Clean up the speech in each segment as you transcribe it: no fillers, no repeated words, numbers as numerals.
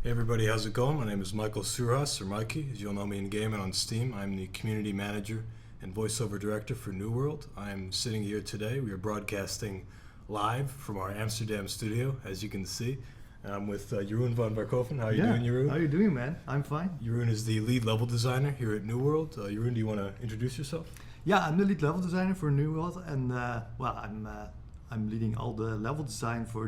Hey everybody, how's it going? My name is Michael Tsarouhas, or Mikey, as you'll know me in game and on Steam. I'm the community manager and voiceover director for New World. I'm sitting here today. We are broadcasting live from our Amsterdam studio, as you can see. I'm with Jeroen van Werkhoven. How are you doing, Jeroen? How are you doing, man? I'm fine. Jeroen is the lead level designer here at New World. Jeroen, do you want to introduce yourself? Yeah, I'm the lead level designer for New World, and I'm leading all the level design for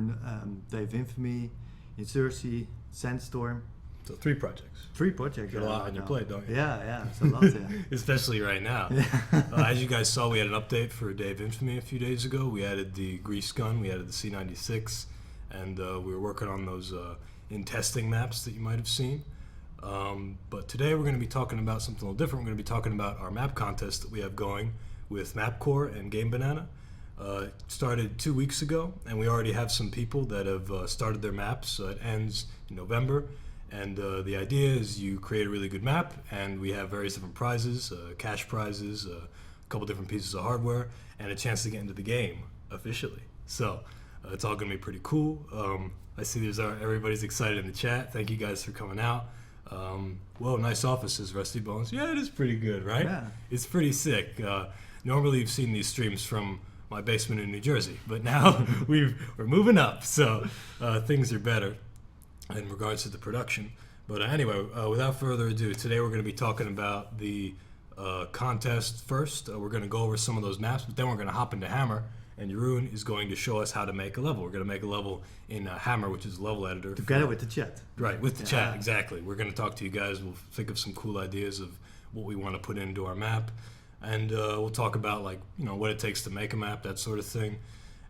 Dave Infamy, Insurgency, Sandstorm. So 3 projects. 3 projects. You got a lot on your plate, don't you? Yeah, it's a lot. Yeah. Especially right now. As you guys saw, we had an update for Dave Infamy a few days ago. We added the grease gun, we added the C96, and we were working on those in testing maps that you might have seen. But today we're going to be talking about something a little different. We're going to be talking about our map contest that we have going with MapCore and Game Banana. It started 2 weeks ago, and we already have some people that have started their maps. It ends in November, and the idea is you create a really good map, and we have various different prizes, cash prizes, a couple different pieces of hardware, and a chance to get into the game officially. So it's all going to be pretty cool. I see everybody's excited in the chat. Thank you guys for coming out. Whoa, nice offices, Rusty Bones. Yeah, it is pretty good, right? Yeah. It's pretty sick. Normally you've seen these streams from my basement in New Jersey, but now we're moving up, so things are better in regards to the production. But anyway, without further ado, today we're going to be talking about the contest first. We're going to go over some of those maps, but then we're going to hop into Hammer, and Jeroen is going to show us how to make a level. We're going to make a level in Hammer, which is a level editor. Together with the chat. Right, with the chat, exactly. We're going to talk to you guys. We'll think of some cool ideas of what we want to put into our map. And we'll talk about what it takes to make a map, that sort of thing.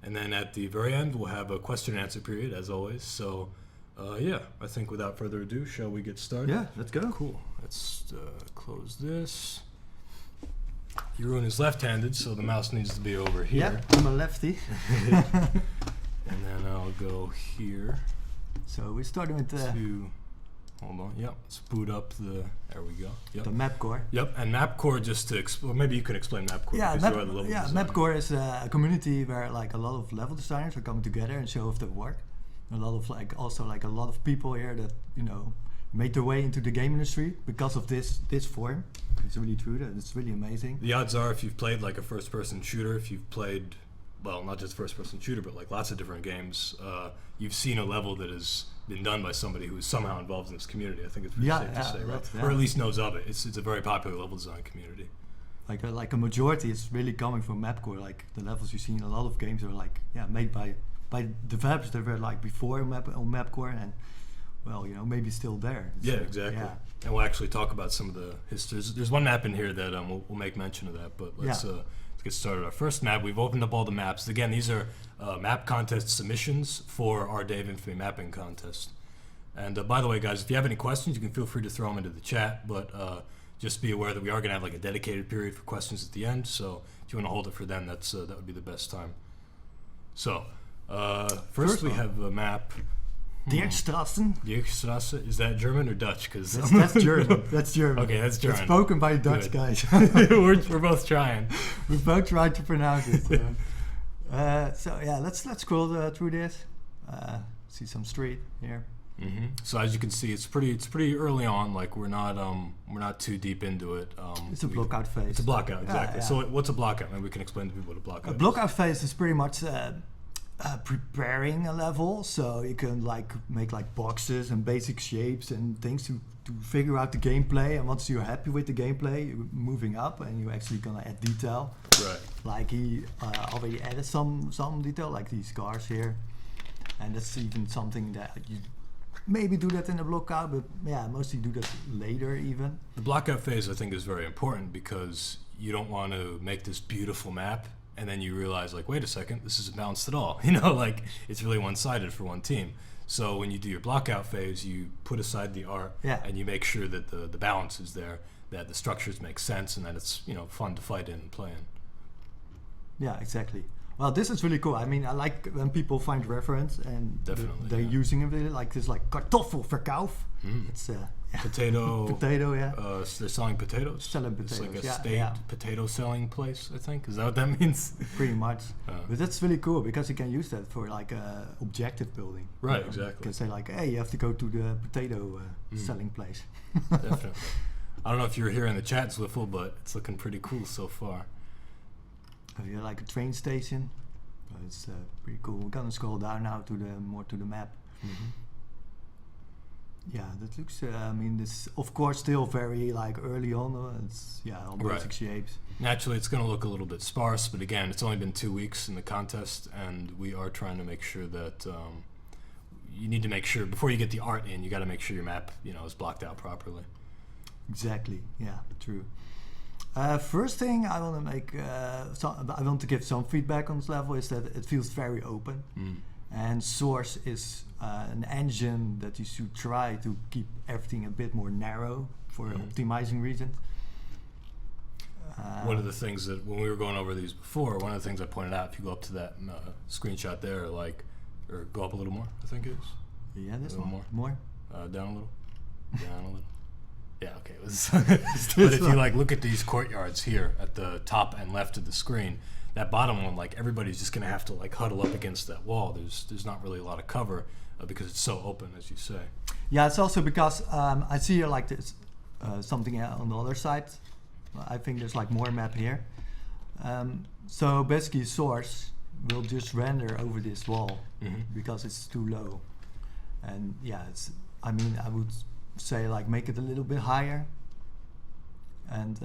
And then at the very end, we'll have a question and answer period, as always. So, I think without further ado, shall we get started? Yeah, let's go. Cool. Let's close this. Jeroen is left-handed, so the mouse needs to be over here. Yeah, I'm a lefty. And then I'll go here. So we're starting with Hold on. Yep. Let's boot up the. There we go. Yep. the MapCore. Yep. And MapCore, just to explain, maybe you can explain MapCore. Yeah, because you are the level designer. MapCore is a community where a lot of level designers are coming together and show off their work. A lot of a lot of people here that made their way into the game industry because of this form. It's really true. That it's really amazing. The odds are, if you've played a first-person shooter, if you've played, well, not just first-person shooter, but lots of different games, you've seen a level that has been done by somebody who is somehow involved in this community. I think it's pretty safe to say, right? Or at least knows of it. It's a very popular level design community. Like a majority is really coming from MapCore. Like the levels you see in a lot of games are made by developers that were before on MapCore, and maybe still there. Yeah, exactly. Yeah. And we'll actually talk about some of the history. There's one map in here that we'll make mention of that, but let's get started. Our first map, we've opened up all the maps. Again, these are map contest submissions for our Dave Infamy mapping contest. And by the way, guys, if you have any questions, you can feel free to throw them into the chat, but just be aware that we are going to have a dedicated period for questions at the end, so if you want to hold it for then, that would be the best time. So, first we have a map. Dirkstrassen. Dirkstrasse. Is that German or Dutch? Because that's German. That's German. Okay, that's German. It's spoken by Dutch guys. we're both trying. We're both trying to pronounce it. So let's scroll through this. See some street here. Mm-hmm. So as you can see, it's pretty early on. We're not too deep into it. It's a blockout phase. It's a blockout, exactly. Yeah. So what's a blockout? Maybe we can explain to people what a blockout is. A blockout phase is pretty much preparing a level, so you can make boxes and basic shapes and things to figure out the gameplay. And once you're happy with the gameplay, you're moving up and you're actually gonna add detail. Right. He already added some detail, like these cars here, and that's even something that you maybe do that in a blockout, but mostly do that later even. The blockout phase, I think, is very important because you don't want to make this beautiful map and then you realize, wait a second, this isn't balanced at all. It's really one-sided for one team. So when you do your blockout phase, you put aside the art and you make sure that the balance is there, that the structures make sense, and that it's fun to fight in and play in. Yeah, exactly. Well, this is really cool. I mean, I like when people find reference and definitely they're using it really, like this, kartoffelverkauf. Mm. It's potato. Potato, yeah. They're selling potatoes. Selling It's like potatoes, a yeah, state yeah. potato selling place, I think. Is that what that means? Pretty much. Uh, But that's really cool because you can use that for like objective building. Right, You know, exactly. You can say like, hey, you have to go to the potato Mm. selling place. Definitely. I don't know if you were here in the chat, Zwiffle, but it's looking pretty cool so far. If you like a train station, but it's pretty cool. We're gonna scroll down now to the more to the map. Mm-hmm. Yeah, that looks. I mean, this of course still very like early on. It's all Right. basic shapes. Naturally, it's going to look a little bit sparse, but again, it's only been 2 weeks in the contest, and we are trying to make sure that you need to make sure before you get the art in, you got to make sure your map, is blocked out properly. Exactly. Yeah. True. First thing I want to make, I want to give some feedback on this level is that it feels very open, Mm. and Source is an engine that you should try to keep everything a bit more narrow for Mhm. optimizing reasons. One of the things that when we were going over these before, one of the things I pointed out, if you go up to that screenshot there, or go up a little more, I think it is. Yeah, this A little one more. more. Down a little. Down a little. Yeah, okay. It was but if you look at these courtyards here at the top and left of the screen, that bottom one, everybody's just gonna have to huddle up against that wall. There's not really a lot of cover because it's so open, as you say. Yeah, it's also because I see here like this something on the other side. I think there's more map here. So basically, Source will just render over this wall Mm-hmm. because it's too low. And yeah, I would say make it a little bit higher. And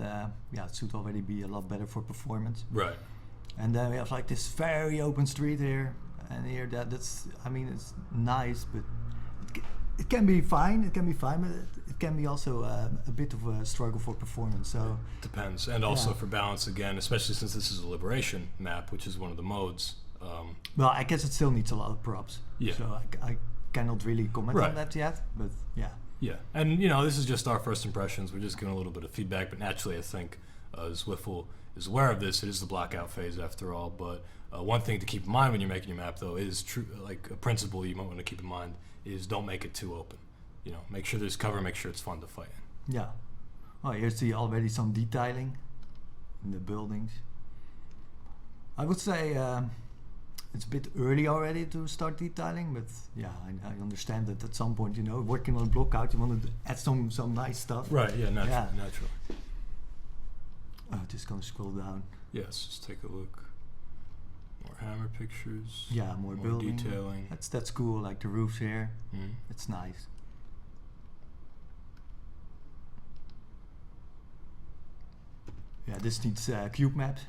it should already be a lot better for performance. Right. And then we have this very open street here, and here that's it's nice, but it can be fine. It can be fine, but it can be also a bit of a struggle for performance. So Depends, and also Yeah. for balance again, especially since this is a liberation map, which is one of the modes. well, I guess it still needs a lot of props. Yeah. So I cannot really comment Right. on that yet, but yeah. Yeah, and this is just our first impressions. We're just giving a little bit of feedback, but naturally, I think Zwiffle is aware of this. It is the blackout phase after all. But one thing to keep in mind when you're making your map, though, is true. A principle you might want to keep in mind is don't make it too open. Make sure there's cover. Make sure it's fun to fight in. Yeah. Oh, here's already some detailing in the buildings. I would say it's a bit early already to start detailing, but yeah, I understand that at some point, working on a block out, you want to add some nice stuff. Right. Yeah. Naturally. Yeah. Naturally. Oh, just gonna scroll down. Yes. Just take a look. More hammer pictures. Yeah, more building. detailing. That's cool. Like the roofs here, Mm. it's nice. Yeah, this needs cube maps.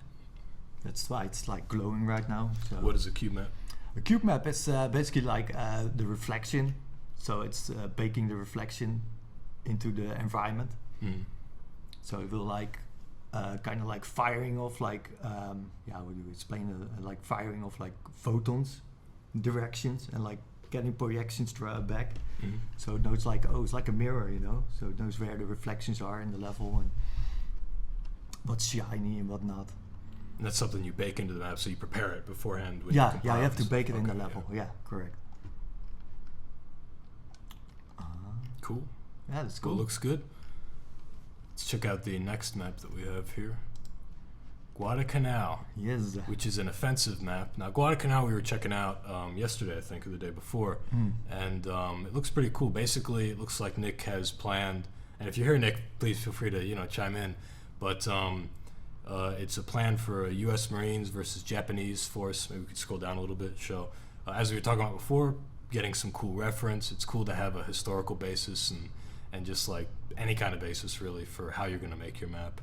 That's why it's glowing right now. So What is a cube map? a cube map is basically the reflection. So it's baking the reflection into the environment. Mm. So it will kind of firing off how would you explain it? Firing off photons directions and getting projections back. Mm. So it knows it's like a mirror, So it knows where the reflections are in the level and what's shiny and what not. And that's something you bake into the map, so you prepare it beforehand. When Yeah, you you have to compose. bake it in the Okay, level. Yeah, correct. Cool. Yeah, that's Cool. cool. Looks good. Let's check out the next map that we have here. Guadalcanal, Yes. which is an offensive map. Now, Guadalcanal we were checking out yesterday, I think, or the day before, and it looks pretty cool. Basically, it looks like Nick has planned, and if you're here, Nick, please feel free to chime in. But it's a plan for a U.S. Marines versus Japanese force. Maybe we could scroll down a little bit. Show, as we were talking about before, getting some cool reference. It's cool to have a historical basis and just any kind of basis really for how you're going to make your map.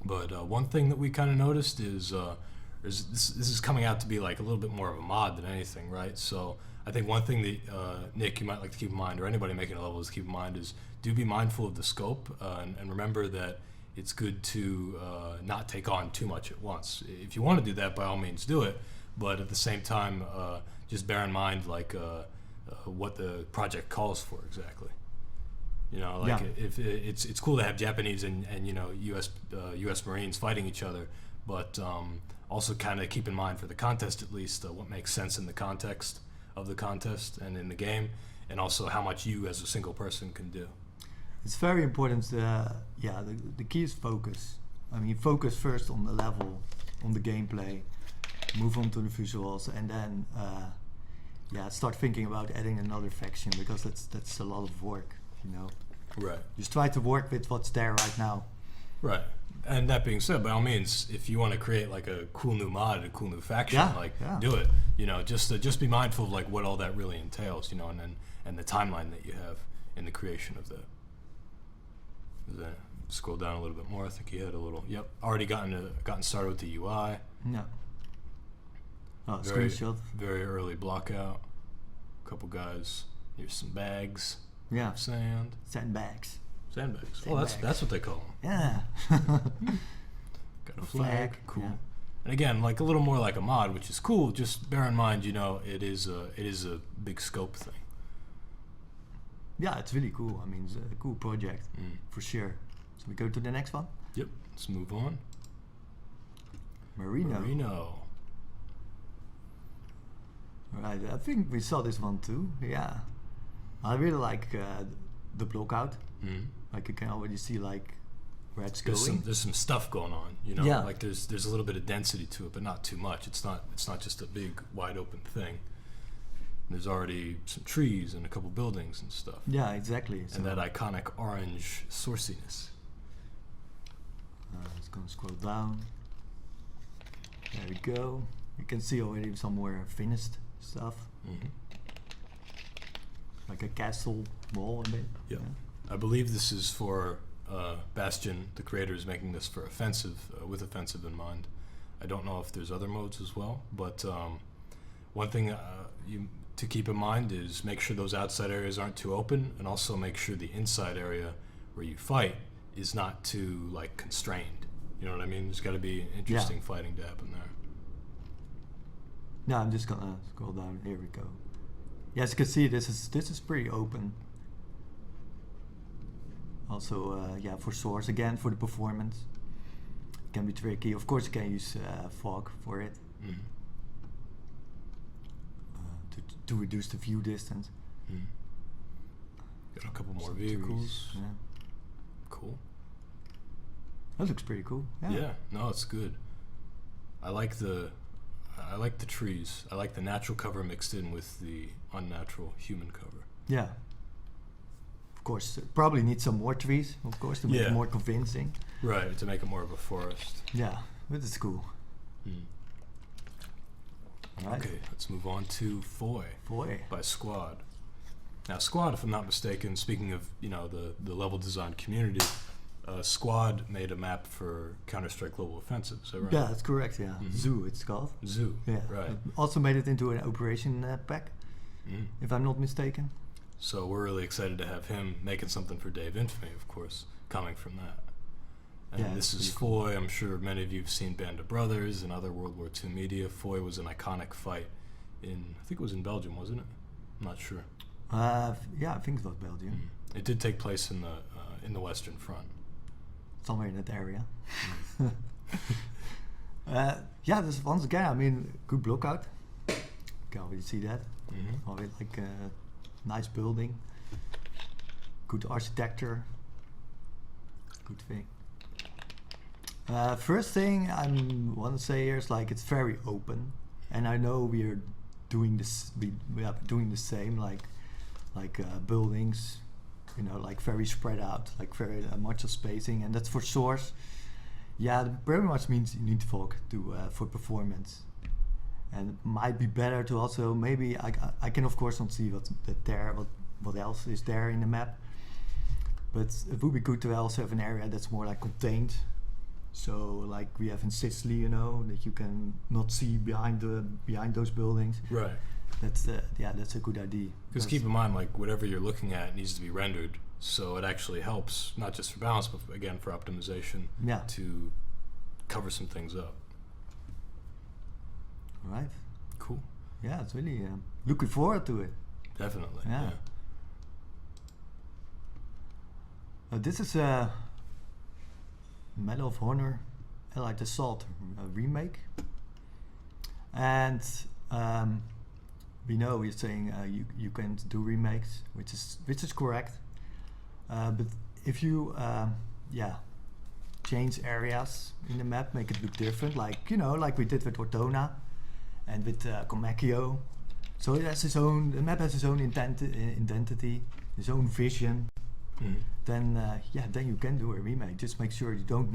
But one thing that we kind of noticed is this is coming out to be a little bit more of a mod than anything, right? So I think one thing that Nick, you might like to keep in mind, or anybody making a level is keep in mind, is do be mindful of the scope and remember that it's good to not take on too much at once. If you want to do that, by all means do it, but at the same time, just bear in mind what the project calls for exactly. If it's cool to have Japanese and U.S. Marines fighting each other, but also kind of keep in mind for the contest at least what makes sense in the context of the contest and in the game. and also how much you as a single person can do. It's very important. The key is focus. I mean, focus first on the level, on the gameplay, move on to the visuals, and then start thinking about adding another faction, because that's a lot of work, you know. Right. Just try to work with what's there right now. Right. And that being said, by all means, if you want to create like a cool new mod, a cool new faction, do it. You know, just be mindful of like what all that really entails, you know, and the timeline that you have in the creation of that. Scroll down a little bit more. I think he had a little. Yep. Already gotten started with the UI. Yeah. Oh, Very, screenshot. very early block out. Couple guys. Here's some bags. Yeah. Of sand. Sandbags. Sandbags. Oh, Sandbags. that's what they call them. Yeah. Got a flag. Cool. Yeah. And again, like a little more like a mod, which is cool. Just bear in mind, you know, it is a big scope thing. Yeah, it's really cool. I mean, it's a cool project for sure. So we go to the next one. Yep. Let's move on. Marino. Right, I think we saw this one too. Yeah, I really like the block out. Like you can already see like where it's going. There's some stuff going on, you know. Yeah. Like there's a little bit of density to it, but not too much. It's not just a big wide open thing. There's already some trees and a couple buildings and stuff. Yeah, exactly. And that iconic orange sourciness. It's gonna scroll down. There we go. You can see already some more finished stuff. Like a castle wall a bit. Yep. Yeah. I believe this is for Bastion. The creator is making this for offensive, with offensive in mind. I don't know if there's other modes as well, but one thing to keep in mind is make sure those outside areas aren't too open, and also make sure the inside area where you fight is not too like constrained. You know what I mean? There's got to be interesting fighting to happen there. No, I'm just gonna scroll down. Here we go. Yeah, as you can see, this is pretty open. Also, for source again for the performance, it can be tricky. Of course, you can use fog for it to reduce the view distance. Got a couple more Some vehicles. trees, yeah. Cool. That looks pretty cool. Yeah. No, it's good. I like the trees. I like the natural cover mixed in with the unnatural human cover. Yeah. Of course, probably need some more trees, of course, to make it more convincing. Right, to make it more of a forest. Yeah, but it's cool. Right. Okay, let's move on to Foy by Squad. Now, Squad, if I'm not mistaken, speaking of the level design community, Squad made a map for Counter-Strike Global Offensive. Is that right? Yeah, that's correct. Yeah, Zoo it's called. Zoo. Yeah, right. Also made it into an operation pack, if I'm not mistaken. So we're really excited to have him making something for Dave Infamy, of course, coming from that. And this is Foy. I'm sure many of you have seen Band of Brothers and other World War II media. Foy was an iconic fight I think it was in Belgium, wasn't it? I'm not sure. Yeah, I think it was Belgium. It did take place in the Western Front. Somewhere in that area. This once again, I mean, good block out. You can already see that. Already like a nice building, good architecture, good thing. First thing I want to say here is like it's very open, and I know we are doing this. We are doing the same, like buildings, like very spread out, like very much of spacing, and that's for source. Yeah, that very much means you need fog for performance, and it might be better to also maybe I can of course not see what else is there in the map, but it would be good to also have an area that's more like contained. So like we have in Sicily, that you can not see behind those buildings. Right. That's a good idea. Because keep in mind, like whatever you're looking at needs to be rendered, so it actually helps not just for balance, but again for optimization. Yeah. To cover some things up. All right. Cool. Yeah, it's really looking forward to it. Definitely. Yeah. This is a Medal of Honor Allied Assault remake, and we know you're saying you can't do remakes, which is correct. But if you change areas in the map, make it look different, like like we did with Ortona and with Comacchio. So it has the map has its own identity, its own vision. Then you can do a remake. Just make sure you don't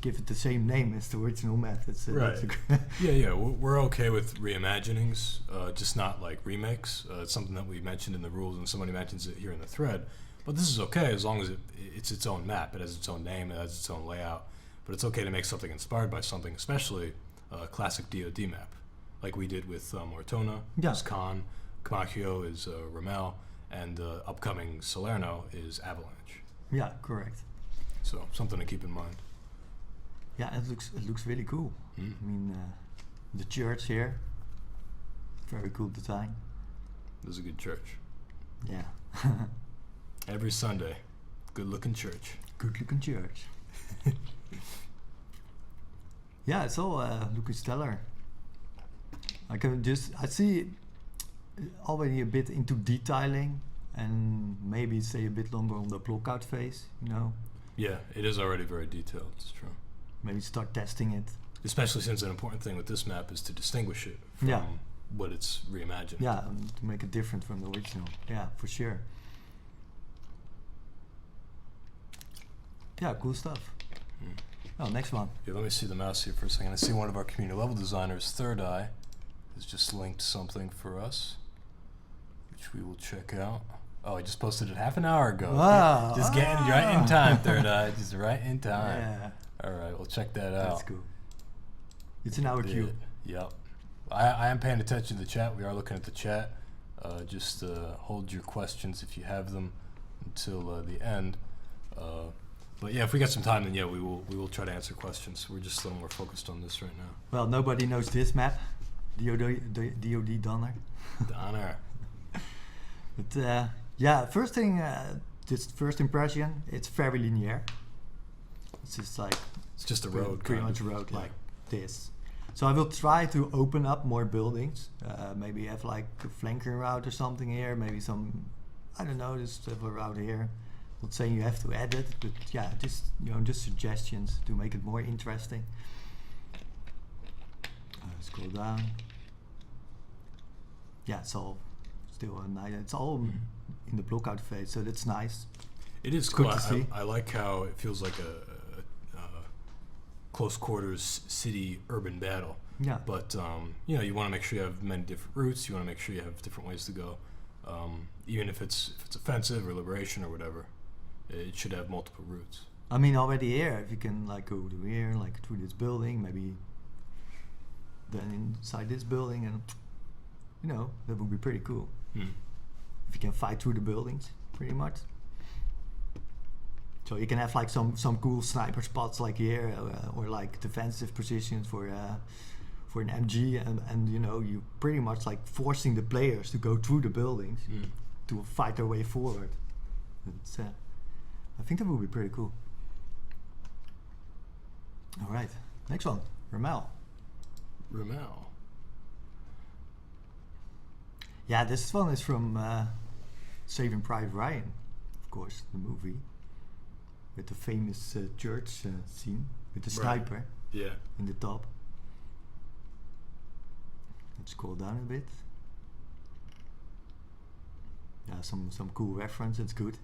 give it the same name as the original map. That's We're okay with reimaginings, just not like remakes. It's something that we mentioned in the rules, and somebody mentions it here in the thread. But this is okay as long as it's its own map. It has its own name. It has its own layout. But it's okay to make something inspired by something, especially a classic DoD map, like we did with Ortona. Is Khan, Comacchio is Ramel, and upcoming Salerno is Avalanche. Yeah, correct. So something to keep in mind. Yeah, it looks really cool. I mean, the church here, very cool design. This is a good church. Yeah. Every Sunday, good looking church. Good looking church. Yeah, it's all looking stellar. I see already a bit into detailing, and maybe stay a bit longer on the blockout phase, Yeah, it is already very detailed, it's true. Maybe start testing it. Especially since an important thing with this map is to distinguish it from what it's reimagined. Yeah, to make it different from the original. Yeah, for sure. Yeah, cool stuff. Oh, next one. Yeah, let me see the mouse here for a second. I see one of our community level designers, Third Eye, has just linked something for us, which we will check out. Oh, I just posted it half an hour ago. Wow. Just getting right in time, Third Eye. Just right in time. Yeah. All right, we'll check that out. That's cool. It's in our queue. Yep. I am paying attention to the chat. We are looking at the chat. Just hold your questions if you have them until the end. But yeah, if we got some time, then we will try to answer questions. We're just a little more focused on this right now. Well, nobody knows this map. DoD Donner. Donner. But first thing, just first impression, it's very linear. It's just like it's just a road, pretty much a road like this. So I will try to open up more buildings. Maybe have like a flanking route or something here. Maybe some, I don't know, just have a route here. Not saying you have to add it, but just suggestions to make it more interesting. Scroll down. Yeah, it's all still nice. It's all in the blockout phase, so that's nice. It is cool. I like how it feels like a close quarters city urban battle. Yeah. But you want to make sure you have many different routes. You want to make sure you have different ways to go. Even if it's offensive or liberation or whatever, it should have multiple routes. I mean, already here, if you can like go to here, like through this building, maybe then inside this building, and that would be pretty cool. If you can fight through the buildings, pretty much. So you can have like some cool sniper spots like here, or like defensive positions for an MG, and you pretty much like forcing the players to go through the buildings to fight their way forward. It's, I think that would be pretty cool. All right, next one, Ramel. Yeah, this one is from Saving Private Ryan, of course, the movie, with the famous church scene with the sniper in the top. Let's scroll down a bit. Yeah, some cool reference. It's good.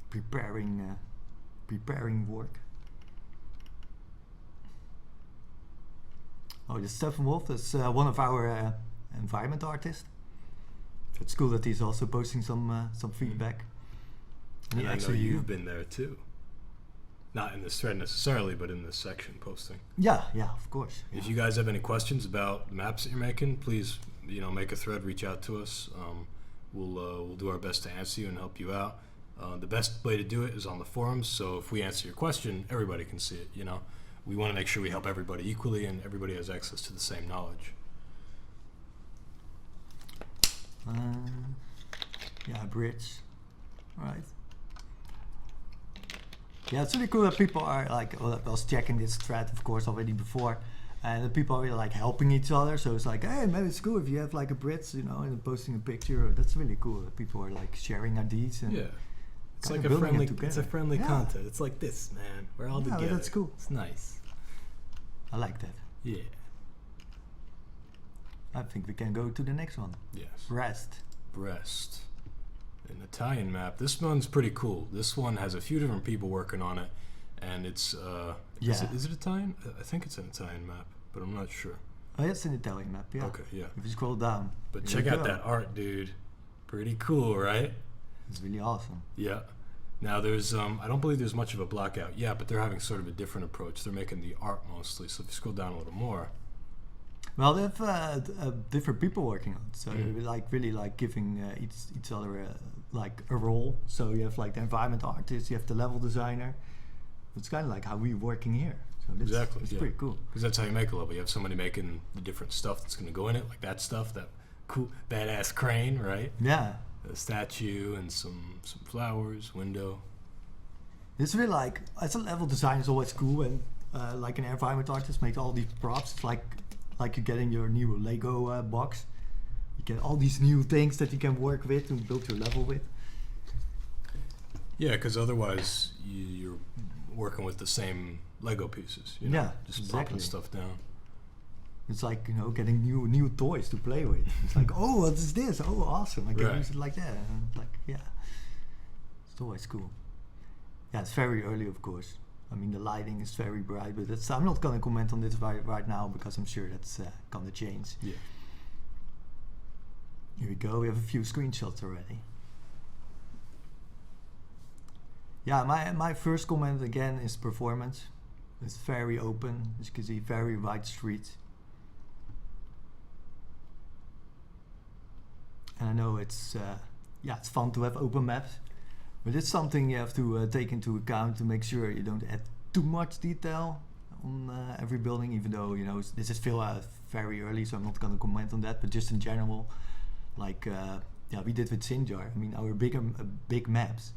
Preparing work. Oh, this Stefan Wolf is one of our environment artists. It's cool that he's also posting some feedback. And I know you've been there too. Not in this thread necessarily, but in this section posting. Yeah, of course. Yeah. If you guys have any questions about maps that you're making, please, make a thread, reach out to us. We'll do our best to answer you and help you out. The best way to do it is on the forums. So if we answer your question, everybody can see it. We want to make sure we help everybody equally and everybody has access to the same knowledge. Bridge. All right. Yeah, it's really cool that people are like, I was checking this thread, of course, already before. and the people are really like helping each other. So it's like, hey, maybe it's cool if you have like a Brits, you know, and posting a picture. That's really cool. People are like sharing ideas and Yeah. It's kinda like a building it friendly. together. It's a friendly Yeah. content. It's like this, man. We're all Yeah, together. that's cool. It's nice. I like that. Yeah. I think we can go to the next one. Yes. Rest. Brest. An Italian map. This one's pretty cool. This one has a few different people working on it, and it's Yeah. Is it Italian? I think it's an Italian map, but I'm not sure. Oh, it's an Italian map, yeah. Okay, yeah. If you scroll down. But here check we out go. that art, dude. Pretty cool, right? It's really awesome. Yeah. Now there's I don't believe there's much of a blackout yet, but they're having sort of a different approach. They're making the art mostly. So if you scroll down a little more, Well, they have different people working on it, so Mm. they're like really like giving each other like a role. So you have like the environment artist, you have the level designer. It's kind of like how we're working here. So this, Exactly, it's yeah. pretty cool. because that's how you make a level. You have somebody making the different stuff that's going to go in it, like that stuff, that cool badass crane, right? Yeah, A statue and some flowers, window. it's really like as a level design is always cool, and like an environment artist makes all these props. It's like you get in your new Lego box. You get all these new things that you can work with and build your level with. Yeah, because otherwise you're working with the same Lego pieces. You know? Yeah, just exactly. popping stuff down. It's like, you know, getting new toys to play with. It's like, oh, what is this? Oh, awesome! I can Right. use it like that. And it's like, yeah, it's always cool. Yeah, it's very early, of course. I mean, the lighting is very bright, but I'm not gonna comment on this right now because I'm sure that's gonna change. Yeah. Here we go. We have a few screenshots already. Yeah, my first comment again is performance. It's very open, as you can see, very wide streets. And I know it's it's fun to have open maps, but it's something you have to take into account to make sure you don't add too much detail on every building. Even though, you know, this is still very early, so I'm not going to comment on that. But just in general, like we did with Sinjar. I mean, our big maps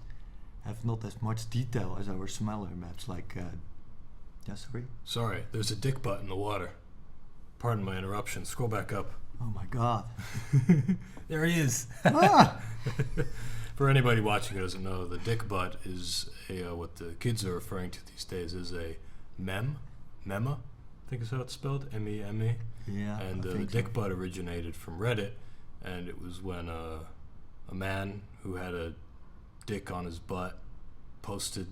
have not as much detail as our smaller maps. Like, Sorry, there's a dick butt in the water. Pardon my interruption. Scroll back up. Oh my God. There he is. Ah! For anybody watching who doesn't know, the dick butt is what the kids are referring to these days is a mema, I think is how it's spelled, M-E-M-E. Yeah. And I the think dick so. butt originated from Reddit, and it was when a man who had a dick on his butt posted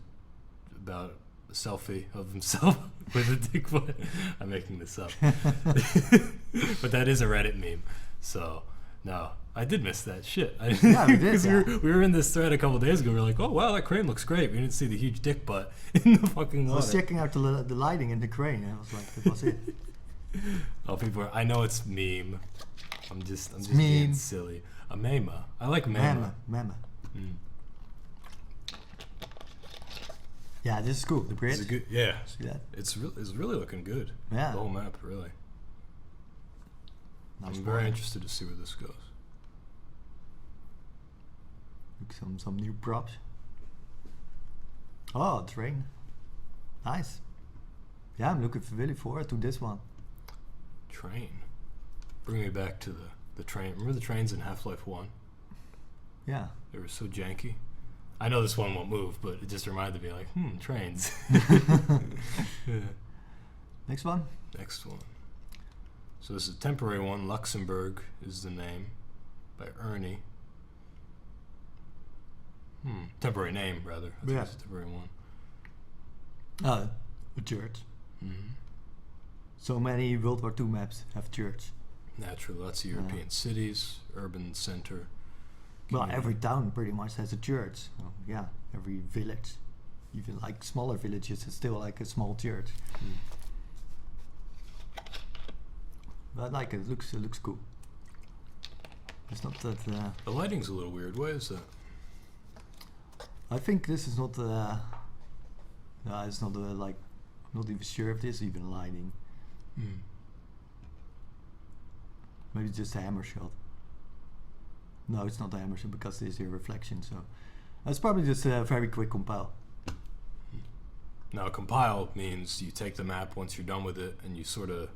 about a selfie of himself with a dick butt. I'm making this up. But that is a Reddit meme. So, no, I did miss that shit. Yeah, we did, 'Cause yeah. we were in this thread a couple days ago. We were like, oh, wow, that crane looks great. We didn't see the huge dick butt in the fucking I was water. checking out the lighting in the crane, and I was like, that was it. Oh, people are, I know it's meme. I'm just meme. being silly. A mema. I like mema. Mama. Mm. Yeah, this is cool. The bridge. It's a good, yeah. See that? It's really looking good. Yeah. The whole map, really. Nice I'm border. very interested to see where this goes. Look, some new props. Oh, train. Nice. Yeah, I'm looking really forward to this one. Train. Bring me back to the train. Remember the trains in Half-Life 1? Yeah. They were so janky. I know this one won't move, but it just reminded me, like, trains. Yeah. Next one. Next one. So this is a temporary one. Luxembourg is the name by Ernie. Temporary name, rather. I think Yeah. it's a temporary one. Oh, a church. Mm-hmm. So many World War II maps have church. Naturally, lots of European cities, urban center. Well, community. every town pretty much has a church. So, yeah, every village. Even like smaller villages, it's still like a small church. But I like it. It looks cool. It's not that. The lighting's a little weird. Why is that? I think this is not. No, it's not like. I'm not even sure if this is even lighting. Maybe it's just a hammer shot. No, it's not a hammer shot because there's a reflection. So it's probably just a very quick compile. Now, compile means you take the map once you're done with it, and you sort of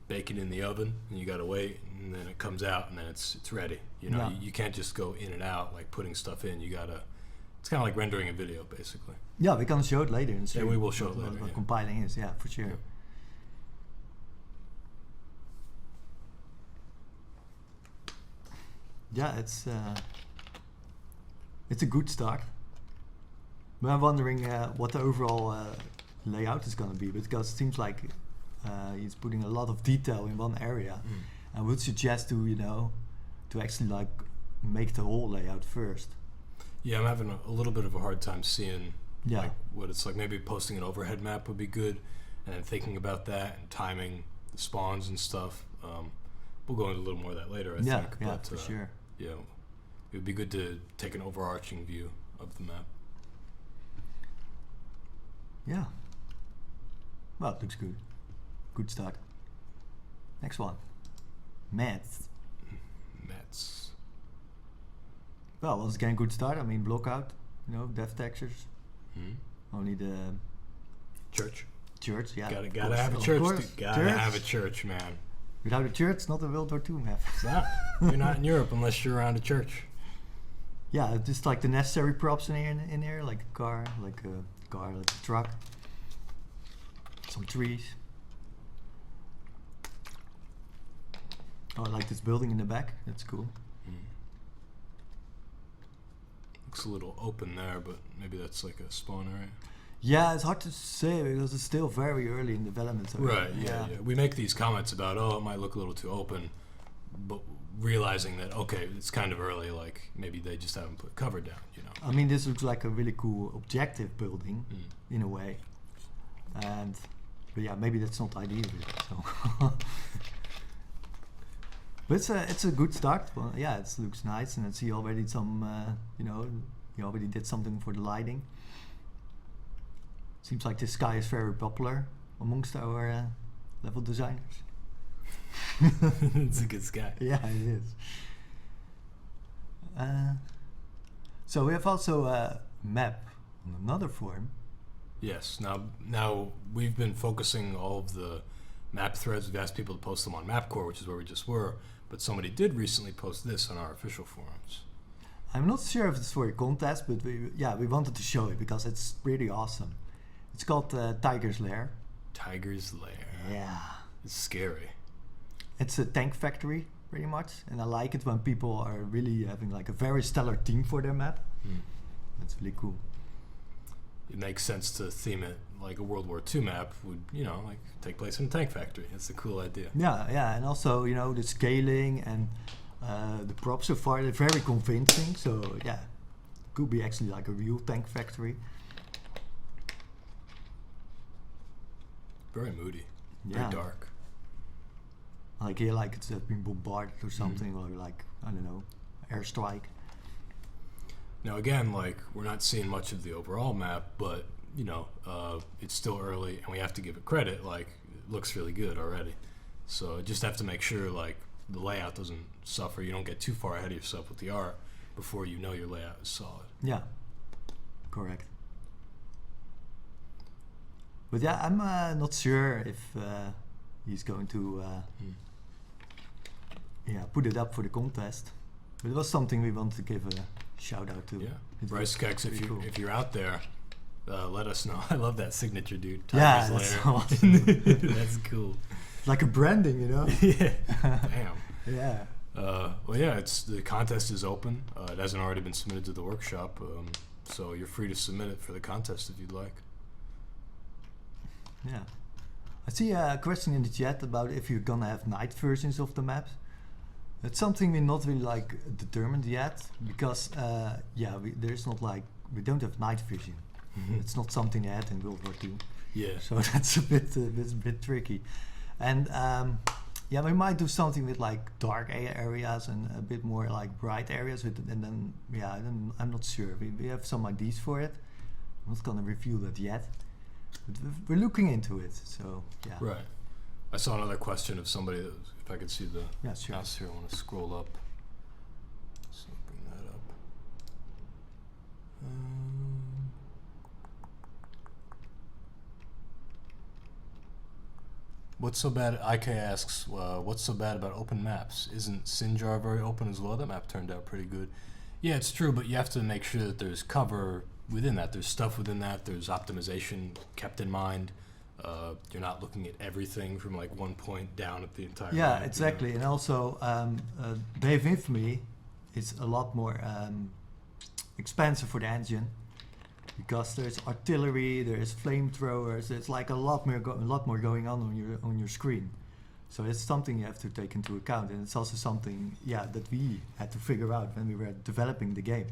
bake it in the oven, and you gotta wait, and then it comes out, and then it's ready. You know, Yeah. you can't just go in and out like putting stuff in. You gotta. It's kind of like rendering a video, basically. Yeah, we can show it later in the stream. we will show it what- later, What yeah. compiling is, yeah, for sure. Yeah. Yeah, it's a good start. But I'm wondering what the overall layout is going to be, because it seems like he's putting a lot of detail in one area. I would suggest to actually like make the whole layout first. Yeah, I'm having a little bit of a hard time seeing Yeah. like what it's like. Maybe posting an overhead map would be good, and then thinking about that and timing the spawns and stuff. We'll go into a little more of that later, I Yeah, think. yeah, But for sure. yeah, it would be good to take an overarching view of the map. Yeah. Well, it looks good. Good start. Next one. Maths. Mets. Well, once again, good start. I mean, block out, dev textures. Hmm? Only the Church. church, yeah. Gotta of have a course, church. of course. Dude. Gotta Church. have a church, man. Without a church, not a World War II map. Yeah, you're not in Europe unless you're around a church. Yeah, just like the necessary props in here, like a car, like a truck, some trees. Oh, I like this building in the back. That's cool. Looks a little open there, but maybe that's like a spawn area. Yeah, it's hard to say because it's still very early in development. So Right, yeah. We make these comments about, it might look a little too open, but realizing that, okay, it's kind of early, like maybe they just haven't put cover down, I mean, this looks like a really cool objective building in a way, but yeah, maybe that's not ideal. So, but it's a good start. Well, yeah, it looks nice, and I see already some, you already did something for the lighting. Seems like this sky is very popular amongst our level designers. It's a good sky. Yeah, it is. So we have also a map on another form. Yes, now we've been focusing all of the map threads. We've asked people to post them on MapCore, which is where we just were, but somebody did recently post this on our official forums. I'm not sure if it's for a contest, but we wanted to show it because it's pretty awesome. It's called Tiger's Lair. Tiger's Lair. Yeah. It's scary. It's a tank factory, pretty much, and I like it when people are really having like a very stellar theme for their map. That's really cool. It makes sense to theme it like a World War II map would, like take place in a tank factory. It's a cool idea. Yeah, and also the scaling and the props so far they're very convincing. So yeah, could be actually like a real tank factory. Very moody. Yeah. Very dark. Like here, like it's been bombarded or something, or like I don't know, airstrike. Now again, like we're not seeing much of the overall map, but it's still early, and we have to give it credit. Like it looks really good already. So just have to make sure like the layout doesn't suffer. You don't get too far ahead of yourself with the art before you know your layout is solid. Yeah, correct. But yeah, I'm not sure if he's going to put it up for the contest. But it was something we wanted to give a shout out to. Yeah, It Bryce was Kex, pretty cool. if you're out there, let us know. I love that signature, dude. Yeah, Tiger's that's Lair. awesome. That's cool. Like a branding, Yeah. Damn. Yeah. Well, yeah, the contest is open. It hasn't already been submitted to the workshop, so you're free to submit it for the contest if you'd like. Yeah. I see a question in the chat about if you're gonna have night versions of the maps. That's something we're not really like determined yet because there's not like we don't have night vision. It's not something they had in World War II. Yeah. So that's a bit tricky. And we might do something with like dark areas and a bit more like bright areas I'm not sure. We have some ideas for it. I'm not gonna reveal that yet. But we're looking into it, so yeah. Right. I saw another question of somebody that was, if I could see the Sure. mouse here, I want to scroll up. So bring that up. What's so bad? IK asks, what's so bad about open maps? Isn't Sinjar very open as well? That map turned out pretty good. Yeah, it's true, but you have to make sure that there's cover within that. There's stuff within that. There's optimization kept in mind. You're not looking at everything from like one point down at the entire Yeah, map, exactly. And also, Dave Infamy is a lot more expensive for the engine because there's artillery, there's flamethrowers. There's like a lot more going on your screen. So it's something you have to take into account, and it's also something, that we had to figure out when we were developing the game.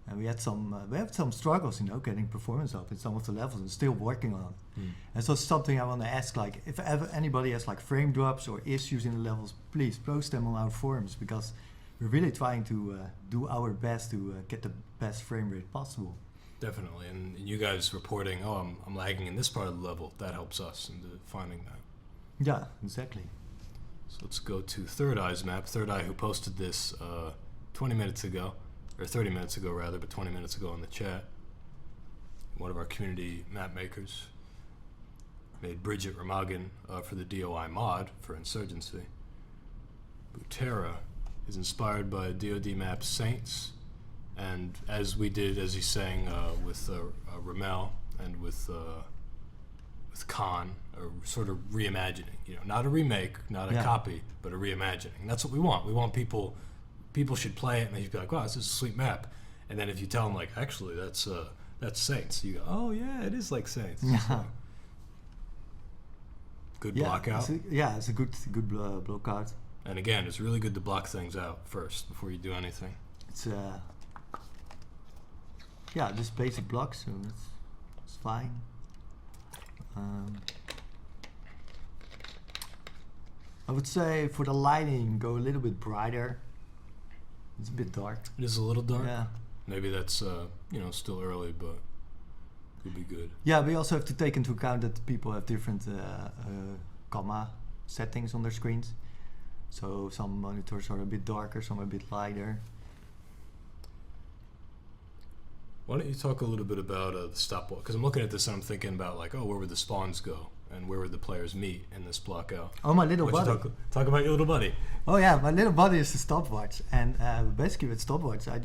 And we had some struggles, getting performance up in some of the levels, and still working on it. And so something I want to ask, like, if ever anybody has like frame drops or issues in the levels, please post them on our forums, because we're really trying to do our best to get the best frame rate possible. Definitely, and you guys reporting, I'm lagging in this part of the level, that helps us in finding that. Yeah, exactly. So let's go to Third Eye's map. Third Eye, who posted this 20 minutes ago, or 30 minutes ago rather, but 20 minutes ago in the chat. One of our community map makers made Bridget Ramagan for the DOI mod for Insurgency. Butera is inspired by DoD map Saints, and as we did, as he's saying, with Ramel and with Khan, a sort of reimagining, not a remake, not a copy, but a reimagining. That's what we want. We want people should play it and they should be like, wow, this is a sweet map. And then if you tell them, like, actually, that's Saints, you go, oh yeah, it is like Saints. Yeah. So, good block out. It's a good block out. And again, it's really good to block things out first before you do anything. It's just basic blocks, so it's fine. I would say for the lighting, go a little bit brighter. It's a bit dark. It is a little dark. Yeah. Maybe that's still early, but could be good. Yeah, we also have to take into account that people have different gamma settings on their screens. So some monitors are a bit darker, some are a bit lighter. Why don't you talk a little bit about the stopwatch? Because I'm looking at this and I'm thinking about, like, where would the spawns go? And where would the players meet in this block out? Oh, my little buddy. Talk about your little buddy. Oh yeah, my little buddy is the stopwatch. And basically with stopwatch, I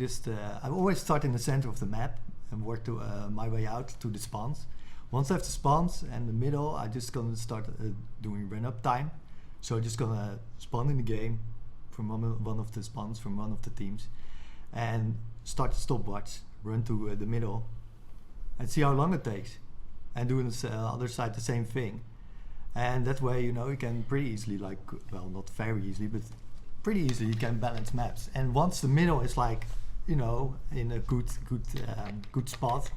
always start in the center of the map and work to my way out to the spawns. Once I have the spawns and the middle, I'm just going to start doing run-up time. So I'm just going to spawn in the game from one of the spawns from one of the teams. And start the stopwatch, run to the middle, and see how long it takes. And do on the other side the same thing. And that way, you can pretty easily, not very easily, but pretty easily you can balance maps. And once the middle is in a good spot,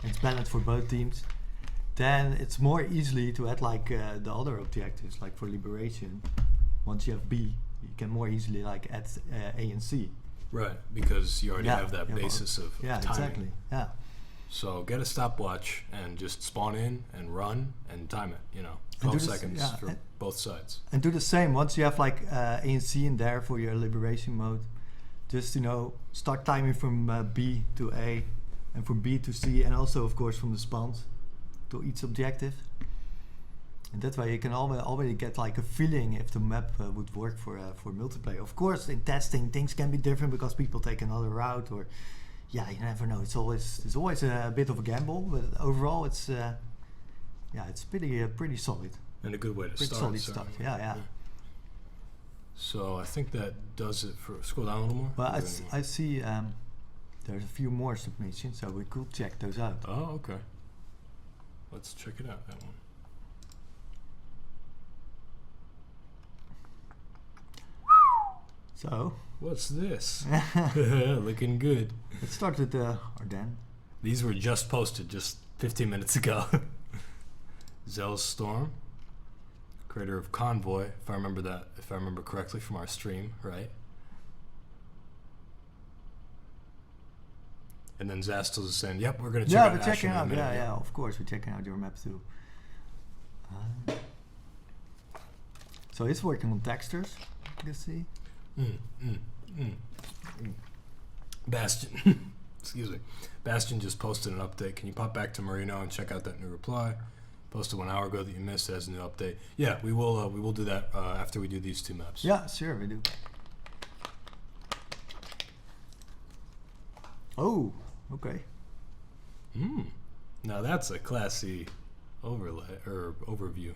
and it's balanced for both teams, then it's more easily to add the other objectives, like for liberation. Once you have B, you can more easily add A and C. Right, because you already have that basis of timing. Exactly. Yeah. So get a stopwatch and just spawn in and run and time it, 12 seconds for both sides. And do the same. Once you have A and C in there for your liberation mode, just, start timing from B to A and from B to C, and also, of course, from the spawns to each objective. And that way you can already get a feeling if the map would work for multiplayer. Of course, in testing, things can be different because people take another route, or you never know. It's always a bit of a gamble, but overall it's pretty solid. And a good way to pretty start. Solid start. Yeah. So I think that does it for. Scroll down a little more. Well, I see there's a few more submissions, so we could check those out. Oh, okay. Let's check it out. That one. So, what's this? Looking good. Let's start with Ardennes. These were just posted just 15 minutes ago. Zell's Storm, creator of Convoy, if I remember correctly from our stream, right? And then Zastos is saying, "Yep, we're gonna check out." We're checking out. Yeah, of course, we're checking out your map too. So he's working on textures. You can see. Bastion. Excuse me. Bastion just posted an update. Can you pop back to Marino and check out that new reply? posted 1 hour ago that you missed as a new update. Yeah, we will do that after we do these 2 maps. Yeah, sure, we do. Oh, okay. Now that's a classy overlay or overview.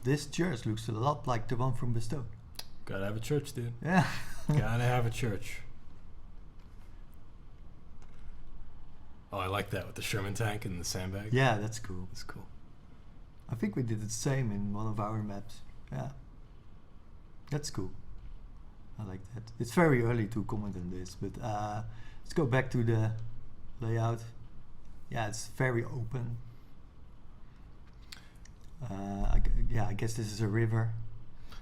This church looks a lot like the one from Bestow. Gotta have a church, dude. Yeah. Gotta have a church. Oh, I like that with the Sherman tank and the sandbag. Yeah, that's cool. That's cool. I think we did the same in one of our maps. Yeah. That's cool. I like that. It's very early to comment on this, but let's go back to the layout. Yeah, it's very open. I guess this is a river.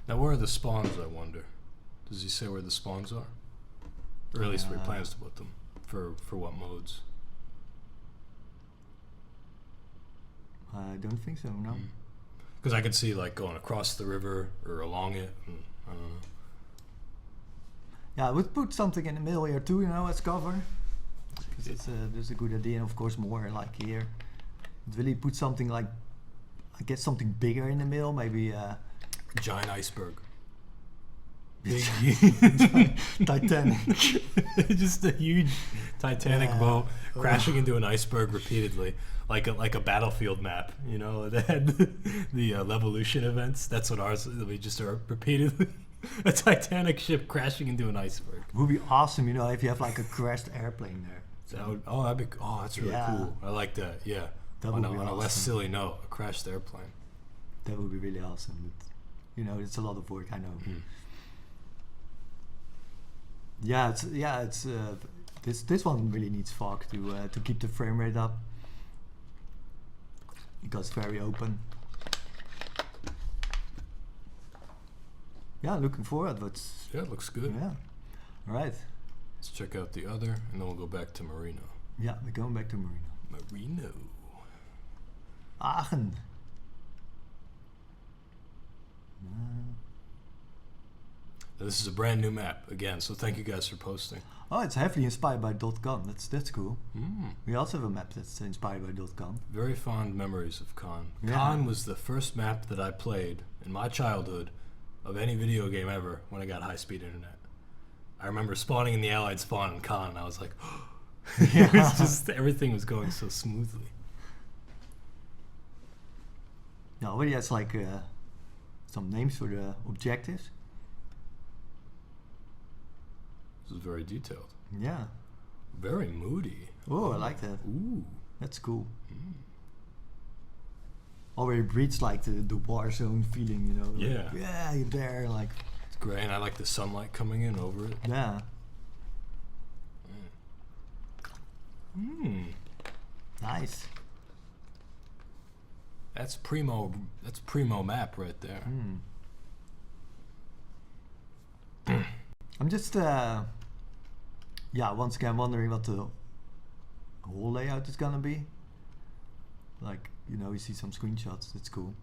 Now, where are the spawns, I wonder? Does he say where the spawns are? Or at least where he plans to put them. For what modes? I don't think so, no. Because I could see like going across the river or along it. And, I don't know. Yeah, I would put something in the middle here too, as cover. Because there's a good idea, and of course more like here. But really put something like, I guess something bigger in the middle, maybe Giant iceberg. big Titanic. Just a huge Titanic boat crashing into an iceberg repeatedly, like a battlefield map. That had the Levolution events. That's what ours. We just are repeatedly a Titanic ship crashing into an iceberg. Would be awesome, if you have like a crashed airplane there. That's really cool. I like that. Yeah. That on would be a less awesome. silly note, a crashed airplane. That would be really awesome. But, it's a lot of work. I know. Yeah, it's this one really needs fog to keep the frame rate up because it's very open. Yeah, looking forward. But Yeah, it looks good. yeah, all right. Let's check out the other, and then we'll go back to Marino. Yeah, we're going back to Marino. Marino. Aachen. Now, this is a brand new map again, so thank you guys for posting. Oh, it's heavily inspired by .com. That's cool. Mm. We also have a map that's inspired by .com. Very fond memories of Khan. Yeah. Khan was the first map that I played in my childhood of any video game ever when I got high-speed internet. I remember spawning in the Allied spawn in Khan, and I was like, it was just everything was going so smoothly. Now, already has like some names for the objectives. This is very detailed. Yeah. Very moody. Oh, I like that. Ooh. That's cool. Already breeds like the war zone feeling, like, Yeah. yeah, you're there, like. It's great, and I like the sunlight coming in over it. Yeah. Nice. That's primo map right there. I'm just once again wondering what the whole layout is gonna be. Like, you see some screenshots, that's cool.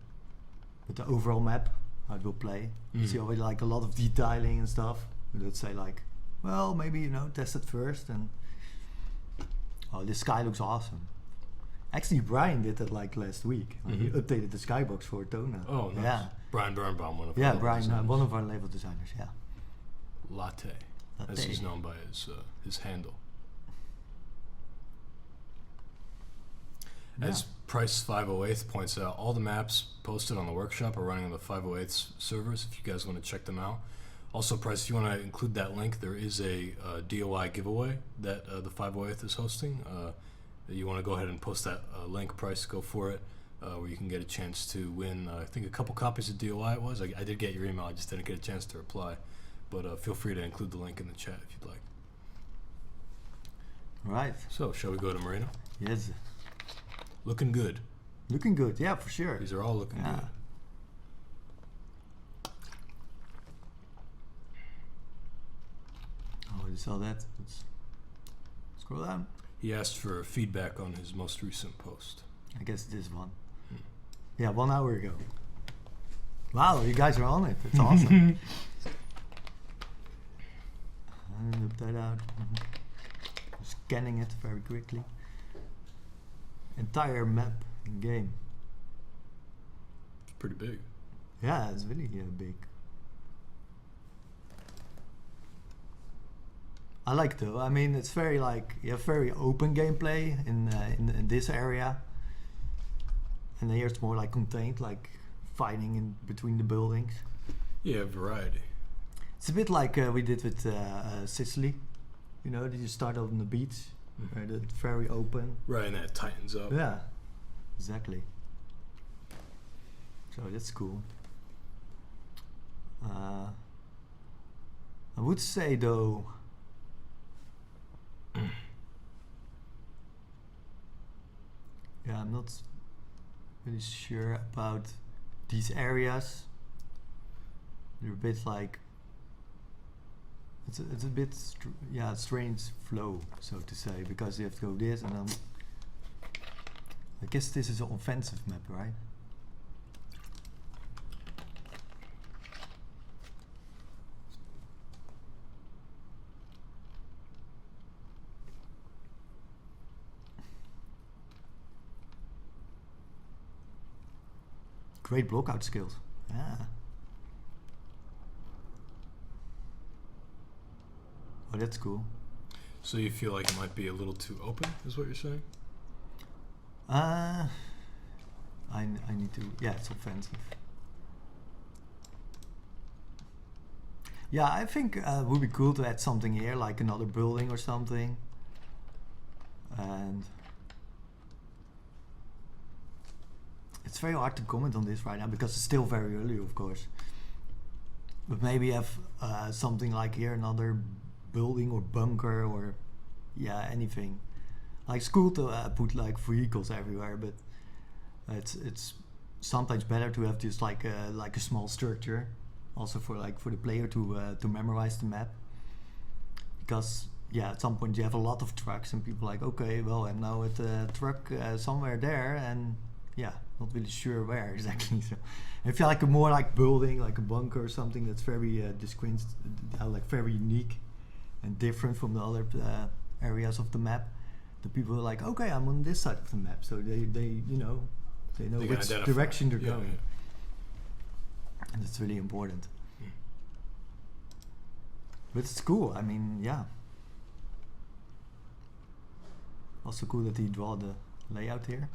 But the overall map, how it will play. You see already like a lot of detailing and stuff. Let's say like, well, maybe, test it first and this sky looks awesome. Actually, Brian did that like last week. He updated the skybox for Tona. Oh, nice. Yeah. Brian Birnbaum, one of Yeah, our Brian, designers. one of our level designers, yeah. Latte, as Latte. he's known by his handle. As Price 508 points out, all the maps posted on the workshop are running on the 508 servers if you guys want to check them out. Also, Price, if you want to include that link, there is a DOI giveaway that the 508 is hosting. You want to go ahead and post that link, Price, go for it, where you can get a chance to win, I think, a couple copies of DOI it was. I did get your email, I just didn't get a chance to reply. But feel free to include the link in the chat if you'd like. All right. So, shall we go to Marino? Yes. Looking good. Looking good, yeah, for sure. These are all looking Yeah. good. Oh, you saw that? Let's scroll down. He asked for feedback on his most recent post. I guess this one. Yeah, 1 hour ago. Wow, you guys are on it. That's awesome. And look that out. Scanning it very quickly. entire map in game. It's pretty big. Yeah, it's really big. I like it though. I mean, it's very like you have very open gameplay in this area, and here it's more like contained, like fighting in between the buildings. Yeah, variety. It's a bit like we did with Sicily. You know, you start on the beach, right? It's very open. Right, and that tightens up. Yeah, exactly. So that's cool. I would say though, yeah, I'm not really sure about these areas. They're a bit like it's a bit strange flow, so to say, because you have to go this and then. I guess this is an offensive map, right? Great blockout skills. Yeah. Oh, that's cool. So you feel like it might be a little too open, is what you're saying? I need to. Yeah, it's offensive. Yeah, I think it would be cool to add something here, like another building or something. And it's very hard to comment on this right now because it's still very early, of course. But maybe have something like here, another building or bunker or anything. Like it's cool to put like vehicles everywhere, but it's sometimes better to have just like a small structure, also for the player to memorize the map. Because at some point you have a lot of trucks and people are like, okay, well, I'm now at a truck somewhere there, and not really sure where exactly. So if you like a more like building, like a bunker or something that's very distinct, like very unique and different from the other areas of the map, the people are like, okay, I'm on this side of the map, so they know which direction they're going, and it's really important. But it's cool. I mean, also cool that he draw the layout here.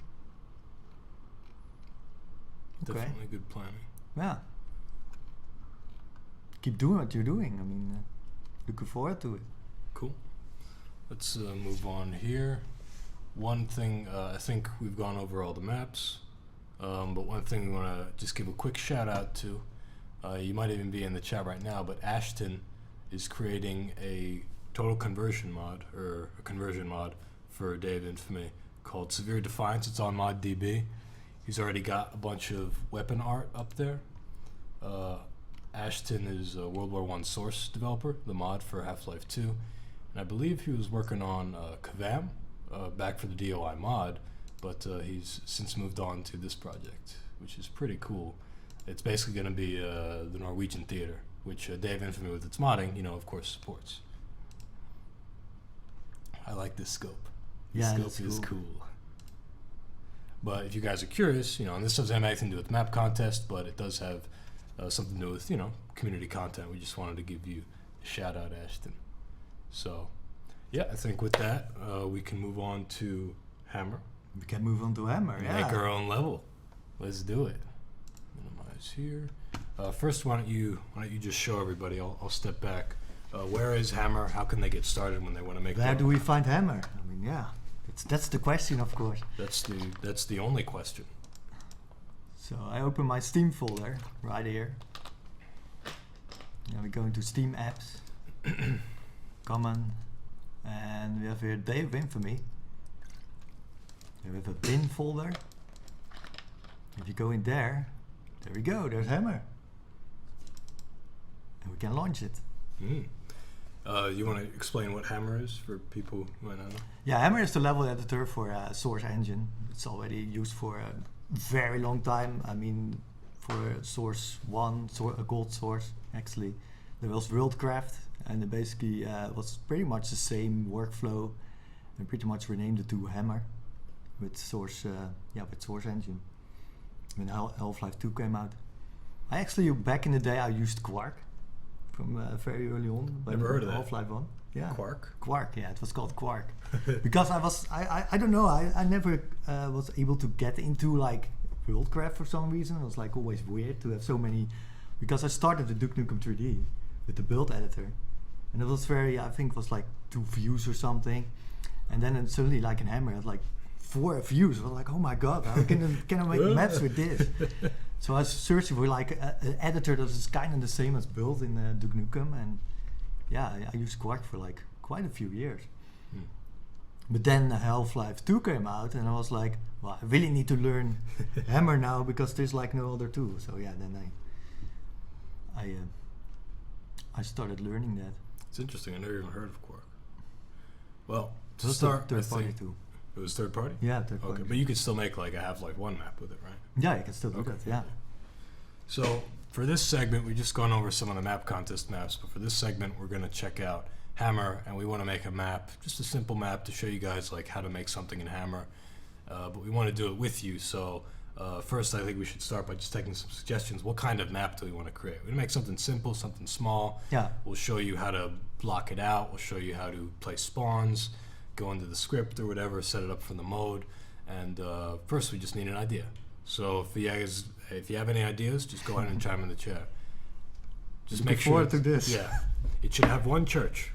Definitely good planning. Yeah. Keep doing what you're doing. I mean, looking forward to it. Cool. Let's move on here. One thing, I think we've gone over all the maps, but one thing we want to just give a quick shout out to, you might even be in the chat right now, but Ashton is creating a total conversion mod, or a conversion mod for Day of Infamy called Severe Defiance. It's on ModDB. He's already got a bunch of weapon art up there. Ashton is a World War I source developer, the mod for Half-Life 2. And I believe he was working on Kavam back for the DOI mod, but he's since moved on to this project, which is pretty cool. It's basically going to be the Norwegian theater, which Day of Infamy with its modding, of course, supports. I like this scope. This scope is cool. But if you guys are curious, and this doesn't have anything to do with map contest, but it does have something to do with, community content. We just wanted to give you a shout out, Ashton. So, I think with that, we can move on to Hammer. We can move on to Hammer, Make our own level. Let's do it. Minimize here. First, why don't you just show everybody? I'll step back. Where is Hammer? How can they get started when they want to make? Where do we find Hammer? I mean, that's the question, of course. That's the only question. So I open my Steam folder right here. Now we go into Steam apps, common, and we have here Day of Infamy. We have a bin folder. If you go in there we go. There's Hammer, and we can launch it. You want to explain what Hammer is for people who might not know? Yeah, Hammer is the level editor for Source Engine. It's already used for a very long time. I mean, for Source 1, a gold source, actually. There was Worldcraft, and it basically was pretty much the same workflow, and pretty much renamed it to Hammer. with Source Engine. When Half-Life 2 came out, I actually back in the day I used Quark from very early on. Never heard of that. Half-Life 1. Yeah. Quark? Yeah, it was called Quark. Because I don't know, I never was able to get into like Worldcraft for some reason. It was like always weird to have so many, because I started the Duke Nukem 3D with the build editor, and it was I think it was like 2 views or something, and then suddenly like in Hammer it had like 4 views. I was like, oh my god, how can I make maps with this? So I was searching for like an editor that was kind of the same as build in Duke Nukem, and yeah, I used Quark for like quite a few years. But then Half-Life 2 came out, and I was like, well, I really need to learn Hammer now because there's like no other tool. So yeah, then I started learning that. It's interesting. I never even heard of Quark. Well, to It was start, third I party think too. it was third party. Yeah, third party. Okay, but you could still make like a Half-Life 1 map with it, right? Yeah, you can still do that. Yeah. So for this segment, we've just gone over some of the map contest maps, but for this segment, we're going to check out Hammer, and we want to make a map, just a simple map to show you guys like how to make something in Hammer. But we want to do it with you. So first, I think we should start by just taking some suggestions. What kind of map do we want to create? We're going to make something simple, something small. Yeah. We'll show you how to block it out. We'll show you how to place spawns, go into the script or whatever, set it up for the mode. And first, we just need an idea. So if you have any ideas, just go ahead and chime in the chat. Just make sure. Forward to this. Yeah, it should have one church.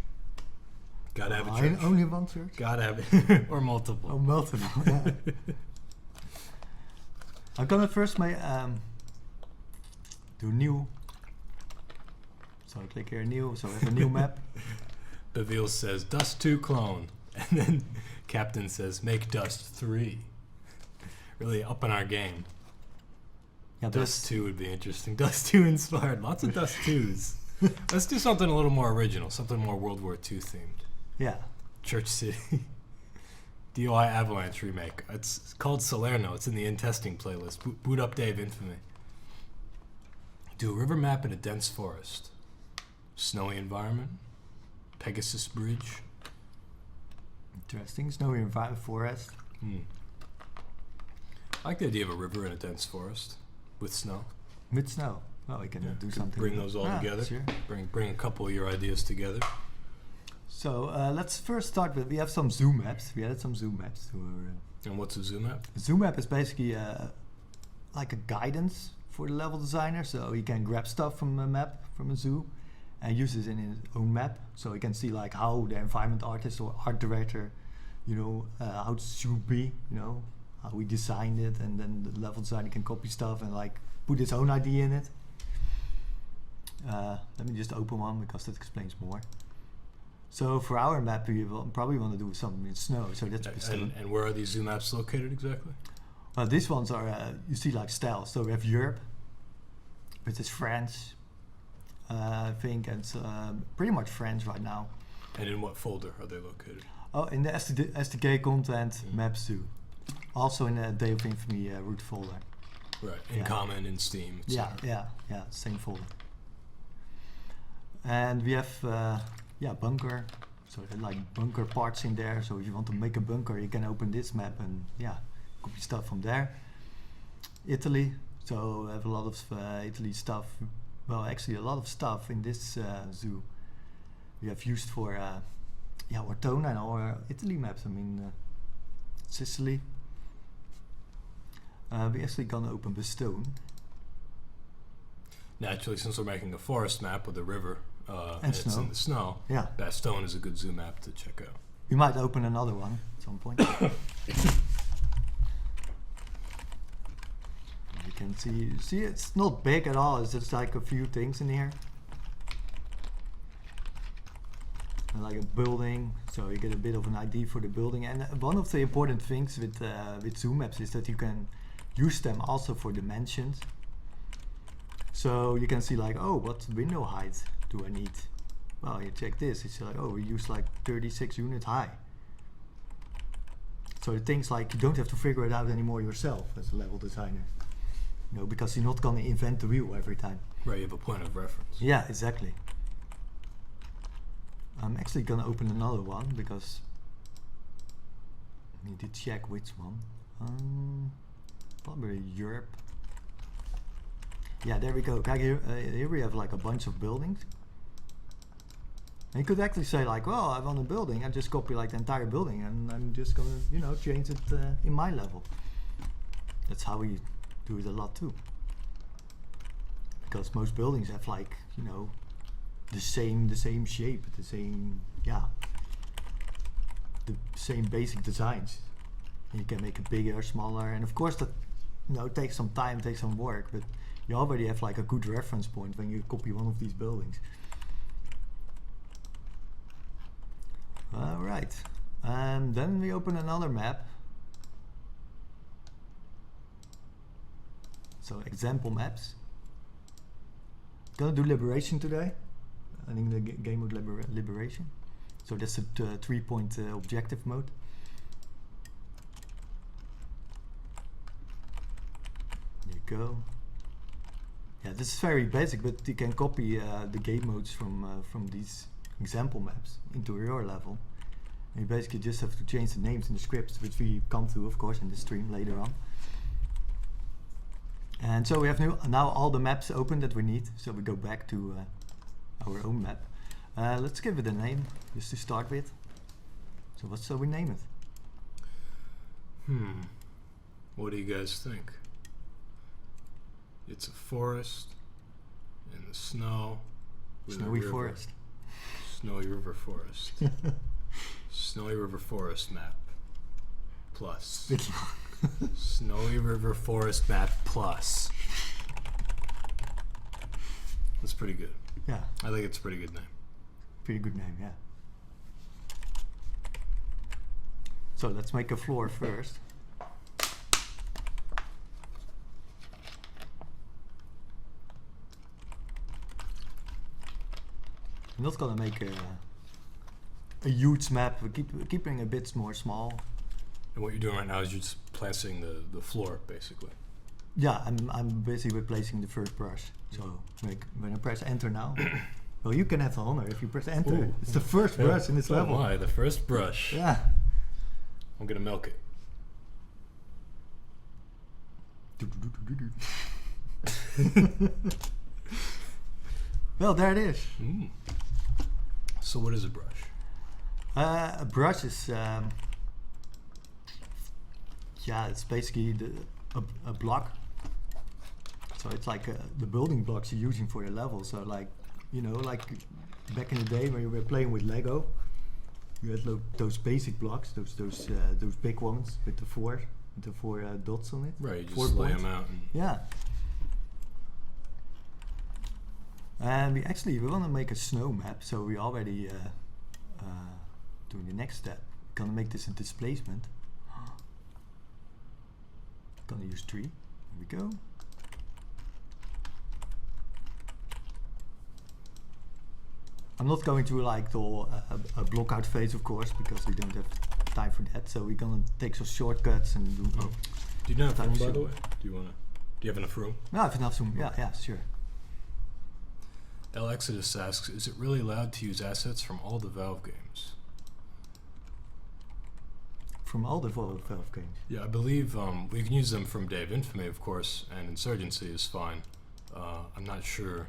Gotta have a church. Only one church? Gotta have it, or multiple. Oh, multiple. Yeah. I'm gonna first do new. So I click here new. So I have a new map. Bavil says Dust 2 clone, and then Captain says make Dust 3. Really upping our game. Yeah, Dust 2 would be interesting. Dust 2 inspired. Lots of Dust 2s. Let's do something a little more original, something more World War II themed. Yeah. Church City. DOI Avalanche remake. It's called Salerno. It's in the in testing playlist. Boot up Dave Infamy. Do a river map in a dense forest. Snowy environment. Pegasus Bridge. Interesting. Snowy environment, forest. I like the idea of a river in a dense forest with snow. With snow. Well, we can do something. Bring those all together. Sure. Bring a couple of your ideas together. So let's first start with, we have some zoom maps. We added some zoom maps to our... And what's a zoom map? A zoom map is basically like a guidance for the level designer. So he can grab stuff from a map, from a zoo, and use it in his own map. So he can see like how the environment artist or art director, how it should be, how we designed it, and then the level designer can copy stuff and like put his own idea in it. Let me just open one because that explains more. So for our map, we will probably want to do something in snow. So that's and where are these zoom maps located exactly? Well, these ones are you see like styles. So we have Europe, which is French, I think, and it's pretty much French right now. And in what folder are they located? Oh, in the SDK content maps too. Also in the Day of Infamy root folder. Right, in common, in Steam. Yeah, same folder. And we have bunker. So there are like bunker parts in there. So if you want to make a bunker, you can open this map and copy stuff from there. Italy. So I have a lot of Italy stuff. Well, actually a lot of stuff in this zoo we have used for Ortona and our Italy maps. I mean, Sicily. We're actually gonna open Bastogne. Naturally, since we're making a forest map with a river and it's snow. in the snow, Bastogne is a good zoo map to check out. We might open another one at some point. You can see it's not big at all. It's just like a few things in here. And like a building, so you get a bit of an idea for the building. And one of the important things with zoom maps is that you can use them also for dimensions. So you can see like, oh, what window height do I need? Well, you check this. It's like, oh, we use like 36 units high. So things like you don't have to figure it out anymore yourself as a level designer. Because you're not gonna invent the wheel every time. Right, you have a point of reference. Yeah, exactly. I'm actually gonna open another one because I need to check which one. Probably Europe. Yeah, there we go. Kijk, here we have like a bunch of buildings. And you could actually say like, well, I want a building. I just copy like the entire building, and I'm just gonna, you know, change it in my level. That's how we do it a lot too. Because most buildings have like, you know, the same shape, the same, the same basic designs. And you can make it bigger, smaller, and of course that, you know, takes some time, takes some work, but you already have like a good reference point when you copy one of these buildings. Alright, then we open another map. So example maps. Gonna do liberation today. I think the game mode liberation. So that's a 3-point objective mode. There you go. Yeah, this is very basic, but you can copy the game modes from these example maps into your level. And you basically just have to change the names in the scripts, which we come to, of course, in the stream later on. And so we have now all the maps open that we need. So we go back to our own map. Let's give it a name, just to start with. So what shall we name it? What do you guys think? It's a forest in the snow. Snowy forest. Snowy River Forest. Snowy River Forest map. Plus. Snowy River Forest map plus. That's pretty good. Yeah. I think it's a pretty good name. Pretty good name, yeah. So let's make a floor first. I'm not gonna make a huge map. We're keeping a bit more small. And what you're doing right now is you're just placing the floor, basically. Yeah, I'm busy replacing the first brush. So when I press enter now, well, you can have the honor if you press enter. Ooh. It's the first brush in this level. Oh my, the first brush. Yeah. I'm gonna milk it. Well, there it is. So what is a brush? A brush is, it's basically a block. So it's like the building blocks you're using for your level. So like, you know, like back in the day when you were playing with Lego, you had those basic blocks, those big ones with the four dots on it. Right, you just lay them out. Yeah. And we want to make a snow map, so we already doing the next step. Gonna make this a displacement. Gonna use 3. There we go. I'm not going to like do a block out phase, of course, because we don't have time for that. So we're gonna take some shortcuts and do. Do you not have room, by the way? Do you have enough room? No, I have enough room. Yeah, sure. El Exodus asks, is it really allowed to use assets from all the Valve games? From all the Valve games? Yeah, I believe we can use them from Day of Infamy, of course, and Insurgency is fine. I'm not sure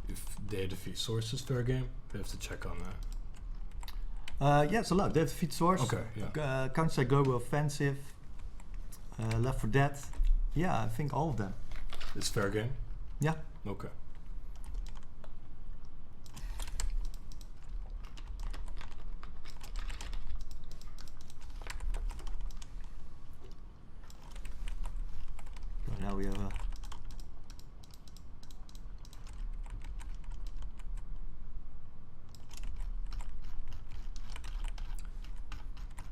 if Day of Defeat Source is fair game. We have to check on that. Yeah, it's allowed. Day of Defeat Source. Okay, yeah. Counter-Strike Global Offensive. Left 4 Dead. Yeah, I think all of them. It's fair game? Yeah. Okay. So now we have a...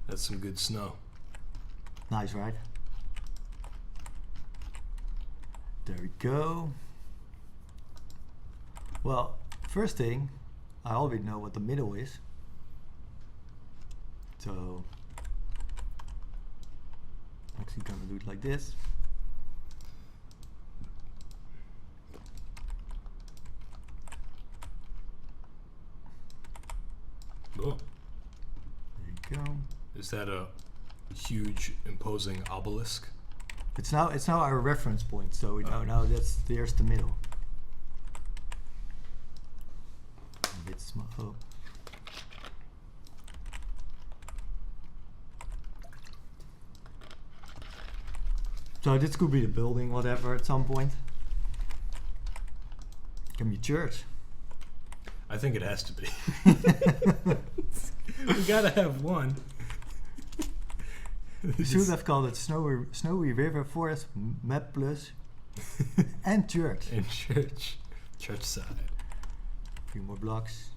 That's some good snow. Nice, right? There we go. Well, first thing, I already know what the middle is. So, actually gonna do it like this. Oh. There you go. Is that a huge, imposing obelisk. It's now our reference point, so we know now there's the middle. It's oh. So this could be the building, whatever, at some point. Can be church. I think it has to be. We gotta have one. You should have called it Snowy River Forest Map Plus and church. And church. Church side. A few more blocks.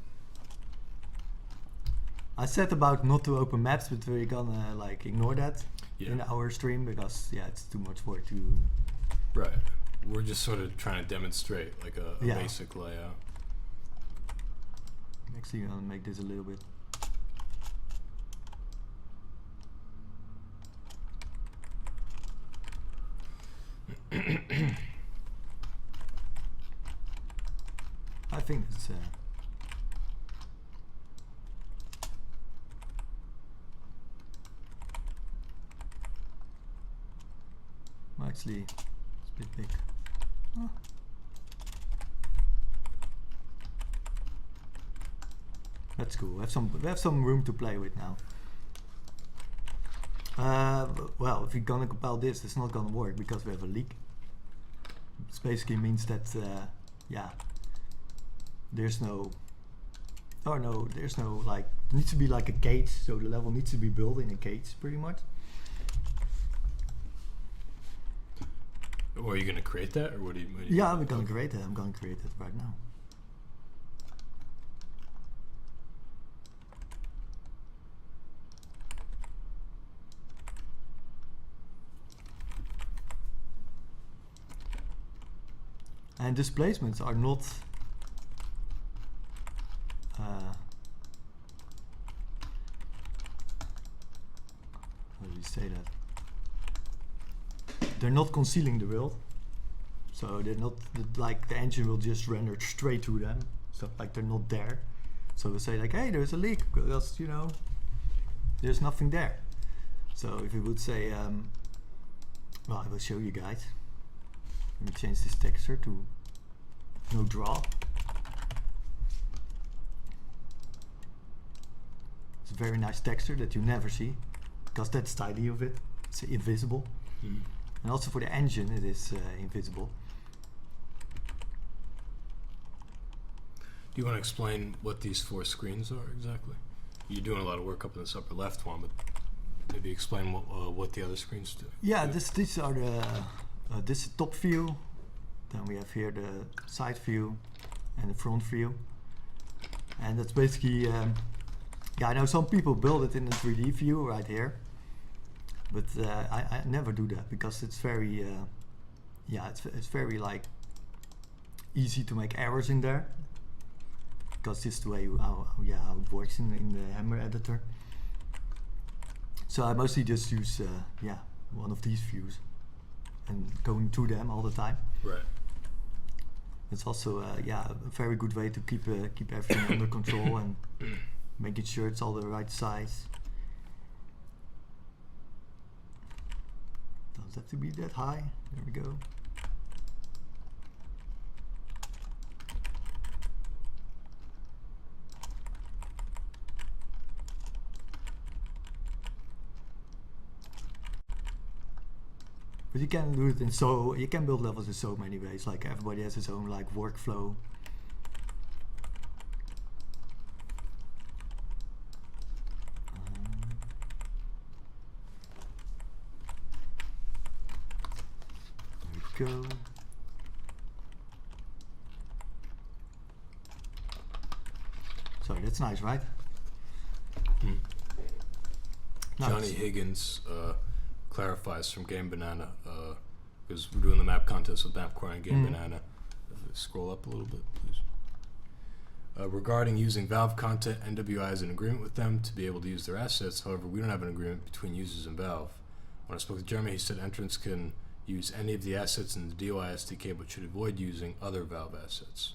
I said about not to open maps, but we're gonna like ignore that in our stream because it's too much work to. Right. We're just sort of trying to demonstrate like a basic layout. Actually, I'll make this a little bit. I think it's actually it's a bit big. Oh. That's cool. We have some room to play with now. Well, if we're gonna compile this, it's not gonna work because we have a leak. This basically means that there's no like, there needs to be like a cage, so the level needs to be built in a cage pretty much. Or are you gonna create that, or what do you we're gonna create that. I'm gonna create it right now. And displacements are not how do you say that? They're not concealing the world, so they're not like the engine will just render straight to them. So like they're not there. So we'll say like, hey, there's a leak because there's nothing there. So if we would say, well, I will show you guys. Let me change this texture to no draw. It's a very nice texture that you never see because that's the idea of it. It's invisible. Mm. And also for the engine it is invisible. Do you want to explain what these 4 screens are exactly? You're doing a lot of work up in this upper left one, but maybe explain what the other screens do. Yeah, these are the this is top view. Then we have here the side view and the front view. And that's basically, I know some people build it in the 3D view right here. But I never do that because it's very, it's very like easy to make errors in there. Because this is the way how it works in the Hammer editor. So I mostly just use one of these views and going to them all the time. Right. It's also a very good way to keep everything under control and making sure it's all the right size. Doesn't have to be that high. There we go. But you can do it you can build levels in so many ways. Like everybody has his own like workflow. There we go. Sorry, that's nice, right? Mm. Nice. Johnny Higgins clarifies from Game Banana, because we're doing the map contest with Mapcore and Game Banana. Scroll up a little bit, please. Regarding using Valve content, NWI has an agreement with them to be able to use their assets. However, we don't have an agreement between users and Valve. When I spoke to Jeremy, he said entrants can use any of the assets in the DOI SDK, but should avoid using other Valve assets.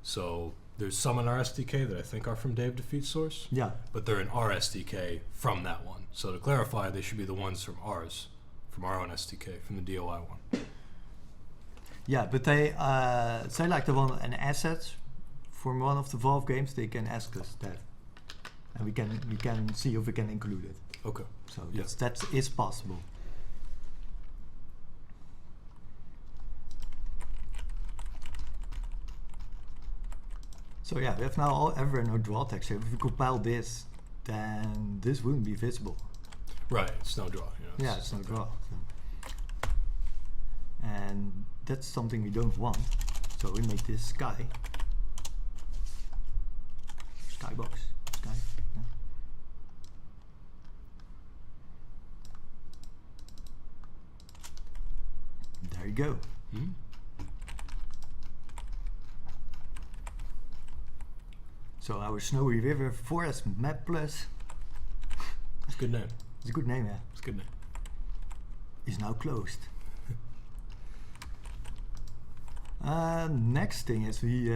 So there's some in our SDK that I think are from Dave Defeat Source, Yeah. but they're in our SDK from that one. So to clarify, they should be the ones from ours, from our own SDK, from the DOI one. Yeah, but they say like the one an asset from one of the Valve games. They can ask us that, and we can see if we can include it. Okay. So Yeah. that is possible. So yeah, we have now all ever no draw text here. If we compile this, then this wouldn't be visible. Right. It's no draw. You know, Yeah, it's no draw. So. And that's something we don't want. So we make this skybox. Sky. Yeah. There you go. Hmm? So our Snowy River Forest Map Plus, It's a good name. it's a good name, yeah, It's a good name. is now closed. Next thing is we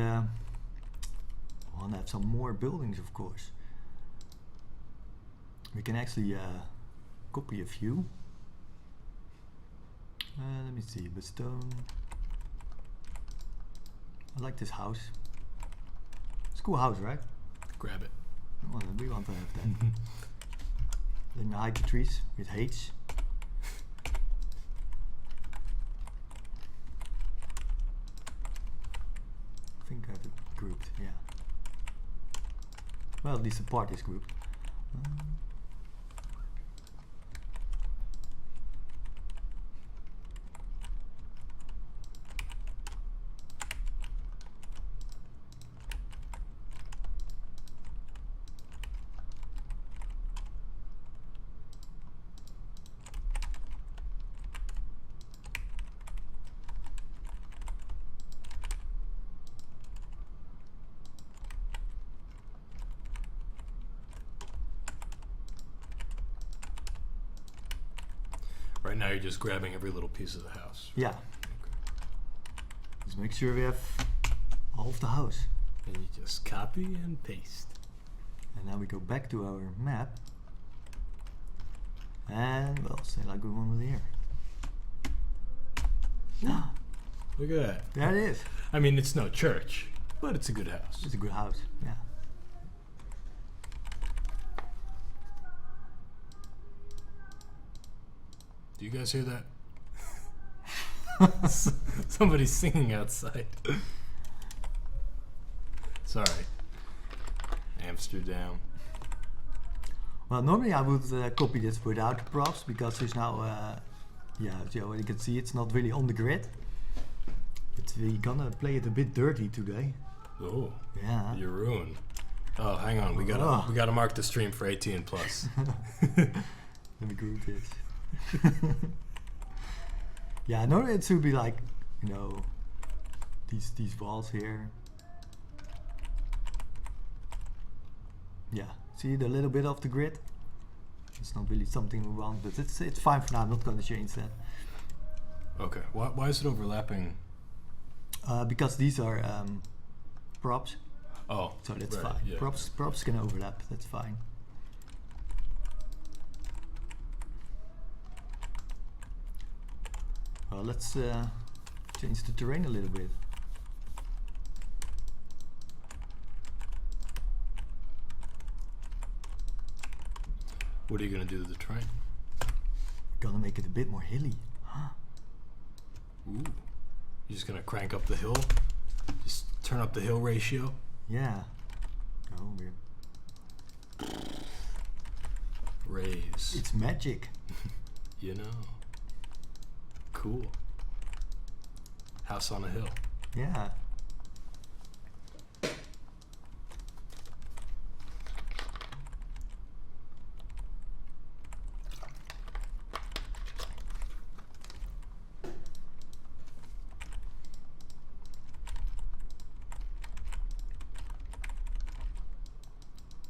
want to have some more buildings, of course. We can actually copy a few. Let me see, Bestone. I like this house. It's a cool house, right? Grab it. We want to have that. Then hide the trees with H. I think I have it grouped, yeah. Well, at least the part is grouped. Right now, you're just grabbing every little piece of the house. Yeah. Just make sure we have all of the house. And you just copy and paste. And now we go back to our map. And well, say like we want with here. Look at that. There it is. I mean, it's no church, but it's a good house. It's a good house, yeah. Do you guys hear that? Somebody's singing outside. Sorry. Amsterdam. Well, normally I would copy this without props because there's now, yeah, so you can see it's not really on the grid. But we're gonna play it a bit dirty today. Oh, Yeah. Jeroen. Oh, hang on. We gotta mark the stream for 18 plus. Let me group this. Yeah, normally it should be like, you know, these walls here. Yeah, see the little bit of the grid? It's not really something we want, but it's fine for now. I'm not going to change that. Okay. Why is it overlapping? Because these are props, Oh, so that's right, fine. yeah. Props can overlap, that's fine. Well, let's change the terrain a little bit. What are you gonna do to the terrain? Gonna make it a bit more hilly. Ooh. You're just gonna crank up the hill? Just turn up the hill ratio? Yeah. Oh, weird. Raise. It's magic. You know. Cool. House on a hill. Yeah.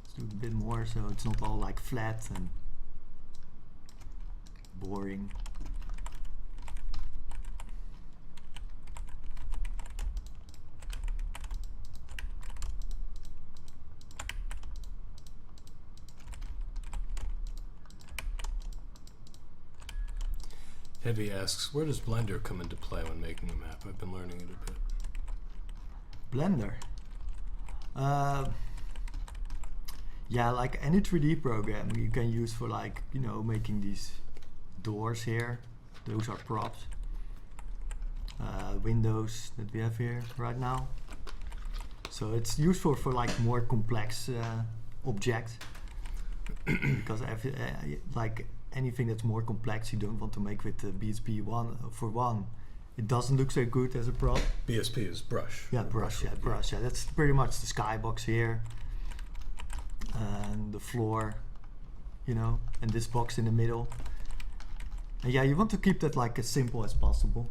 Let's do a bit more so it's not all like flat and boring. Heavy asks, where does Blender come into play when making a map? I've been learning it a bit. Blender. Yeah, like any 3D program you can use for like, you know, making these doors here. Those are props. Windows that we have here right now. So it's useful for like more complex objects. Because like anything that's more complex you don't want to make with the BSP for one. It doesn't look so good as a prop. BSP is brush. Yeah, brush. Yeah, that's pretty much the skybox here. And the floor, you know, and this box in the middle. And yeah, you want to keep that like as simple as possible.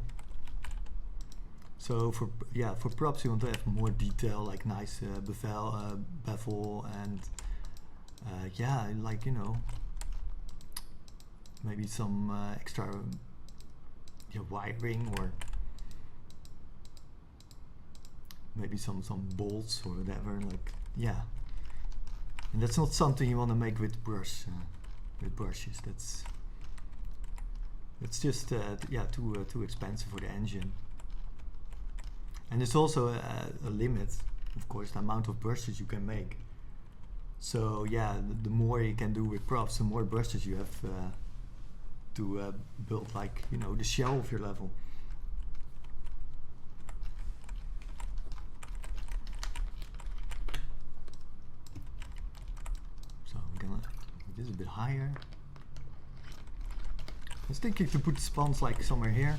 So for props you want to have more detail, like nice bevel and yeah, like, you know, maybe some extra wiring or maybe some bolts or whatever, like, yeah. And that's not something you want to make with brushes. That's just too expensive for the engine. And there's also a limit, of course, the amount of brushes you can make. So yeah, the more you can do with props, the more brushes you have to build, like, you know, the shell of your level. So I'm gonna make this a bit higher. I was thinking to put the spawns like somewhere here.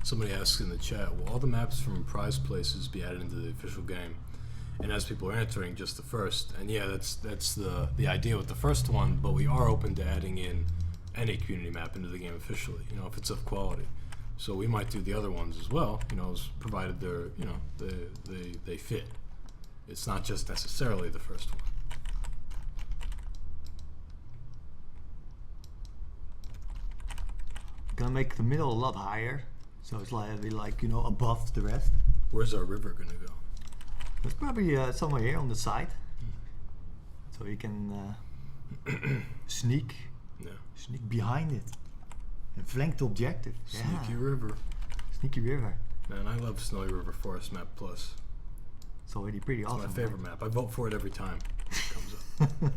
Somebody asks in the chat, will all the maps from prize places be added into the official game? And as people are answering, just the first. And yeah, that's the idea with the first one, but we are open to adding in any community map into the game officially, you know, if it's of quality. So we might do the other ones as well, you know, provided they're, you know, they fit. It's not just necessarily the first one. Gonna make the middle a lot higher, so it's like you know, above the rest. Where's our river gonna go? It's probably somewhere here on the side, so you can sneak behind it and flank the objective. Sneaky river. Sneaky river. Man, I love Snowy River Forest Map Plus. It's already pretty awesome. It's my favorite map. I vote for it every time it comes up.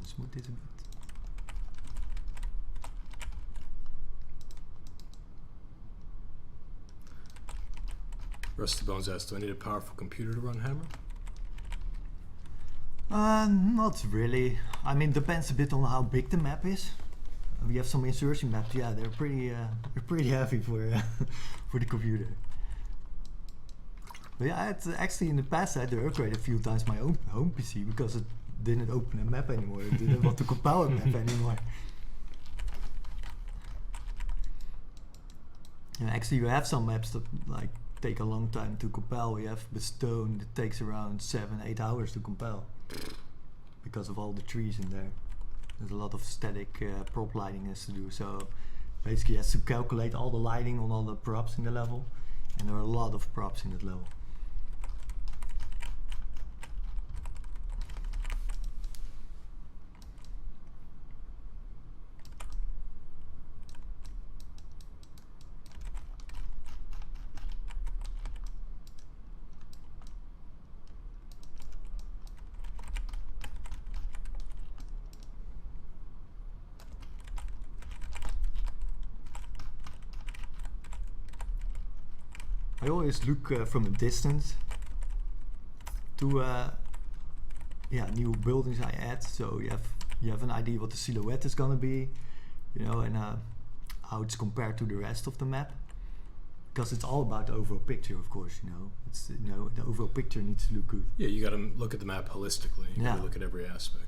Smooth this a bit. Rusty Bones asks, do I need a powerful computer to run Hammer? Not really. I mean, depends a bit on how big the map is. We have some insertion maps. Yeah, they're pretty heavy for for the computer. But yeah, I had actually in the past I had to upgrade a few times my own home PC because it didn't open a map anymore. It didn't want to compile a map anymore. And actually, you have some maps that like take a long time to compile. We have the stone that takes around 7-8 hours to compile because of all the trees in there. There's a lot of static prop lighting has to do. So basically, it has to calculate all the lighting on all the props in the level, and there are a lot of props in that level. I always look from a distance to new buildings I add, so you have an idea what the silhouette is gonna be, you know, and how it's compared to the rest of the map, because it's all about the overall picture, of course. You know, it's, you know, the overall picture needs to look good. Yeah, you got to look at the map holistically. You got to look at every aspect.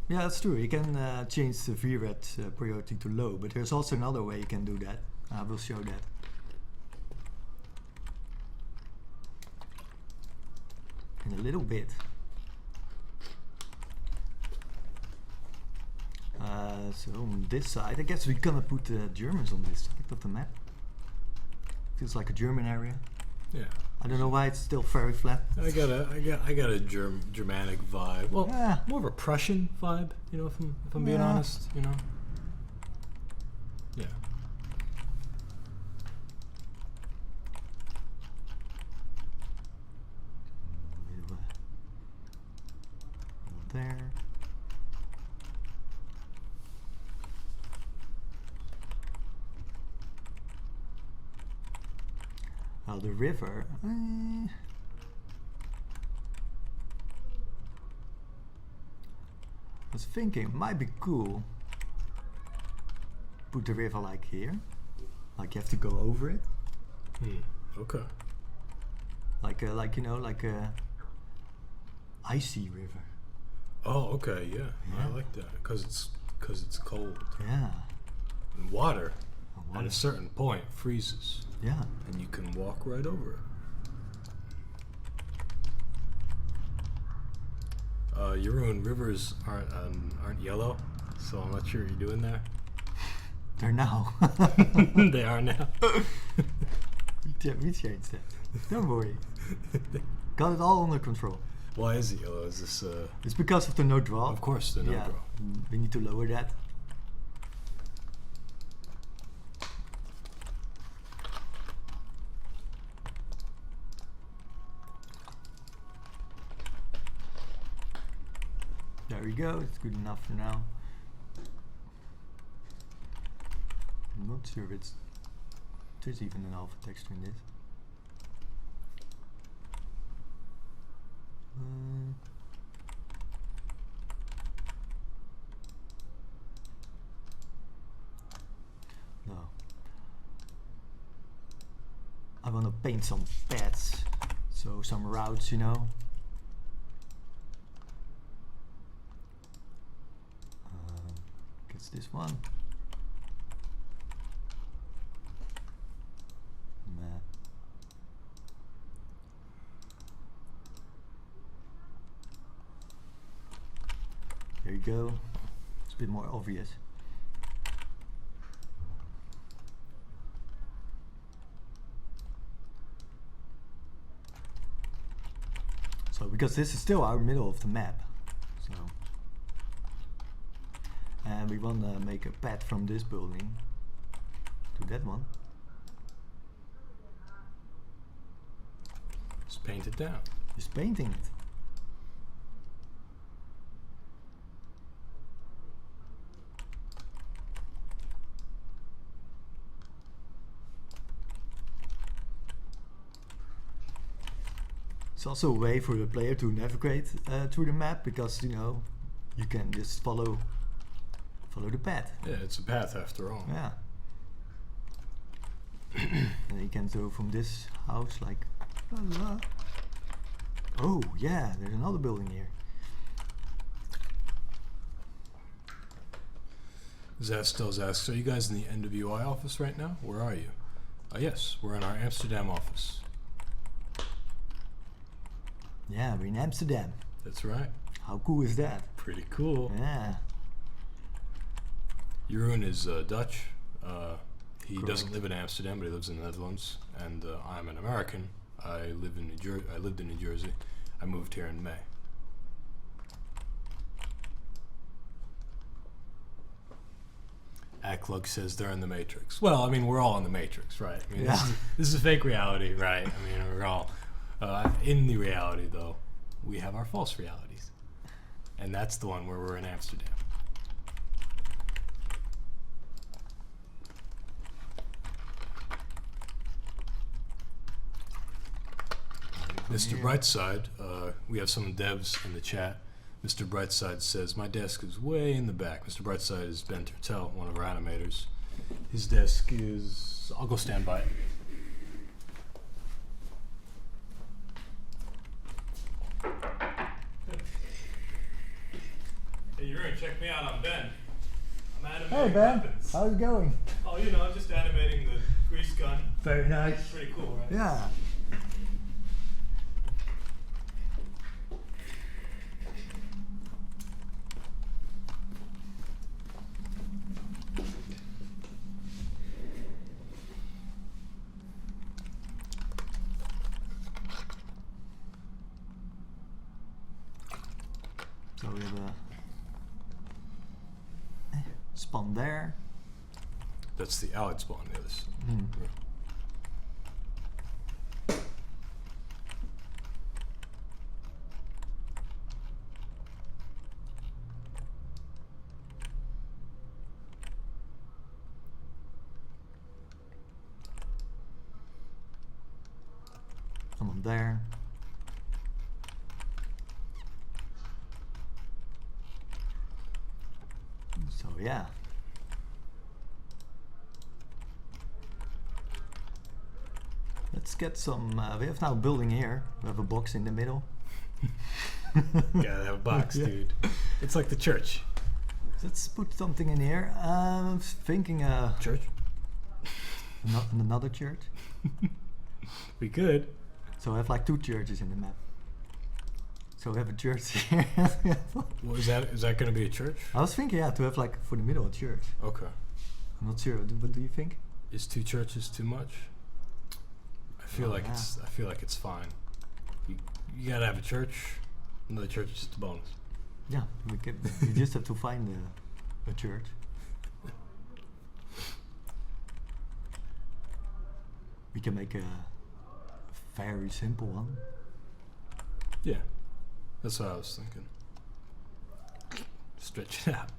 Yeah, that's true. You can change the VRAT priority to low, but there's also another way you can do that. I will show that. little bit. So on this side, I guess we're gonna put the Germans on this side of the map. Feels like a German area. Yeah. I don't know why it's still very flat. I got a Germanic vibe. Well, Yeah. more of a Prussian vibe, you know, if I'm being Yeah. honest, you know. Yeah. There. Oh, the river. I was thinking it might be cool. Put the river like here. Like you have to go over it. Okay. Like you know, like a icy river. Oh, okay, yeah. I Yeah. like that because it's cold. Yeah. And water, A at a certain point, freezes, Yeah. and you can walk right over it. Jeroen, rivers aren't yellow, so I'm not sure what you're doing there. They're now. They are now. We changed that. Don't worry. Got it all under control. Why is it yellow? Is this It's because of the no draw. Of course, the no Yeah. draw. We need to lower that. There we go, it's good enough for now. I'm not sure if there's even an alpha texture in this. No. I want to paint some paths, so some routes, you know. Guess this one. Nah. There you go. It's a bit more obvious. So because this is still our middle of the map, so and we want to make a path from this building to that one. Just paint it down. Just painting it. It's also a way for the player to navigate through the map, because you know you can just follow the path. Yeah, it's a path after all. Yeah. And you can go from this house like la la. Oh yeah, there's another building here. Zastos asks, are you guys in the NWI office right now? Where are you? Yes, we're in our Amsterdam office. Yeah, we're in Amsterdam. That's right. How cool is that? Pretty cool. Yeah. Jeroen is Dutch. He Correct. doesn't live in Amsterdam, but he lives in the Netherlands. And I'm an American. I lived in New Jersey. I moved here in May. Acklug says they're in the Matrix. Well, I mean, we're all in the Matrix, right? I mean, Yeah. this is a fake reality, right? I mean, we're all in the reality, though. We have our false realities, and that's the one where we're in Amsterdam. Mr. Brightside, we have some devs in the chat. Mr. Brightside says, my desk is way in the back. Mr. Brightside is Ben Tertel, one of our animators. His desk is... I'll go stand by it. Hey, you're gonna check me out. I'm Ben. I'm animating weapons. how's it going? Oh, you know, I'm just animating the grease gun. Very nice. Pretty cool, right? Yeah. So we have a spawn there. That's the allied spawn. Yeah, this. Hmm. Yeah. Someone there. So yeah. Let's get some. We have now a building here. We have a box in the middle. Gotta have a box, Yeah. dude. It's like the church. Let's put something in here. I'm thinking Church? another church. We could. So I have like 2 churches in the map. So we have a church here. What is that? Is that going to be a church? I was thinking, yeah, to have like for the middle a church. Okay. I'm not sure. What do you think? Is 2 churches too much? I feel like yeah. I feel like it's fine. You gotta have a church. Another church is just a bonus. Yeah, we just have to find a church. We can make a very simple one. Yeah, that's what I was thinking. Stretch it out.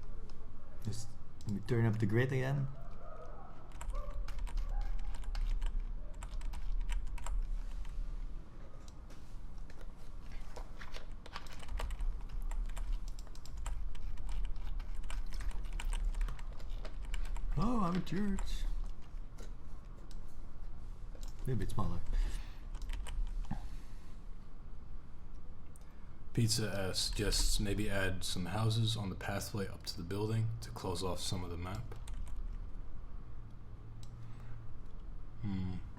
Just let me turn up the grid again. Oh, I'm a church. A little bit smaller. Pizza suggests maybe add some houses on the pathway up to the building to close off some of the map.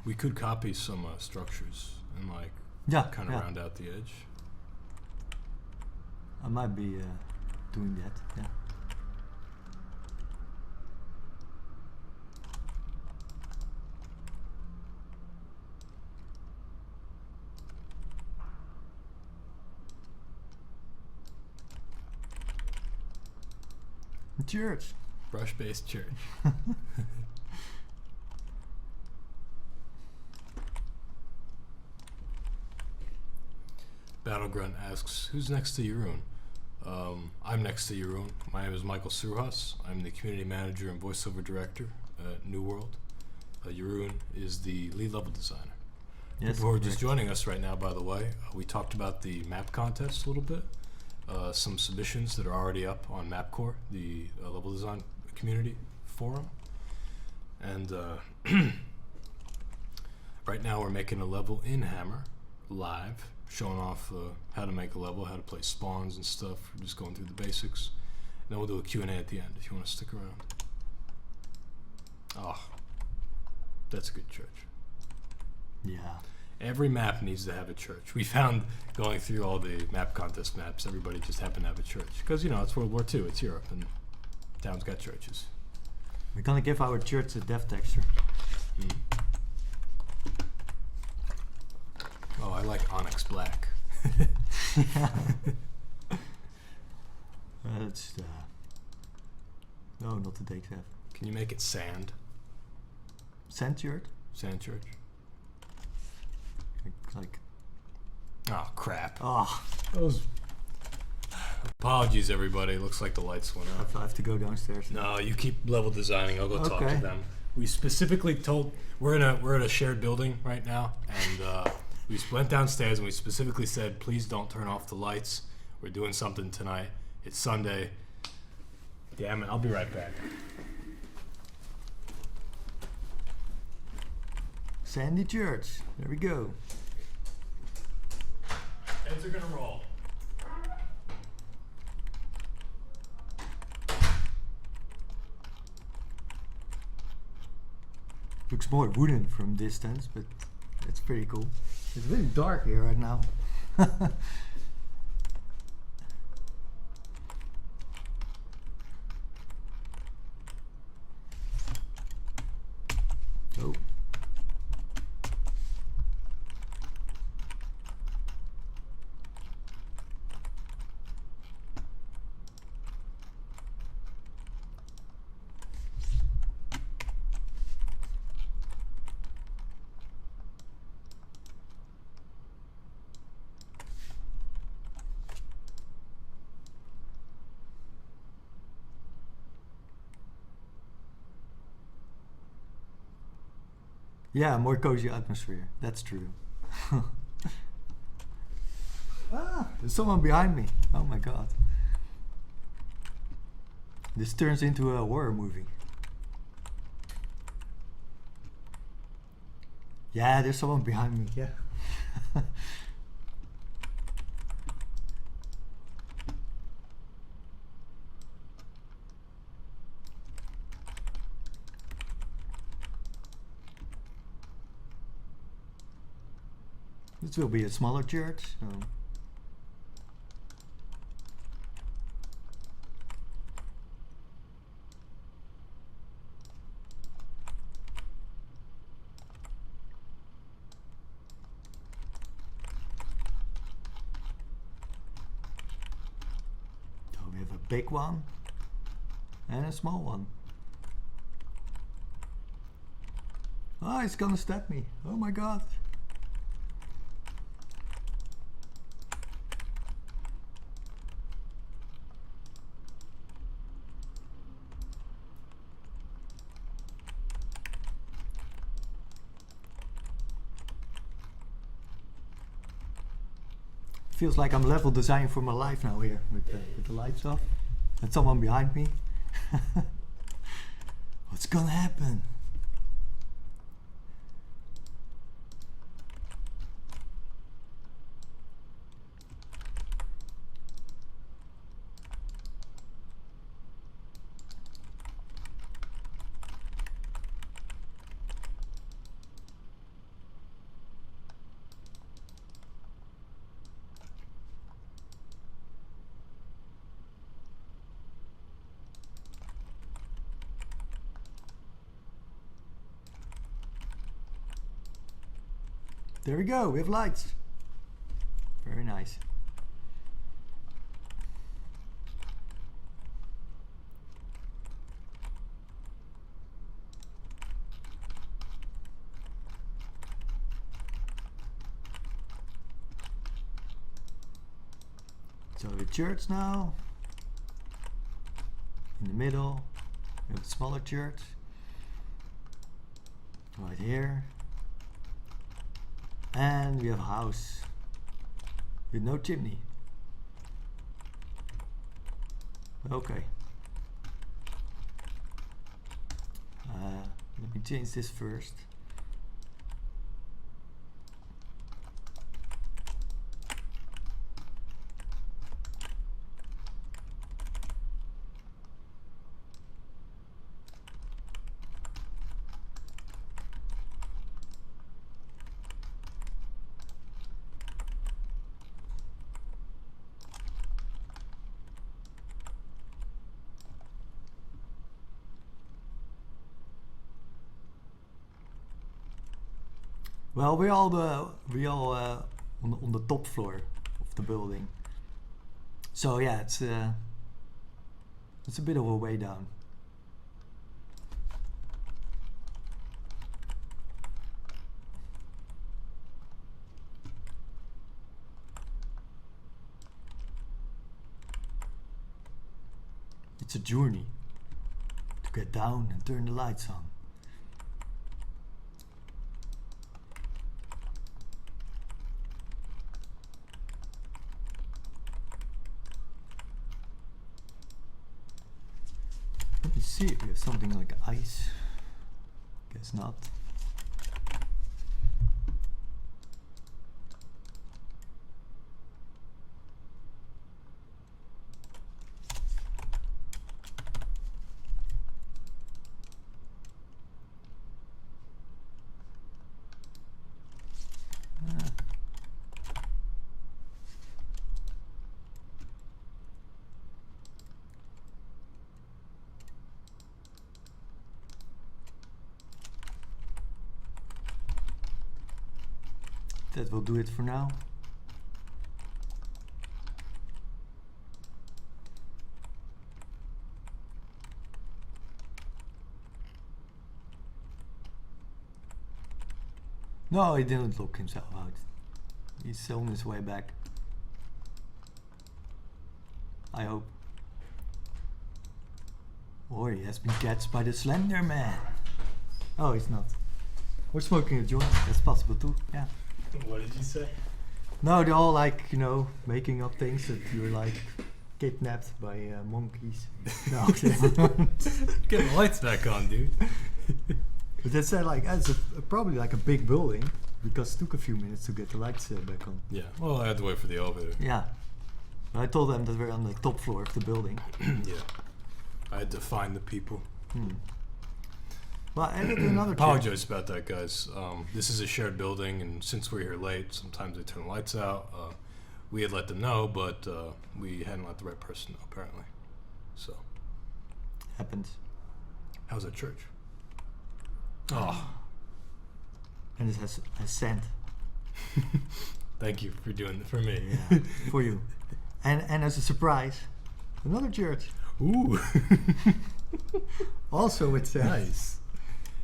We could copy some structures and like Yeah, kind of yeah. round out the edge. I might be doing that. Yeah. Church. Brush-based church. Battlegrunt asks, who's next to Jeroen? I'm next to Jeroen. My name is Michael Tsarouhas. I'm the community manager and voiceover director at New World. Jeroen is the lead level designer. Yes. People who are just correct. joining us right now, by the way, we talked about the map contest a little bit. Some submissions that are already up on MapCore, the level design community forum. And right now we're making a level in Hammer live, showing off how to make a level, how to play spawns and stuff. We're just going through the basics. And then we'll do a Q&A at the end if you want to stick around. Oh, that's a good church. Yeah. Every map needs to have a church. We found going through all the map contest maps, everybody just happened to have a church. Because, you know, it's World War II, it's Europe, and towns got churches. We're gonna give our church a death texture. Oh, I like Onyx Black. That's no, not the date have. Can you make it sand? Sand church? Sand church? Like Oh, crap. oh, Those. Apologies, everybody. Looks like the lights went out. I have to go downstairs. No, you keep level designing. I'll go talk to Okay. them. We specifically told we're in a shared building right now, and we went downstairs and we specifically said, please don't turn off the lights. We're doing something tonight. It's Sunday. Damn it! I'll be right back. Sandy church. There we go. Heads are gonna roll. Looks more wooden from distance, but it's pretty cool. It's really dark here right now. Oh. Yeah, more cozy atmosphere. That's true. Ah, there's someone behind me. Oh my god. This turns into a horror movie. Yeah, there's someone behind me. Yeah. This will be a smaller church. So. So we have a big one and a small one. Oh, it's gonna stab me. Oh my god. Feels like I'm level designing for my life now here with the lights off and someone behind me. What's gonna happen? There we go, we have lights. Very nice. So the church now. In the middle, we have a smaller church. Right here. And we have a house with no chimney. Okay. Let me change this first. Well, we're all on the top floor of the building. So yeah, it's a bit of a way down. It's a journey to get down and turn the lights on. Let me see if we have something like ice. Guess not. That will do it for now. No, he didn't lock himself out. He's on his way back. I hope. Or he has been catched by the Slender Man. Oh, he's not. Or smoking a joint. That's possible too. Yeah. What did you say? No, they're all like, you know, making up things that you're like kidnapped by monkeys. No, Get the lights back on, dude. but they said like it's probably like a big building because it took a few minutes to get the lights back on. Yeah. Well, I had to wait for the elevator. Yeah. But I told them that we're on the top floor of the building. Yeah. I had to find the people. Well, I did another check. Apologize about that, guys. This is a shared building, and since we're here late, sometimes they turn the lights out. We had let them know, but we hadn't let the right person know, apparently. So, Happens. how's that church? Oh, And it has scent. thank you for doing it for me. Yeah, for you. And as a surprise, another church. Ooh, Also with scent. nice.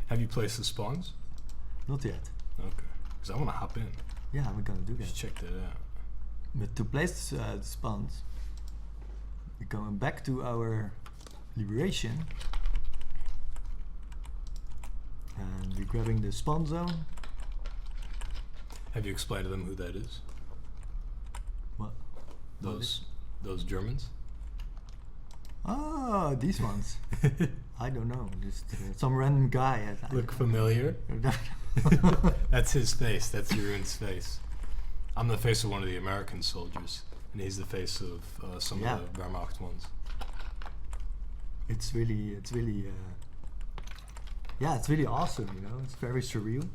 Have you placed the spawns? Not yet. Okay, because I want to hop in. Yeah, we're gonna do Just that. check that out. But to place the spawns, we're going back to our liberation. And we're grabbing the spawn zone. Have you explained to them who that is? What? Those Germans? Oh, these ones. I don't know. Just some random guy. Look familiar? That's his face. That's Jeroen's face. I'm the face of one of the American soldiers, and he's the face of some Yeah. of the Wehrmacht ones. It's really, yeah, it's really awesome. You know, it's very surreal.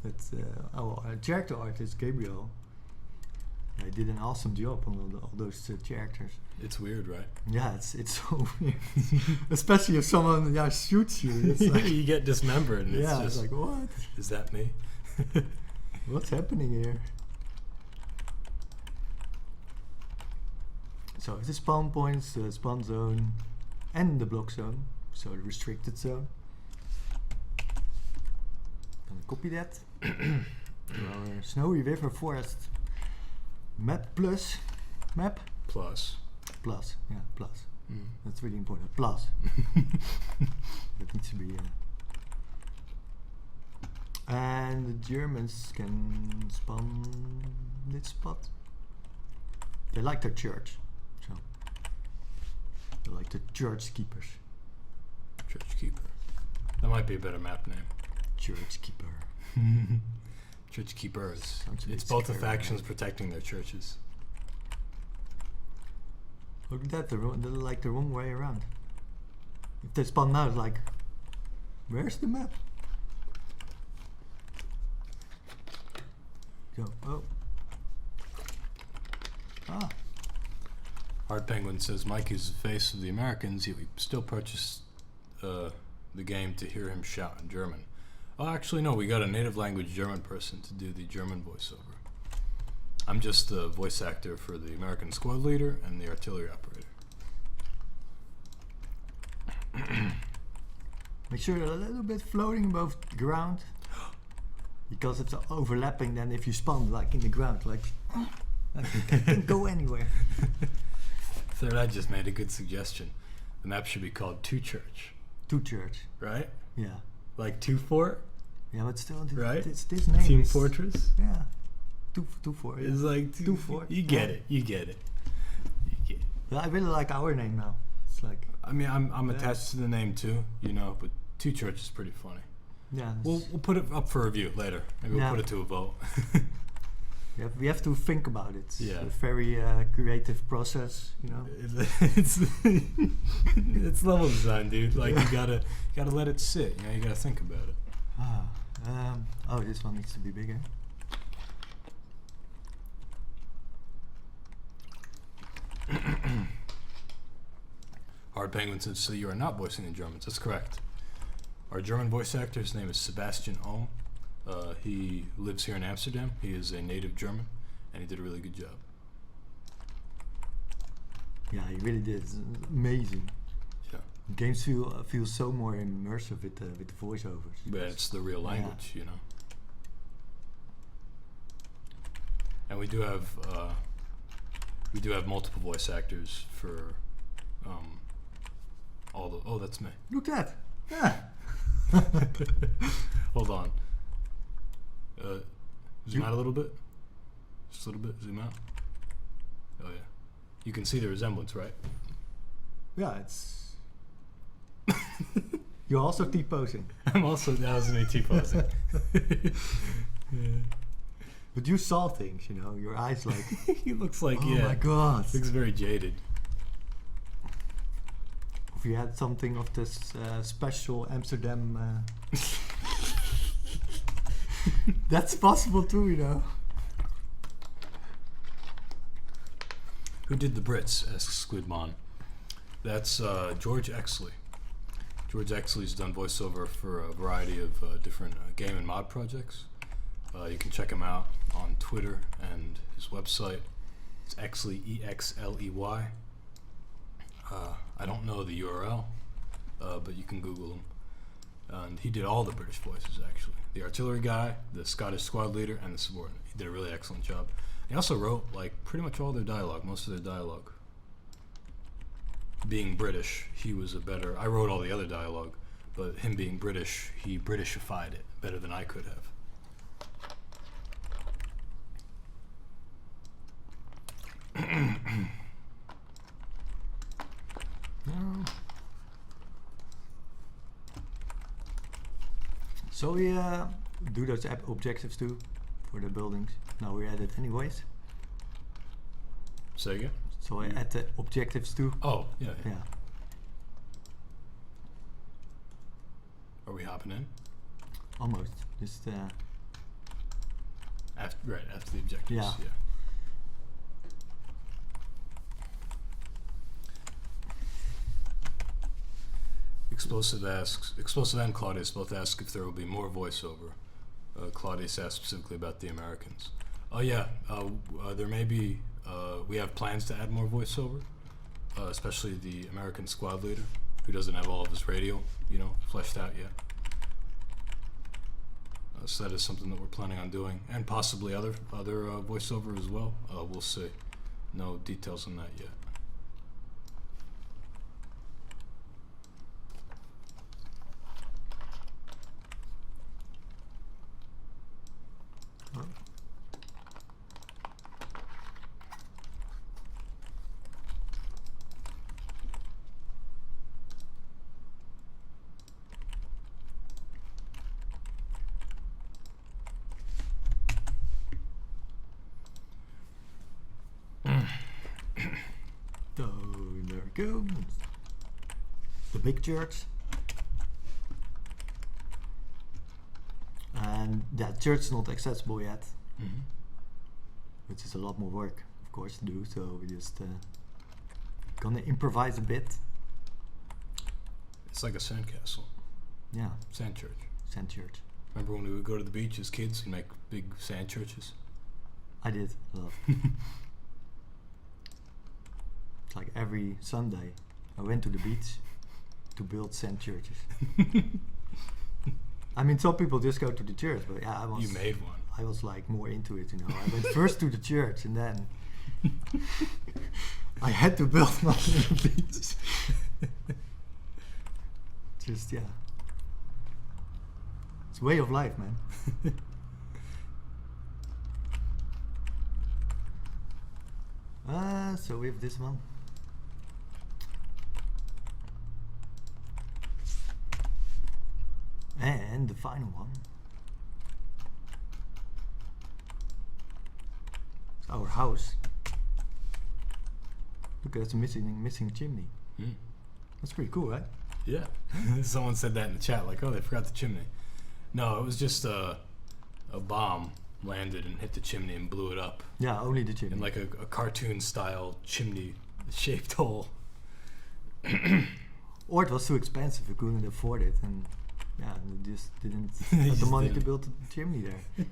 It's our character artist Gabriel. He did an awesome job on all those characters. It's weird, right? Yeah, it's so weird. Especially if someone shoots you. It's like, You get dismembered, and yeah, it's it's just, like, what? is that me? What's happening here? So it's the spawn points, the spawn zone, and the block zone. So the restricted zone. Gonna copy that. To our Snowy River Forest map plus. Map Plus. plus. Yeah, plus. Mm. That's really important. Plus. That needs to be. And the Germans can spawn this spot. They like their church, so they like the church keepers. Church Keeper. That might be a better map name. Church keeper. Church Keepers. Sounds a bit It's both the scary, factions right? protecting their churches. Look at that. They're like the wrong way around. If they spawn now, it's like, where's the map? So, oh. Ah. Hard Penguin says Mike is the face of the Americans, yet we still purchased the game to hear him shout in German. Oh, actually, no, we got a native language German person to do the German voiceover. I'm just the voice actor for the American squad leader and the artillery operator. Make sure they're a little bit floating above the ground. Because it's overlapping then if you spawn like in the ground, like you can't go anywhere. Third, I just made a good suggestion. The map should be called Two Church, To church. right? Yeah. Like Two Fort, Yeah, but still, Right? this name Team is, Fortress. Yeah. Two four. Yeah. It's like Two Fort. You get Yeah. it. You get it. You get it. Yeah, I really like our name now. It's like, I mean, I'm Yeah. attached to the name too, you know, but Two Church is pretty funny. yeah. We'll put it up for review later. Maybe we'll Yeah. put it to a vote. we have to think about it. It's Yeah. a very creative process, you know. it's it's level design, dude. Like you gotta let it sit. You know, you gotta think about it. Oh, this one needs to be bigger. Hard Penguin says, so you are not voicing the Germans. That's correct. Our German voice actor, his name is Sebastian Ohm. He lives here in Amsterdam. He is a native German, and he did a really good job. Yeah, he really did. It's amazing. Yeah. Games feel so more immersive with the voiceovers. But it's the real language, you know. And we do have multiple voice actors for all the. Oh, that's me. Look at that. Yeah. Hold on. Zoom out a little bit. Just a little bit. Zoom out. Oh yeah. You can see the resemblance, right? Yeah, it's. You're also T-posing. I'm also. That was me T-posing. Yeah. But you saw things, you know. Your eyes like. He looks like Oh my god. Looks very jaded. If you had something of this special Amsterdam. That's possible too, you know. Who did the Brits? Asks Squidmon. That's George Exley. George Exley's done voiceover for a variety of different game and mod projects. You can check him out on Twitter and his website. It's Exley, E-X-L-E-Y. I don't know the URL, but you can Google him. And he did all the British voices, actually. The artillery guy, the Scottish squad leader, and the subordinate. He did a really excellent job. He also wrote, like, pretty much all their dialogue, most of their dialogue. Being British, he was a better... I wrote all the other dialogue, but him being British, he Britishified it better than I could have. No. So we do those objectives too for the buildings. Now we add it anyways. Say again? So I add the objectives too. Oh, yeah. Yeah. Are we hopping in? Almost. Just After the objectives. Yeah. Explosive and Claudius both ask if there will be more voiceover. Claudius asked specifically about the Americans. Oh yeah, there may be. We have plans to add more voiceover, especially the American squad leader, who doesn't have all of his radio, fleshed out yet. So that is something that we're planning on doing, and possibly other voiceover as well. We'll see. No details on that yet. So there we go. The big church. And that church is not accessible yet. Mm-hmm. Which is a lot more work, of course, to do. So we just gonna improvise a bit. It's like a sandcastle. Yeah. Sand church. Sand church. Remember when we would go to the beach as kids and make big sand churches? I did a lot. It's like every Sunday I went to the beach to build sand churches. I mean, some people just go to the church, but yeah, You made one. I was like more into it, I went first to the church and then I had to build one on the beach. Just, yeah. It's way of life, man. So we have this one. And the final one. It's our house. Look, there's a missing chimney. Mm. That's pretty cool, right? Yeah. Someone said that in the chat, like, oh, they forgot the chimney. No, it was just a bomb landed and hit the chimney and blew it up. Yeah, only the chimney. In like a cartoon-style chimney-shaped hole. Or it was too expensive, we couldn't afford it, and yeah, we just didn't have the money to build a chimney there.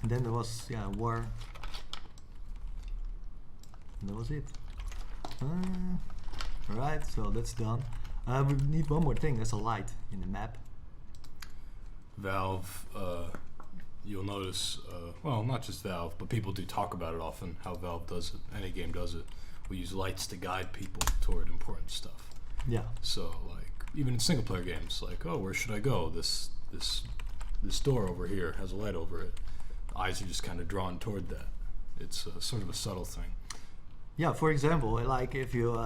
And then there was, war. And that was it. Alright, so that's done. We need one more thing, there's a light in the map. Valve, you'll notice, well, not just Valve, but people do talk about it often, how Valve does it, any game does it. We use lights to guide people toward important stuff. Yeah. So, like, even in single-player games, like, oh, where should I go? This this door over here has a light over it. The eyes are just kind of drawn toward that. It's sort of a subtle thing. Yeah, for example, like if you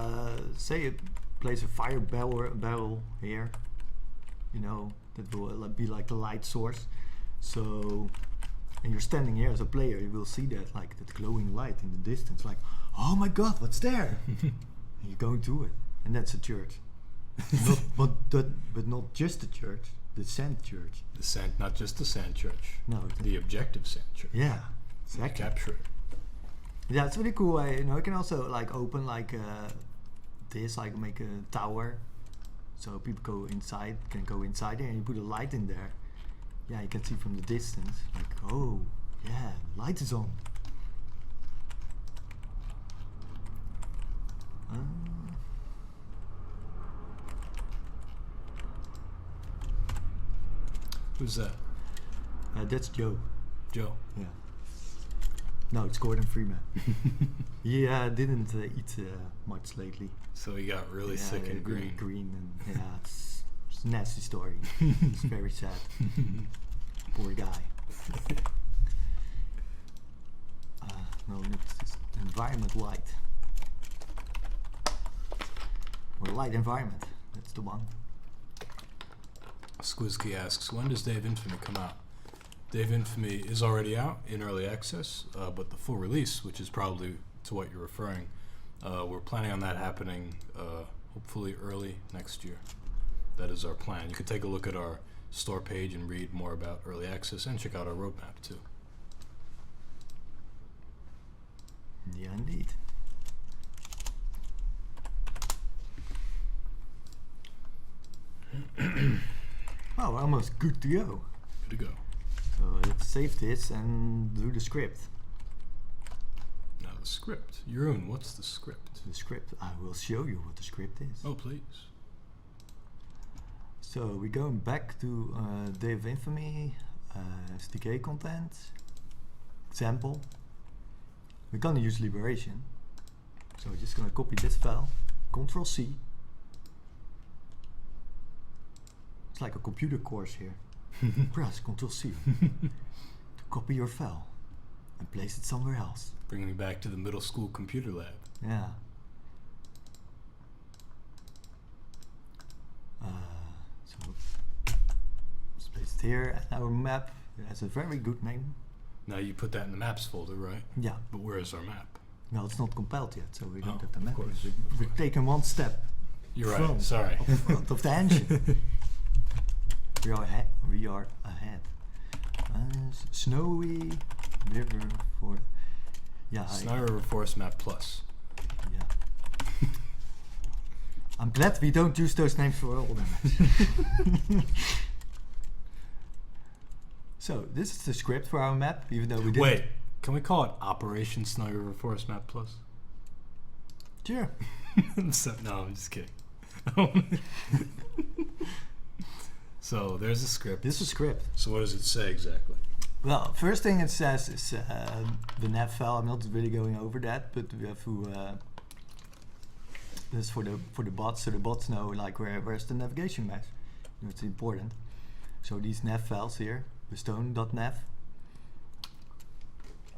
say it plays a fire barrel here, you know, that will be like the light source. So, and you're standing here as a player, you will see that, like that glowing light in the distance, like, oh my god, what's there? And you go to it, and that's a church. but not just the church, the sand church. The sand, not just the sand church. No, the objective sand church. yeah, You exactly. capture it. Yeah, it's really cool. You know, you can also like open like this, like make a tower, so people can go inside there, and you put a light in there. Yeah, you can see from the distance, like, oh, yeah, light is on. Who's that? That's Joe. Joe. Yeah. No, it's Gordon Freeman. He didn't eat much lately. So he got really sick and really green. green, and yeah, it's a nasty story. It's very sad. Poor guy. No, it's environment light. Or light environment. That's the one. Squizky asks, when does Dave Infamy come out? Dave Infamy is already out in early access, but the full release, which is probably to what you're referring, we're planning on that happening hopefully early next year. That is our plan. You could take a look at our store page and read more about early access and check out our roadmap too. Yeah, indeed. Oh, we're almost good to go. Good to go. So let's save this and do the script. Now the script. Jeroen, what's the script? The script, I will show you what the script is. Oh, please. So we're going back to Day of Infamy, SDK content, example. We're gonna use Liberation. So we're just gonna copy this file, Control C. It's like a computer course here. Press Control C to copy your file and place it somewhere else. Bringing me back to the middle school computer lab. Yeah. So let's place it here. And our map has a very good name. Now you put that in the maps folder, right? Yeah. But where is our map? No, it's not compiled yet, so we don't Oh, have the of map. course, We've taken one step You're right. From. Sorry. front of the engine. We are ahead. Snowy River for Snowy River Forest Map Plus. Yeah. I'm glad we don't use those names for all the maps. So this is the script for our map, even though we didn't. Wait, can we call it Operation Snowy River Forest Map Plus? Sure. No, I'm just kidding. So there's a script. This is a script. So what does it say exactly? Well, first thing it says is the nav file. I'm not really going over that, but we have to. This is for the bots, so the bots know like where's the navigation mesh. It's important. So these nav files here, the stone.nav.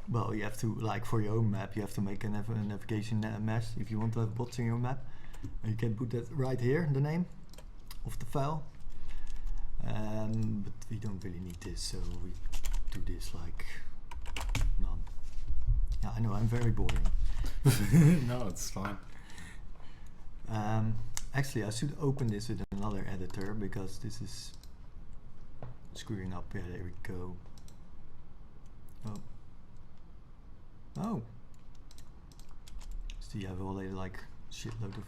Well, you have to, like for your own map, you have to make a navigation mesh if you want to have bots in your map. And you can put that right here, the name of the file. But we don't really need this, so we do this like none. Yeah, I know, I'm very boring. No, it's fine. Actually, I should open this with another editor because this is screwing up. Yeah, there we go. Oh. Oh. See, I've already like shitload of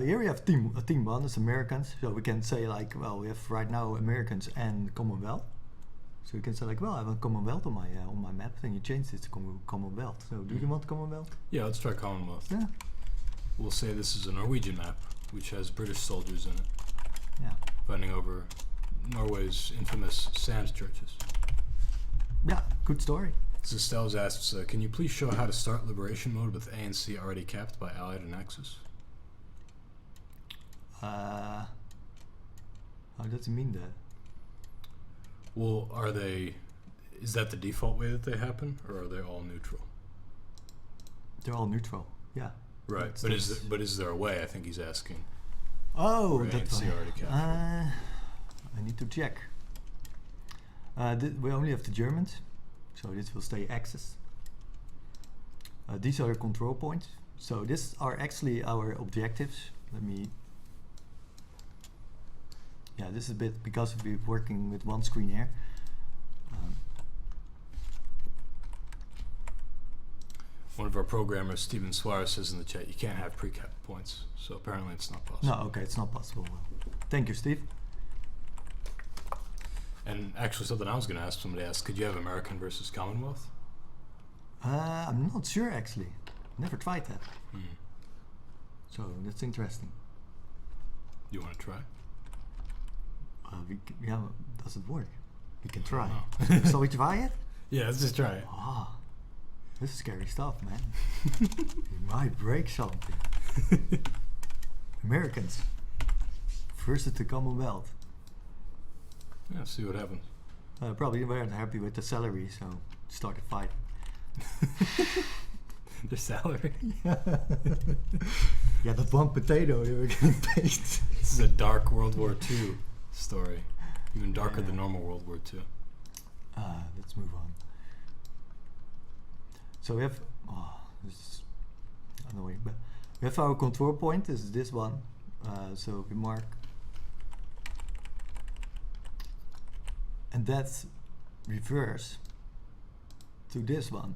here we have team 1, it's Americans, so we can say like, well, we have right now Americans and Commonwealth. So you can say like, well, I have a Commonwealth on my map, then you change this to Commonwealth. So do you want Commonwealth? Yeah, let's try Commonwealth. Yeah. We'll say this is a Norwegian map, which has British soldiers in it, Yeah. fighting over Norway's infamous sand churches. Yeah, good story. Zistells asks, can you please show how to start Liberation mode with A and C already capped by Allied and Axis? How does it mean that? Well, is that the default way that they happen, or are they all neutral? They're all neutral. Yeah. Right, but is there a way? I think he's asking. Oh, for that's ANCR to capture. I need to check. We only have the Germans, so this will stay access. These are the control points. So these are actually our objectives. Let me. Yeah, this is a bit because we're working with one screen here. One of our programmers, Steven Suarez, says in the chat, you can't have pre-cap points. So apparently it's not possible. No, okay, it's not possible. Well, thank you, Steve. And actually something I was going to ask, somebody asked, could you have American versus Commonwealth? I'm not sure actually. Never tried that. So that's interesting. You want to try? Yeah, does it work? We can try. No. So we try it? Yeah, let's just try it. Ah, this is scary stuff, man. We might break something. Americans versus the Commonwealth. Yeah, see what happens. Probably weren't happy with the salary, so start a fight. Their salary? Yeah, that one potato you were getting paid. This is a dark World War II story. Even darker than normal World War II. Let's move on. So we have, this is annoying, but we have our control point, this is this one. So we mark, and that's reverse to this one.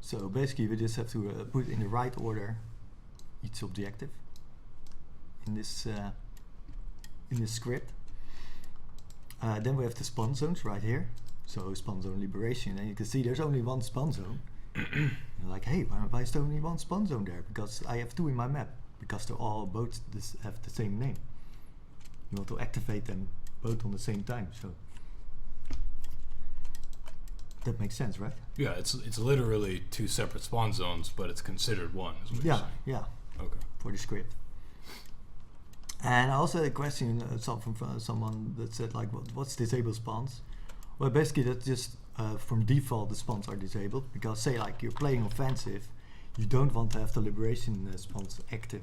So basically we just have to put in the right order each objective in this script. Then we have the spawn zones right here. So spawn zone liberation, and you can see there's only one spawn zone. You're like, hey, why is there only one spawn zone there? Because I have two in my map, because they're all both have the same name. You want to activate them both on the same time, so that makes sense, right? Yeah, it's literally two separate spawn zones, but it's considered one, is what you're saying. Yeah, Okay. for the script. And I also had a question from someone that said, like, what's disable spawns? Well, basically that's just from default the spawns are disabled, because say like you're playing offensive, you don't want to have the liberation spawns active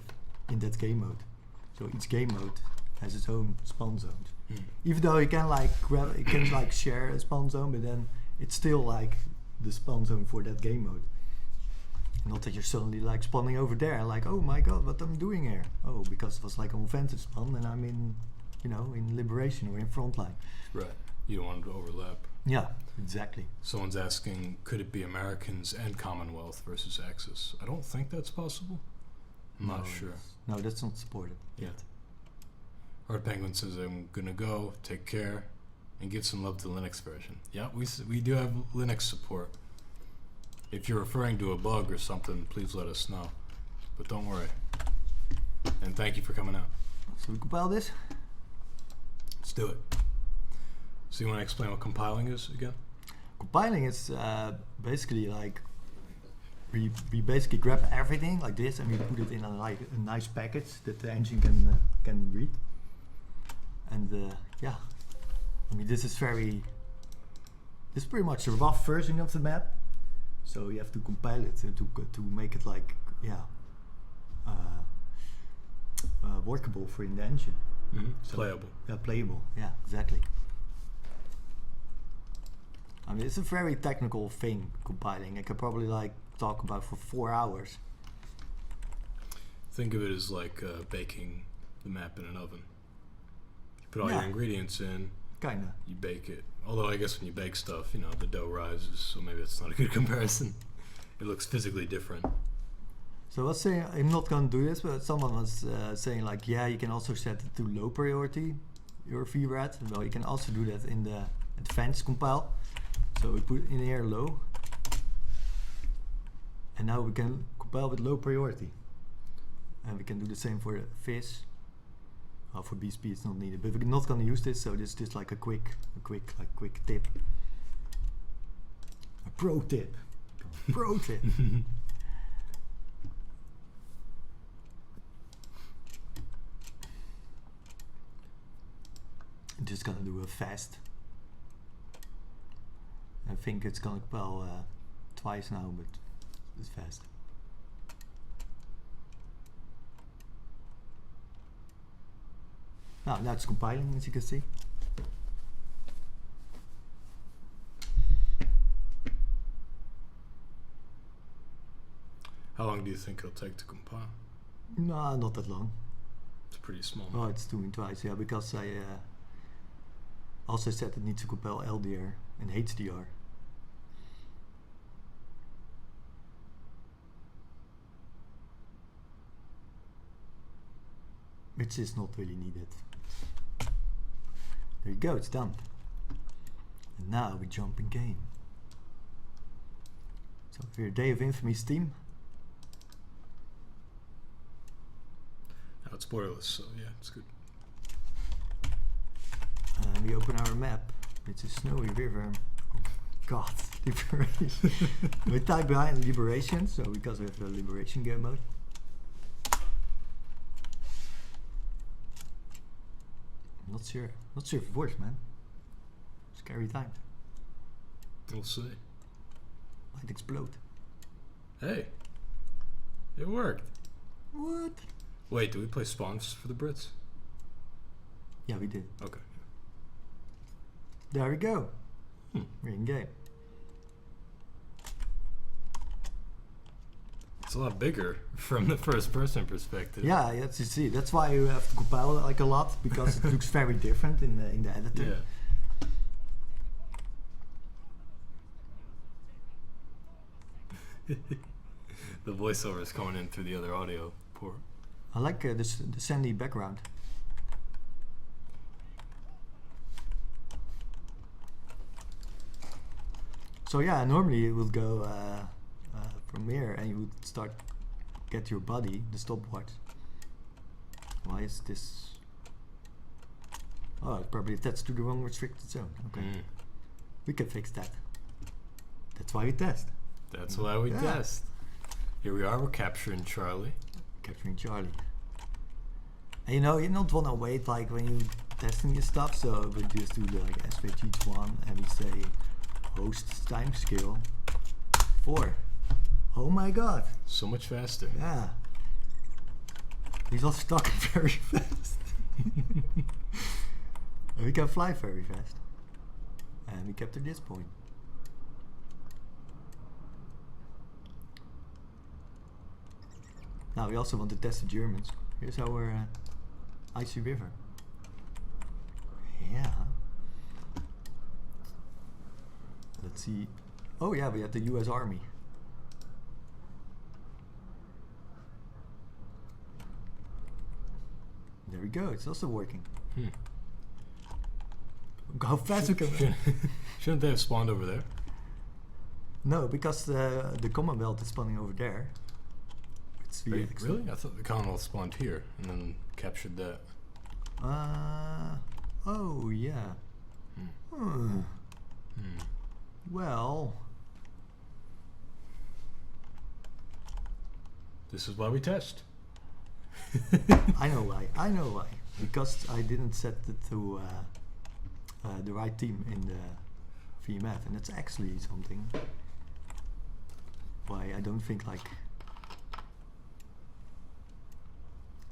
in that game mode. So each game mode has its own spawn zones. Even though you can like share a spawn zone, but then it's still like the spawn zone for that game mode. Not that you're suddenly like spawning over there and like, oh my god, what am I doing here? Oh, because it was like an offensive spawn and I'm in, in liberation or in frontline. Right. You don't want them to overlap. Yeah, exactly. Someone's asking, could it be Americans and Commonwealth versus Axis? I don't think that's possible. I'm not sure. No, that's not supported yet. Hard Penguin says, I'm gonna go, take care, and give some love to the Linux version. Yeah, we do have Linux support. If you're referring to a bug or something, please let us know. But don't worry. And thank you for coming out. So we compile this? Let's do it. So you want to explain what compiling is again? Compiling is basically like we basically grab everything like this and we put it in a nice package that the engine can read. And yeah, I mean this is pretty much a rough version of the map. So you have to compile it to make it like workable for in the engine. So, Playable. Yeah, playable. Yeah, exactly. I mean, it's a very technical thing, compiling. I could probably like talk about for 4 hours. Think of it as like baking the map in an oven. You put all your ingredients in. Kinda. You bake it. Although I guess when you bake stuff, the dough rises, so maybe it's not a good comparison. It looks physically different. So I was saying, I'm not going to do this, but someone was saying like, yeah, you can also set it to low priority, your VRAT. Well, you can also do that in the advanced compile. So we put in here low. And now we can compile with low priority. And we can do the same for the fish. For BSP it's not needed, but we're not going to use this, so this is just like a quick tip. A pro tip. Pro tip. I'm just gonna do a fast. I think it's gonna compile twice now, but it's fast. Now it's compiling, as you can see. How long do you think it'll take to compile? No, not that long. It's pretty small. Oh, it's doing twice, yeah, because I also said it needs to compile LDR and HDR. Which is not really needed. There you go, it's done. And now we jump in game. So we're Day of Infamy Steam. Now it's borderless, so yeah, it's good. And we open our map. It's a snowy river. Oh God, liberation. We type behind liberation, so because we have a liberation game mode. Not sure if it works, man. Scary time. We'll see. Might explode. Hey, it worked. What? Wait, do we play spawns for the Brits? Yeah, we did. Okay. There we go. We're in game. It's a lot bigger from the first person perspective. Yeah, that's you see. That's why you have to compile like a lot, because it looks very different in the editor. Yeah. The voiceover is coming in through the other audio port. I like the sandy background. So yeah, normally it would go from here, and you would start get your body, the stopwatch. Why is this? Oh, it's probably attached to the wrong restricted zone. Okay, we can fix that. That's why we test. That's why we test. Here we are, we're capturing Charlie. Capturing Charlie. And you don't want to wait like when you testing your stuff, so we just do the like SVG1 and we say host time scale 4. Oh my god. So much faster. Yeah. He's all stuck very fast. We can fly very fast. And we captured this point. Now we also want to test the Germans. Here's our icy river. Yeah. Let's see. Oh yeah, we had the US Army. There we go, it's also working. How fast we can... Shouldn't they have spawned over there? No, because the Commonwealth is spawning over there. Wait, really? I thought the Commonwealth spawned here and then captured that. Oh yeah. Well, this is why we test. I know why. Because I didn't set it to the right team in the VMF, and that's actually something why I don't think like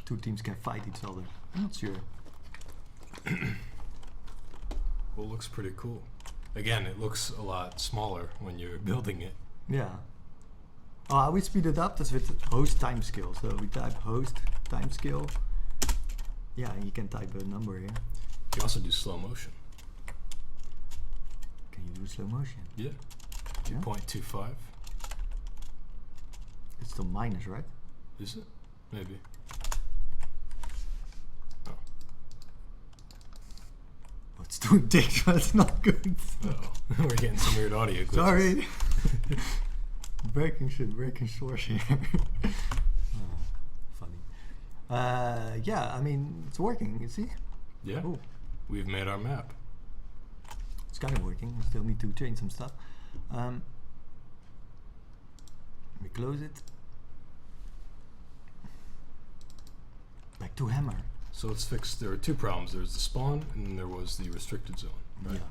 two teams can fight each other. I'm not sure. Well, it looks pretty cool. Again, it looks a lot smaller when you're building it. Yeah. Oh, we speed it up. That's with host timescale. So we type host timescale. Yeah, and you can type a number here. You also do slow motion. Can you do slow motion? Yeah. 2.25. It's still minus, right? Is it? Maybe. It's doing dicks, but it's not good. Uh-oh. We're getting some weird audio glitches. Sorry. breaking source here. Funny. Yeah, I mean, it's working, you see? Yeah. Ooh. We've made our map. It's kind of working. We still need to change some stuff. We close it. Back to hammer. So let's fix. There were two problems. There was the spawn, and then there was the restricted zone. Right?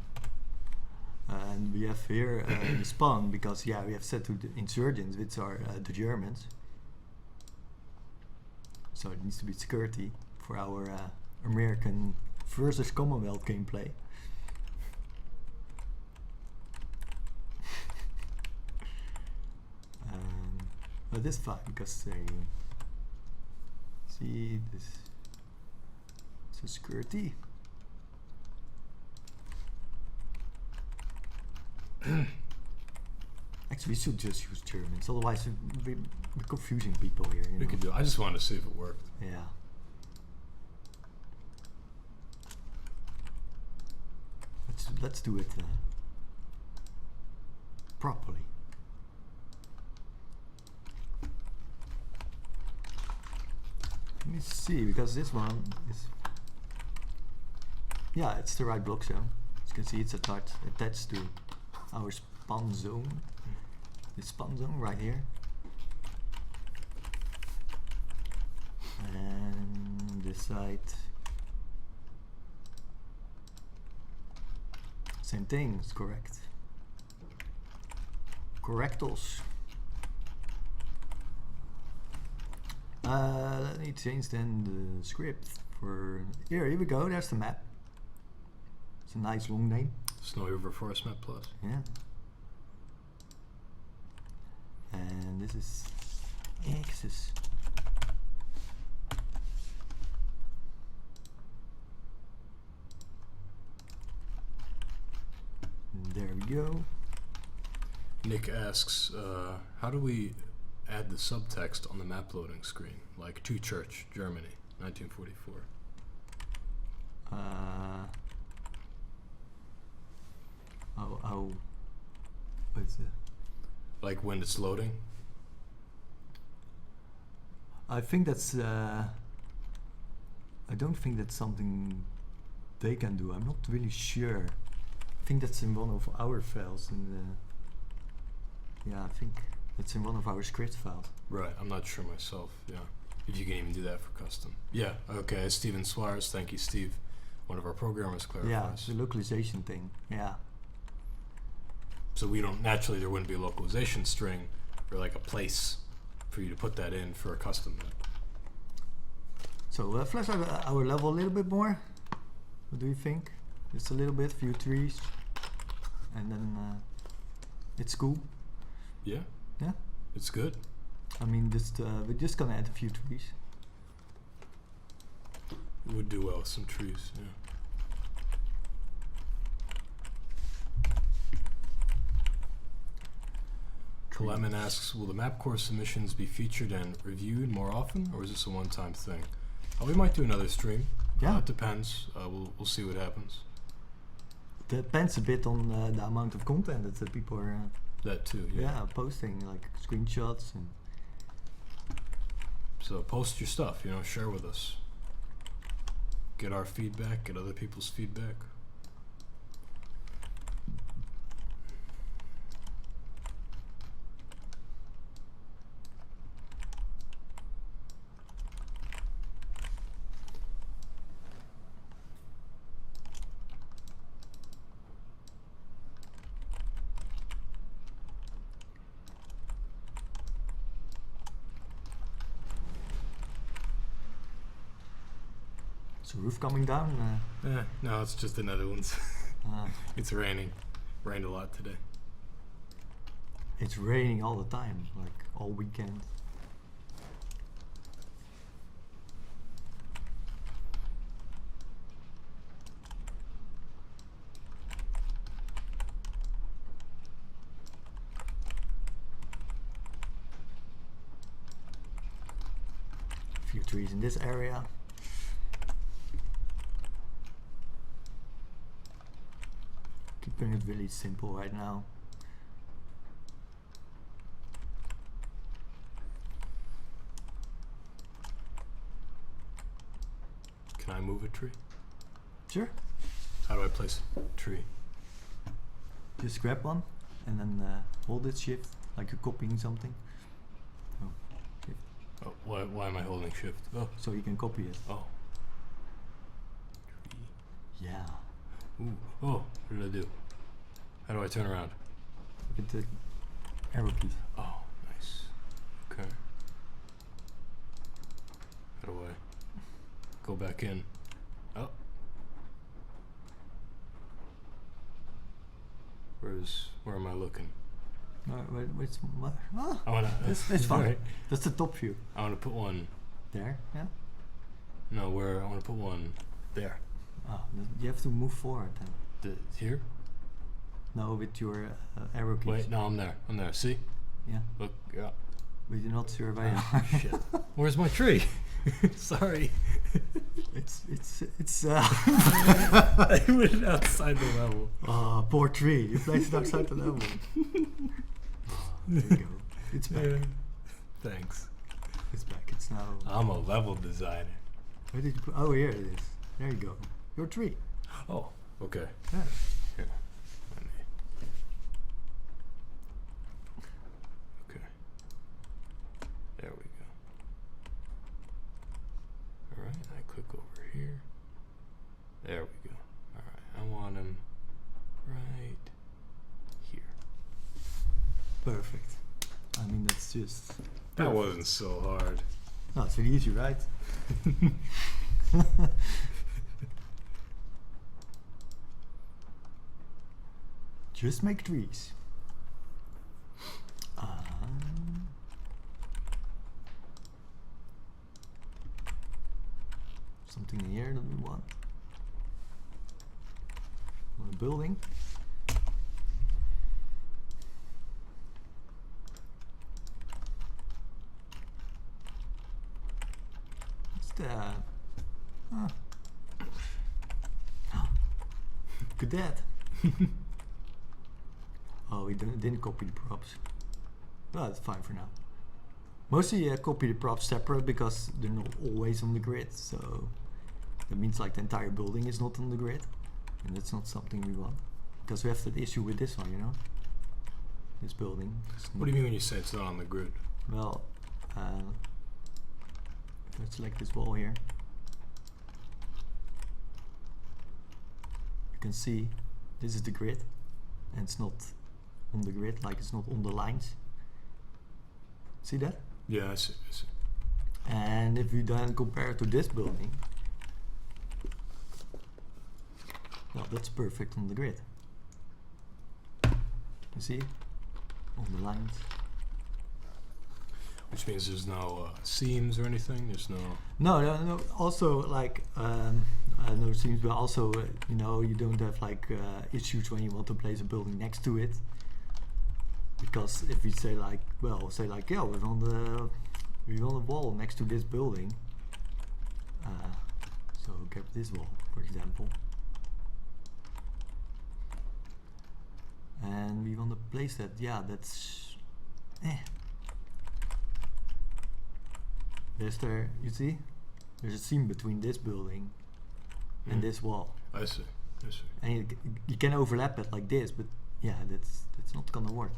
Yeah. And we have here the spawn because we have set to the insurgents, which are the Germans. So it needs to be security for our American versus Commonwealth gameplay. But this fine because they see this. So security. Actually, we should just use Germans. Otherwise, we're confusing people here. You We know? could do. I just wanted to see if it worked. Yeah. Let's do it properly. Let me see, because this one is... Yeah, it's the right block zone. As you can see, it's attached to our spawn zone. The spawn zone right here. And this side. Same thing, it's correct. Correctos. Let me change then the script for here we go, there's the map. It's a nice long name. Snowy River Forest Map Plus. Yeah. And this is Axis. There we go. Nick asks, how do we add the subtext on the map loading screen, like to church, Germany, 1944? What's it? Like when it's loading? I think that's. I don't think that's something they can do. I'm not really sure. I think that's in one of our files. Yeah, I think that's in one of our script files. Right, I'm not sure myself, yeah. If you can even do that for custom. Yeah, okay, Steven Suarez, thank you, Steve. One of our programmers clarifies. Yeah, it's the localization thing, yeah. So we don't, naturally there wouldn't be a localization string or like a place for you to put that in for a custom map. So flesh out our level a little bit more. What do you think? Just a little bit, few trees. And then it's cool. Yeah? Yeah? It's good. I mean, just we're just gonna add a few trees. It would do well with some trees, yeah. Clement asks, will the map core submissions be featured and reviewed more often, or is this a one-time thing? We might do another stream. Yeah. It depends. We'll see what happens. Depends a bit on the amount of content that people are That too, yeah. posting, like screenshots and. So post your stuff, share with us. Get our feedback, get other people's feedback. Is the roof coming down? No, it's just the Netherlands. It's raining. Rained a lot today. It's raining all the time, like all weekend. A few trees in this area. Keeping it really simple right now. Can I move a tree? Sure. How do I place a tree? Just grab one and then hold it shift like you're copying something. Oh, shift. Oh, why am I holding shift? Oh, So you can copy it. oh. Yeah. Ooh. Oh, what did I do? How do I turn around? With the arrow keys. Oh, nice. Okay. How do I go back in? Oh. Where am I looking? Which what? Oh, I wanna. it's fine. Right. That's the top view. I wanna put one. There, yeah. No, where I wanna put one there. Oh, you have to move forward then. Here? No, with your arrow keys. Wait, no, I'm there. I'm there. See? Yeah. Look, yeah. But you're not sure where you Oh, are. shit. Where's my tree? Sorry. It's I went outside the level. oh, poor tree. You placed it outside the level. There you go. It's back. Yeah. Thanks. It's back. It's now. I'm a level designer. Where did you put? Oh, here it is. There you go. Your tree. Oh, okay. Yeah. Here. Let me- Okay. There we go. Alright, I click over here. There we go. Alright, I want him right here. Perfect. I mean, that's just. That wasn't so hard. No, it's really easy, right? Just make trees. Something in here that we want. Want a building. What's that? Huh. Look at that. Oh, we didn't copy the props. Well, that's fine for now. Mostly I copy the props separate because they're not always on the grid, so that means like the entire building is not on the grid, and that's not something we want. Because we have that issue with this one, you know? This building. What do you mean when you say it's not on the grid? Well, if I select this wall here, you can see this is the grid, and it's not on the grid, like it's not on the lines. See that? Yeah, I see. I see. And if we then compare it to this building, well, that's perfect on the grid. You see? On the lines. Which means there's no seams or anything. There's no. No. Also, like, no seams, but also, you know, you don't have like issues when you want to place a building next to it. Because if we say like, well, say like, yeah, we're on the wall next to this building. So get this wall, for example. And we want to place that. Yeah, that's. You see? There's a seam between this building and this wall. I see. I see. And you can overlap it like this, but yeah, that's not gonna work.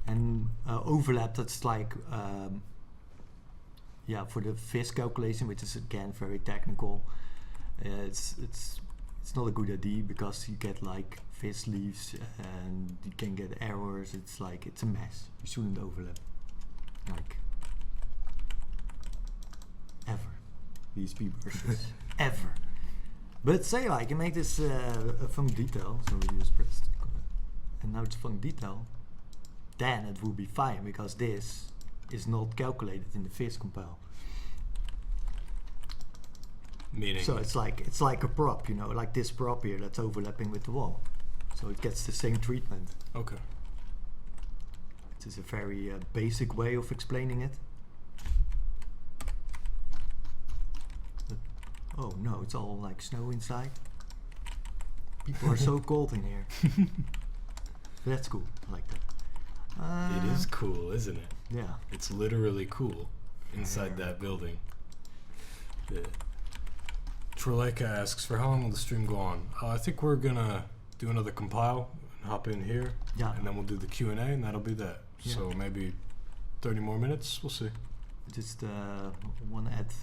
And overlap, that's like, yeah, for the FIS calculation, which is again very technical. It's not a good idea because you get like FIS leaves and you can get errors. It's like, it's a mess. You shouldn't overlap. Like, ever. These people versus ever. But say like, you make this a func detail, so we just pressed, and now it's func detail, then it will be fine because this is not calculated in the FIS compile. Meaning. So it's like a prop, you know, like this prop here that's overlapping with the wall. So it gets the same treatment. Okay. It is a very basic way of explaining it. But, oh no, it's all like snow inside. People are so cold in here. That's cool. I like that. It is cool, isn't it? Yeah. It's literally cool inside that building. Yeah. Treleka asks, for how long will the stream go on? I think we're gonna do another compile and hop in here. Yeah. And then we'll do the Q&A and that'll be that. Yeah. So maybe 30 more minutes, we'll see. Just want to add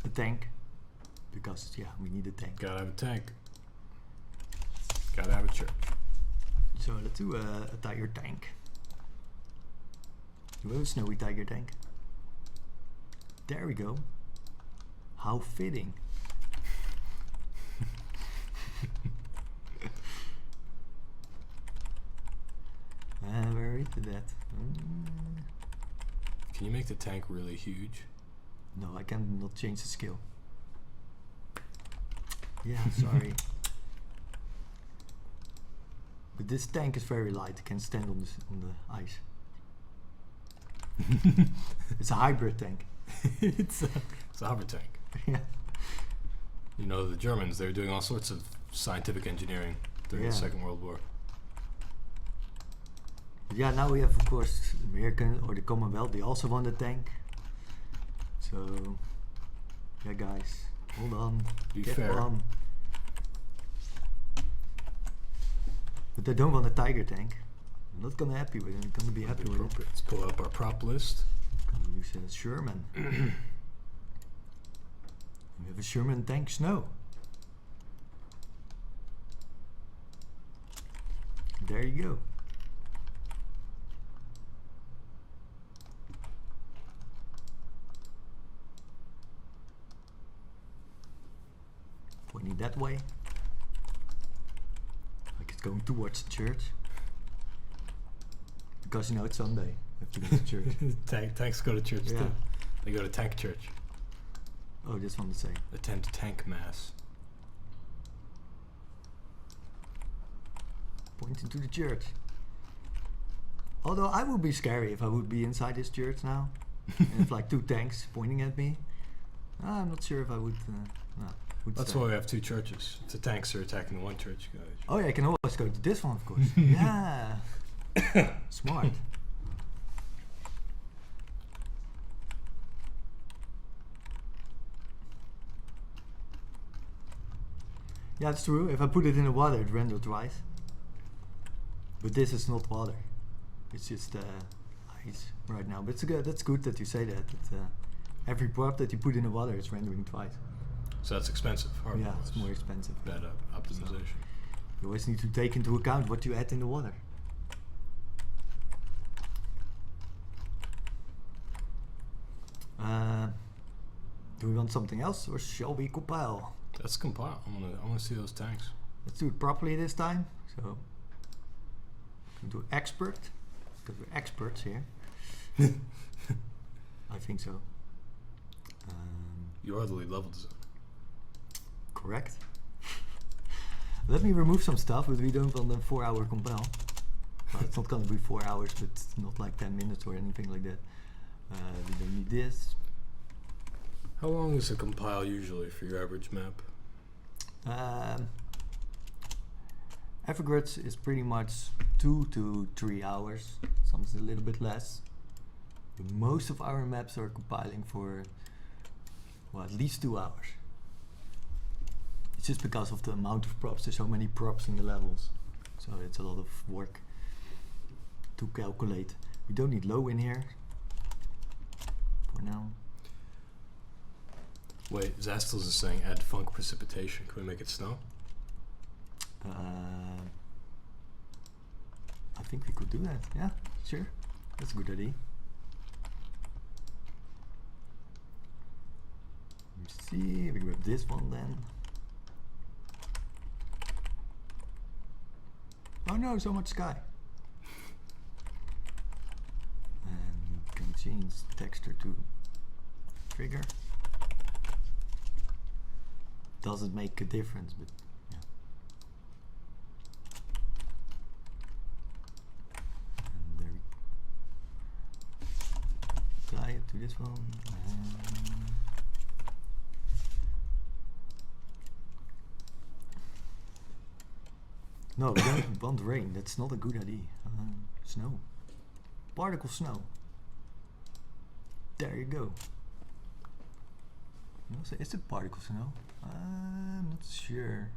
a tank because yeah, we need a tank. Gotta have a tank. Gotta have a church. So let's do a tiger tank. Do we have a snowy tiger tank? There we go. How fitting. Where is that? Can you make the tank really huge? No, I cannot change the skill. Yeah, sorry. But this tank is very light. It can stand on the ice. It's a hybrid tank. It's a hover tank. Yeah. You know, the Germans, they were doing all sorts of scientific engineering during the Second World War. But yeah, now we have, of course, American or the Commonwealth. They also want a tank. So, yeah, guys, hold on. Be Get fair. one. But they don't want a tiger tank. I'm not gonna happy with it. I'm gonna be happy with it. Let's pull up our prop list. Gonna use a Sherman. We have a Sherman tank snow. There you go. Pointing that way. Like it's going towards the church. Because you know it's Sunday. I have to go to church. Tanks go to church Yeah. too. They go to tank church. Oh, just want to say. Attend tank mass. Pointing to the church. Although I would be scary if I would be inside this church now. And if like two tanks pointing at me. I'm not sure if I would. That's why we have two churches. The tanks are attacking the one church, guys. Oh yeah, I can always go to this one, of course. Yeah. Smart. Yeah, it's true. If I put it in the water, it renders twice. But this is not water. It's just ice right now. But it's good. That's good that you say that. Every prop that you put in the water is rendering twice. So that's expensive. Yeah, it's more expensive. Bad optimization. You always need to take into account what you add in the water. Do we want something else, or shall we compile? Let's compile. I wanna see those tanks. Let's do it properly this time. So, we can do expert, because we're experts here. I think so. You are the lead level designer. Correct. Let me remove some stuff, but we don't want a 4-hour compile. Well, it's not gonna be 4 hours, but it's not like 10 minutes or anything like that. We don't need this. How long is a compile usually for your average map? Average is pretty much 2 to 3 hours. Sometimes a little bit less. But most of our maps are compiling for, well, at least 2 hours. It's just because of the amount of props. There's so many props in the levels. So it's a lot of work to calculate. We don't need low in here for now. Wait, Zastles is saying add funk precipitation. Can we make it snow? I think we could do that. Yeah, sure. That's a good idea. Let's see, we grab this one then. Oh no, so much sky. And we can change texture to trigger. Doesn't make a difference, but yeah. And there we tie it to this one. No, we don't want rain. That's not a good idea. Snow. Particle snow. There you go. So is it particle snow? I'm not sure.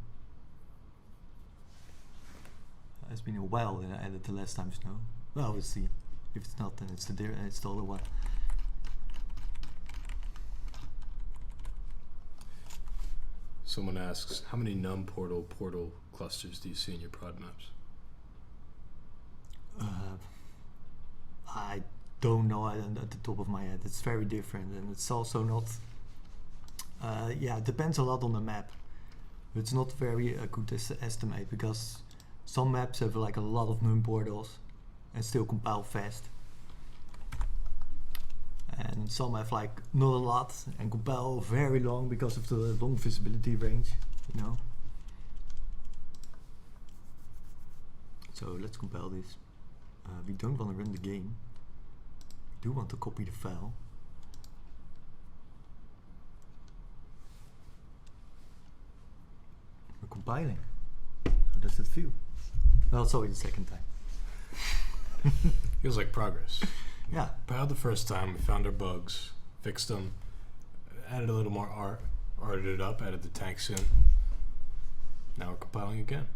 It's been a while that I added the last time snow. Well, we'll see. If it's not, then it's the other one. Someone asks, how many num portal clusters do you see in your prod maps? I don't know at the top of my head. It's very different, and it's also not. It depends a lot on the map. It's not very good estimate because some maps have like a lot of num portals and still compile fast, and some have like not a lot and compile very long because of the long visibility range. You know. So let's compile this. We don't want to run the game. We do want to copy the file. We're compiling. How does it feel? Well, it's always the second time. Feels like progress. Yeah. Compiled the first time, we found our bugs, fixed them, added a little more art, arted it up, added the tanks in. Now we're compiling again.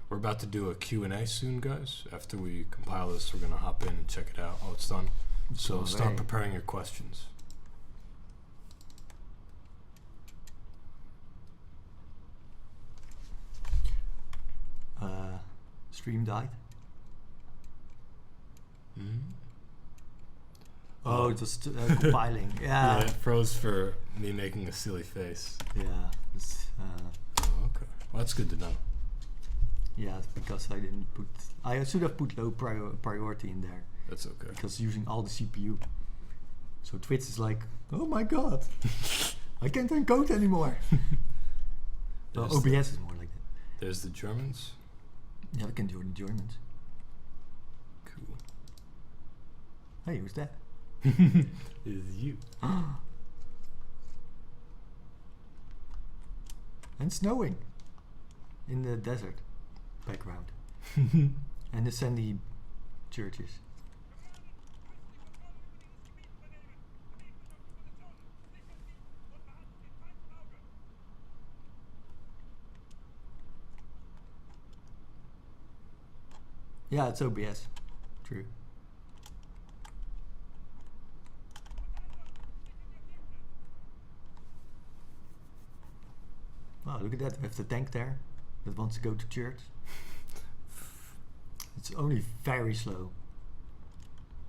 We're about to do a Q&A soon, guys. After we compile this, we're going to hop in and check it out. Oh, it's done. So start preparing your questions. Stream died. Mm-hmm. Oh, it was compiling. Yeah. Yeah, it froze for me making a silly face. Yeah. It's, Oh, okay. Well, that's good to know. yeah, it's because I didn't put. I should have put low priority in there That's okay. because using all the CPU. So Twitch is like, oh my god, I can't encode anymore. OBS is more like that. There's the Germans. Yeah, we can do the Germans. Cool. Hey, who's that? Is you. And snowing in the desert background. And the sandy churches. Yeah, it's OBS. True. Oh, look at that. We have the tank there that wants to go to church. It's only very slow.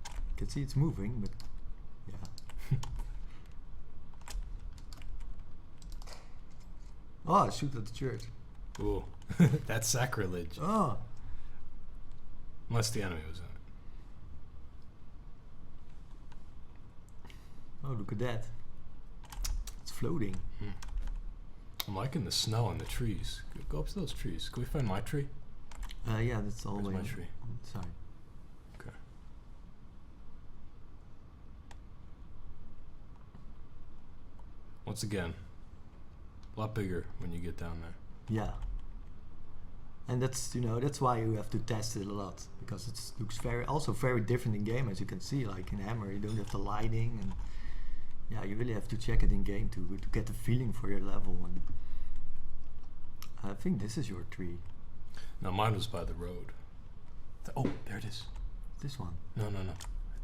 You can see it's moving, but yeah. Oh, shoot at the church. Ooh. That's sacrilege. Oh. Unless the enemy was in it. Oh, look at that. It's floating. I'm liking the snow on the trees. Go up to those trees. Can we find my tree? Yeah, that's all the Where's way my tree? on the side. Okay. Once again, a lot bigger when you get down there. Yeah. And that's, you know, that's why you have to test it a lot, because it looks very different in game, as you can see. Like in Hammer, you don't have the lighting, and yeah, you really have to check it in game to get the feeling for your level. And I think this is your tree. No, mine was by the road. Oh, there it is. This one. No. Right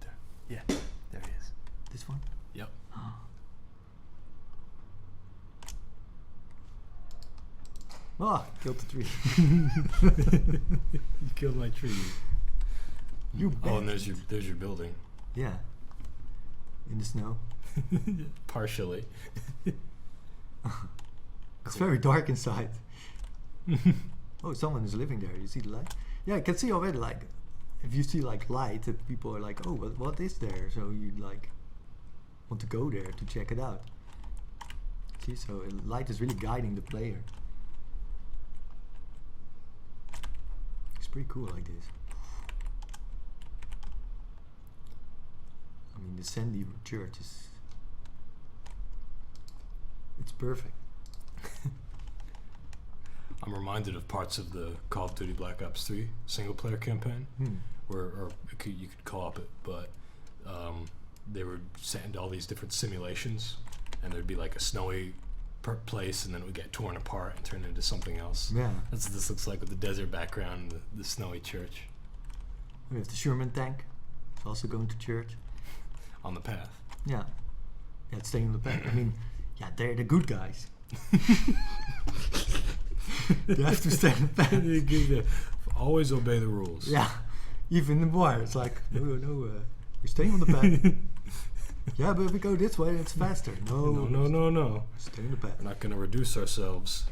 there. Yeah, there it is. This one. Yep. Oh, killed the tree. You killed my tree. You Oh, and there's your building. Yeah. In the snow. Partially. It's very dark inside. Oh, someone is living there. You see the light? Yeah, I can see already, like, if you see like light, that people are like, oh, what is there? So you like want to go there to check it out. See, so light is really guiding the player. It's pretty cool like this. I mean, the sandy church is, it's perfect. I'm reminded of parts of the Call of Duty Black Ops 3 single-player campaign, where you could co-op it, but they would send all these different simulations, and there'd be like a snowy place, and then it would get torn apart and turn into something else. Yeah. That's what this looks like with the desert background and the snowy church. We have the Sherman tank. It's also going to church. On the path. Yeah. Yeah, it's staying on the path. I mean, yeah, they're the good guys. They have to stay on the path. Always obey the rules. Yeah. Even in the war, it's like, no, we're staying on the path. Yeah, but if we go this way, it's faster. No. Stay on the path. We're not going to reduce ourselves.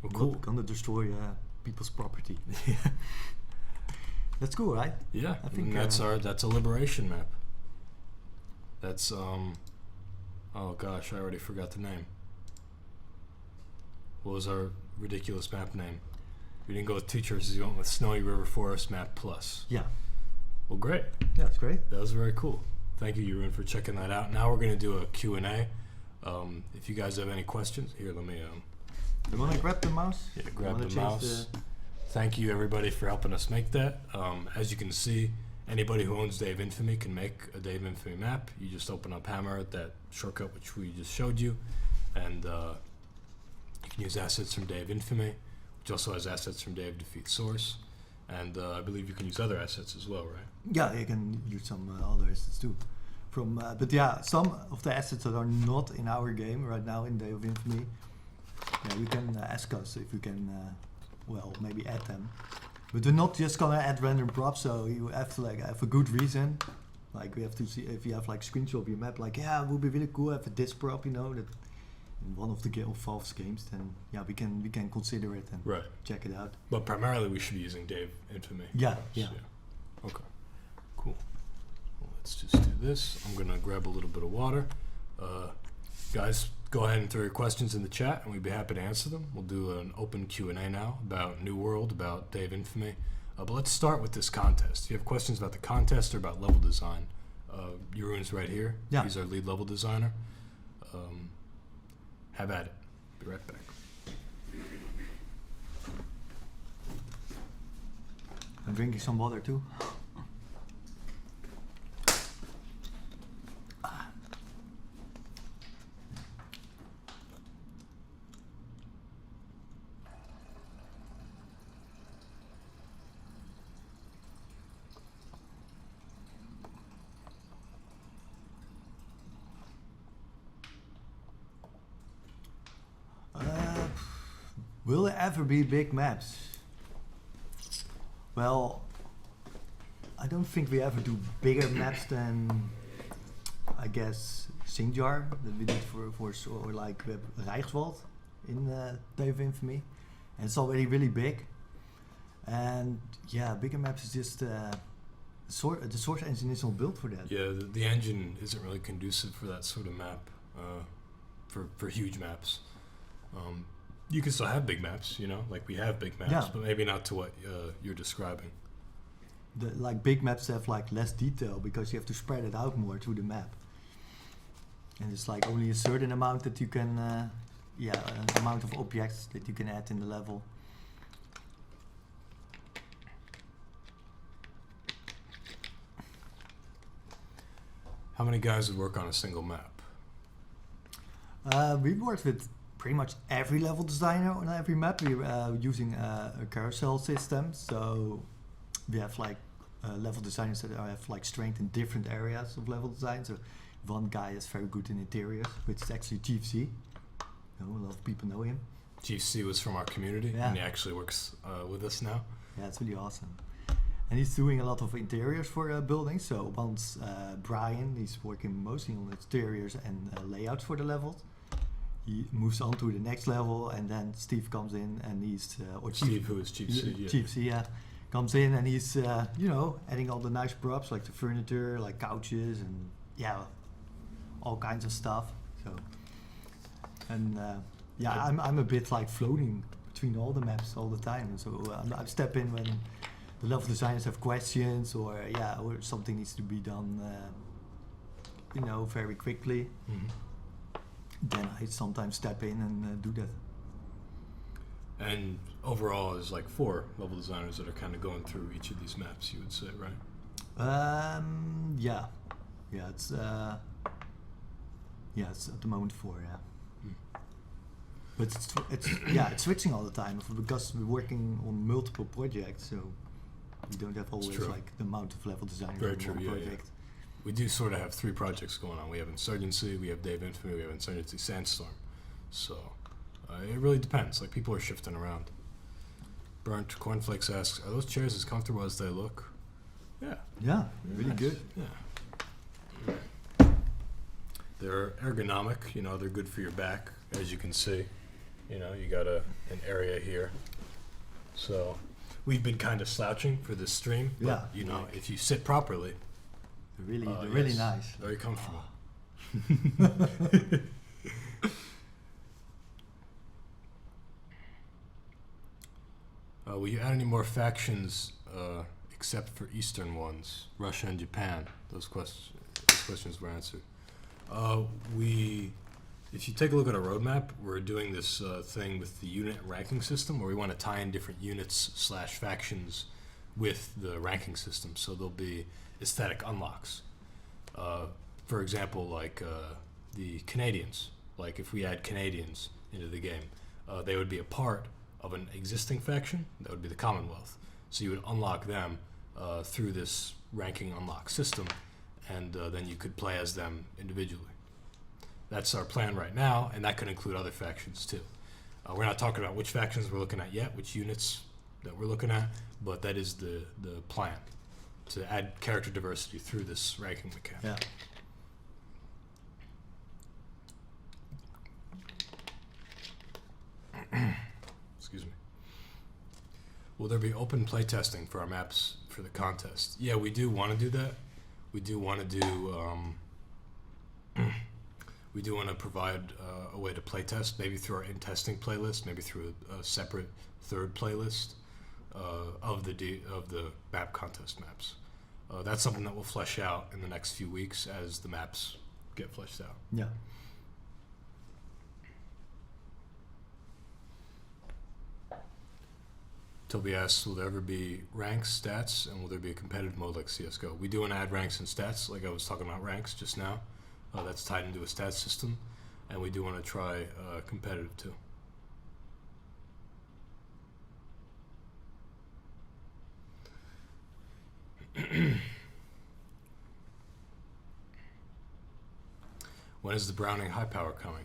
Well, We're cool. not gonna destroy people's property. Yeah. That's cool, right? Yeah, I think that's a liberation map. That's oh gosh, I already forgot the name. What was our ridiculous map name? We didn't go with teachers, we went with Snowy River Forest Map Plus. Yeah. Well, great. Yeah, it's great. That was very cool. Thank you, Jeroen, for checking that out. Now we're going to do a Q&A. If you guys have any questions, here, let me... You wanna grab the mouse? Yeah, grab the mouse. Thank you, everybody, for helping us make that. As you can see, anybody who owns Dave Infamy can make a Dave Infamy map. You just open up Hammer, that shortcut which we just showed you, and you can use assets from Dave Infamy, which also has assets from Dave Defeat Source, and I believe you can use other assets as well, right? Yeah, you can use some other assets too. But yeah, some of the assets that are not in our game right now in Day of Infamy, yeah, you can ask us if we can, maybe add them. But we're not just gonna add random props, so you have to have a good reason. Like we have to see if you have screenshot of your map, it would be really cool to have this prop, that in one of the Valve's games, then yeah, we can consider it and check it out. But primarily we should be using Dave Infamy. Yeah. Okay, cool. Well, let's just do this. I'm gonna grab a little bit of water. Guys, go ahead and throw your questions in the chat, and we'd be happy to answer them. We'll do an open Q&A now about New World, about Dave Infamy. But let's start with this contest. If you have questions about the contest or about level design, Jeroen's right here. Yeah. He's our lead level designer. Have at it. Be right back. I'm drinking some water too. Will there ever be big maps? Well, I don't think we ever do bigger maps than, I guess, Singjar that we did for we have Reichswald in Day of Infamy, and it's already really big. And yeah, bigger maps is just the source engine is not built for that. Yeah, the engine isn't really conducive for that sort of map, for huge maps. You can still have big maps, like we have big maps, but maybe not to what you're describing. Big maps have less detail because you have to spread it out more through the map. And it's only a certain amount that you can, an amount of objects that you can add in the level. How many guys would work on a single map? We worked with pretty much every level designer on every map. We're using a carousel system, so we have level designers that have strength in different areas of level design. So one guy is very good in interiors, which is actually Chief C. A lot of people know him. Chief C was from our community, and he actually works with us now. Yeah, it's really awesome. And he's doing a lot of interiors for buildings. So once Brian, he's working mostly on exteriors and layouts for the levels. He moves on to the next level, and then Steve comes in, and he's Steve, who is Chief C, yeah. Chief C, comes in, and he's adding all the nice props like the furniture, like couches, and all kinds of stuff. So, and I'm a bit floating between all the maps all the time, and so I step in when the level designers have questions, or something needs to be done, very quickly. Mm-hmm. Then I sometimes step in and do that. And overall, there's 4 level designers that are kind of going through each of these maps, you would say, right? It's at the moment 4, But it's switching all the time because we're working on multiple projects, so we don't have always the amount of level designers on one project. we do sort of have 3 projects going on. We have Insurgency, we have Dave Infamy, we have Insurgency Sandstorm. So it really depends. Like, people are shifting around. Burnt Cornflakes asks, are those chairs as comfortable as they look? Yeah. Yeah, really Nice. good. Yeah. They're ergonomic, you know, they're good for your back, as you can see. You know, you got an area here. So we've been kind of slouching for this stream, but Yeah. you know, if you sit properly, They're really yes, nice. very comfortable. Will you add any more factions except for Eastern ones, Russia and Japan? Those questions were answered. If you take a look at our roadmap, we're doing this thing with the unit ranking system where we want to tie in different units / factions with the ranking system. So there'll be aesthetic unlocks. For example, like the Canadians. Like, if we add Canadians into the game, they would be a part of an existing faction. That would be the Commonwealth. So you would unlock them through this ranking unlock system, and then you could play as them individually. That's our plan right now, and that could include other factions too. We're not talking about which factions we're looking at yet, which units that we're looking at, but that is the plan, to add character diversity through this ranking mechanic. Yeah. Excuse me. Will there be open playtesting for our maps for the contest? Yeah, we do want to do that. We do want to do. We do want to provide a way to playtest, maybe through our in-testing playlist, maybe through a separate third playlist of the map contest maps. That's something that we'll flesh out in the next few weeks as the maps get fleshed out. Yeah. Toby asks, will there ever be ranks, stats, and will there be a competitive mode like CSGO? We do want to add ranks and stats, like I was talking about ranks just now. That's tied into a stats system, and we do want to try competitive too. When is the Browning high power coming?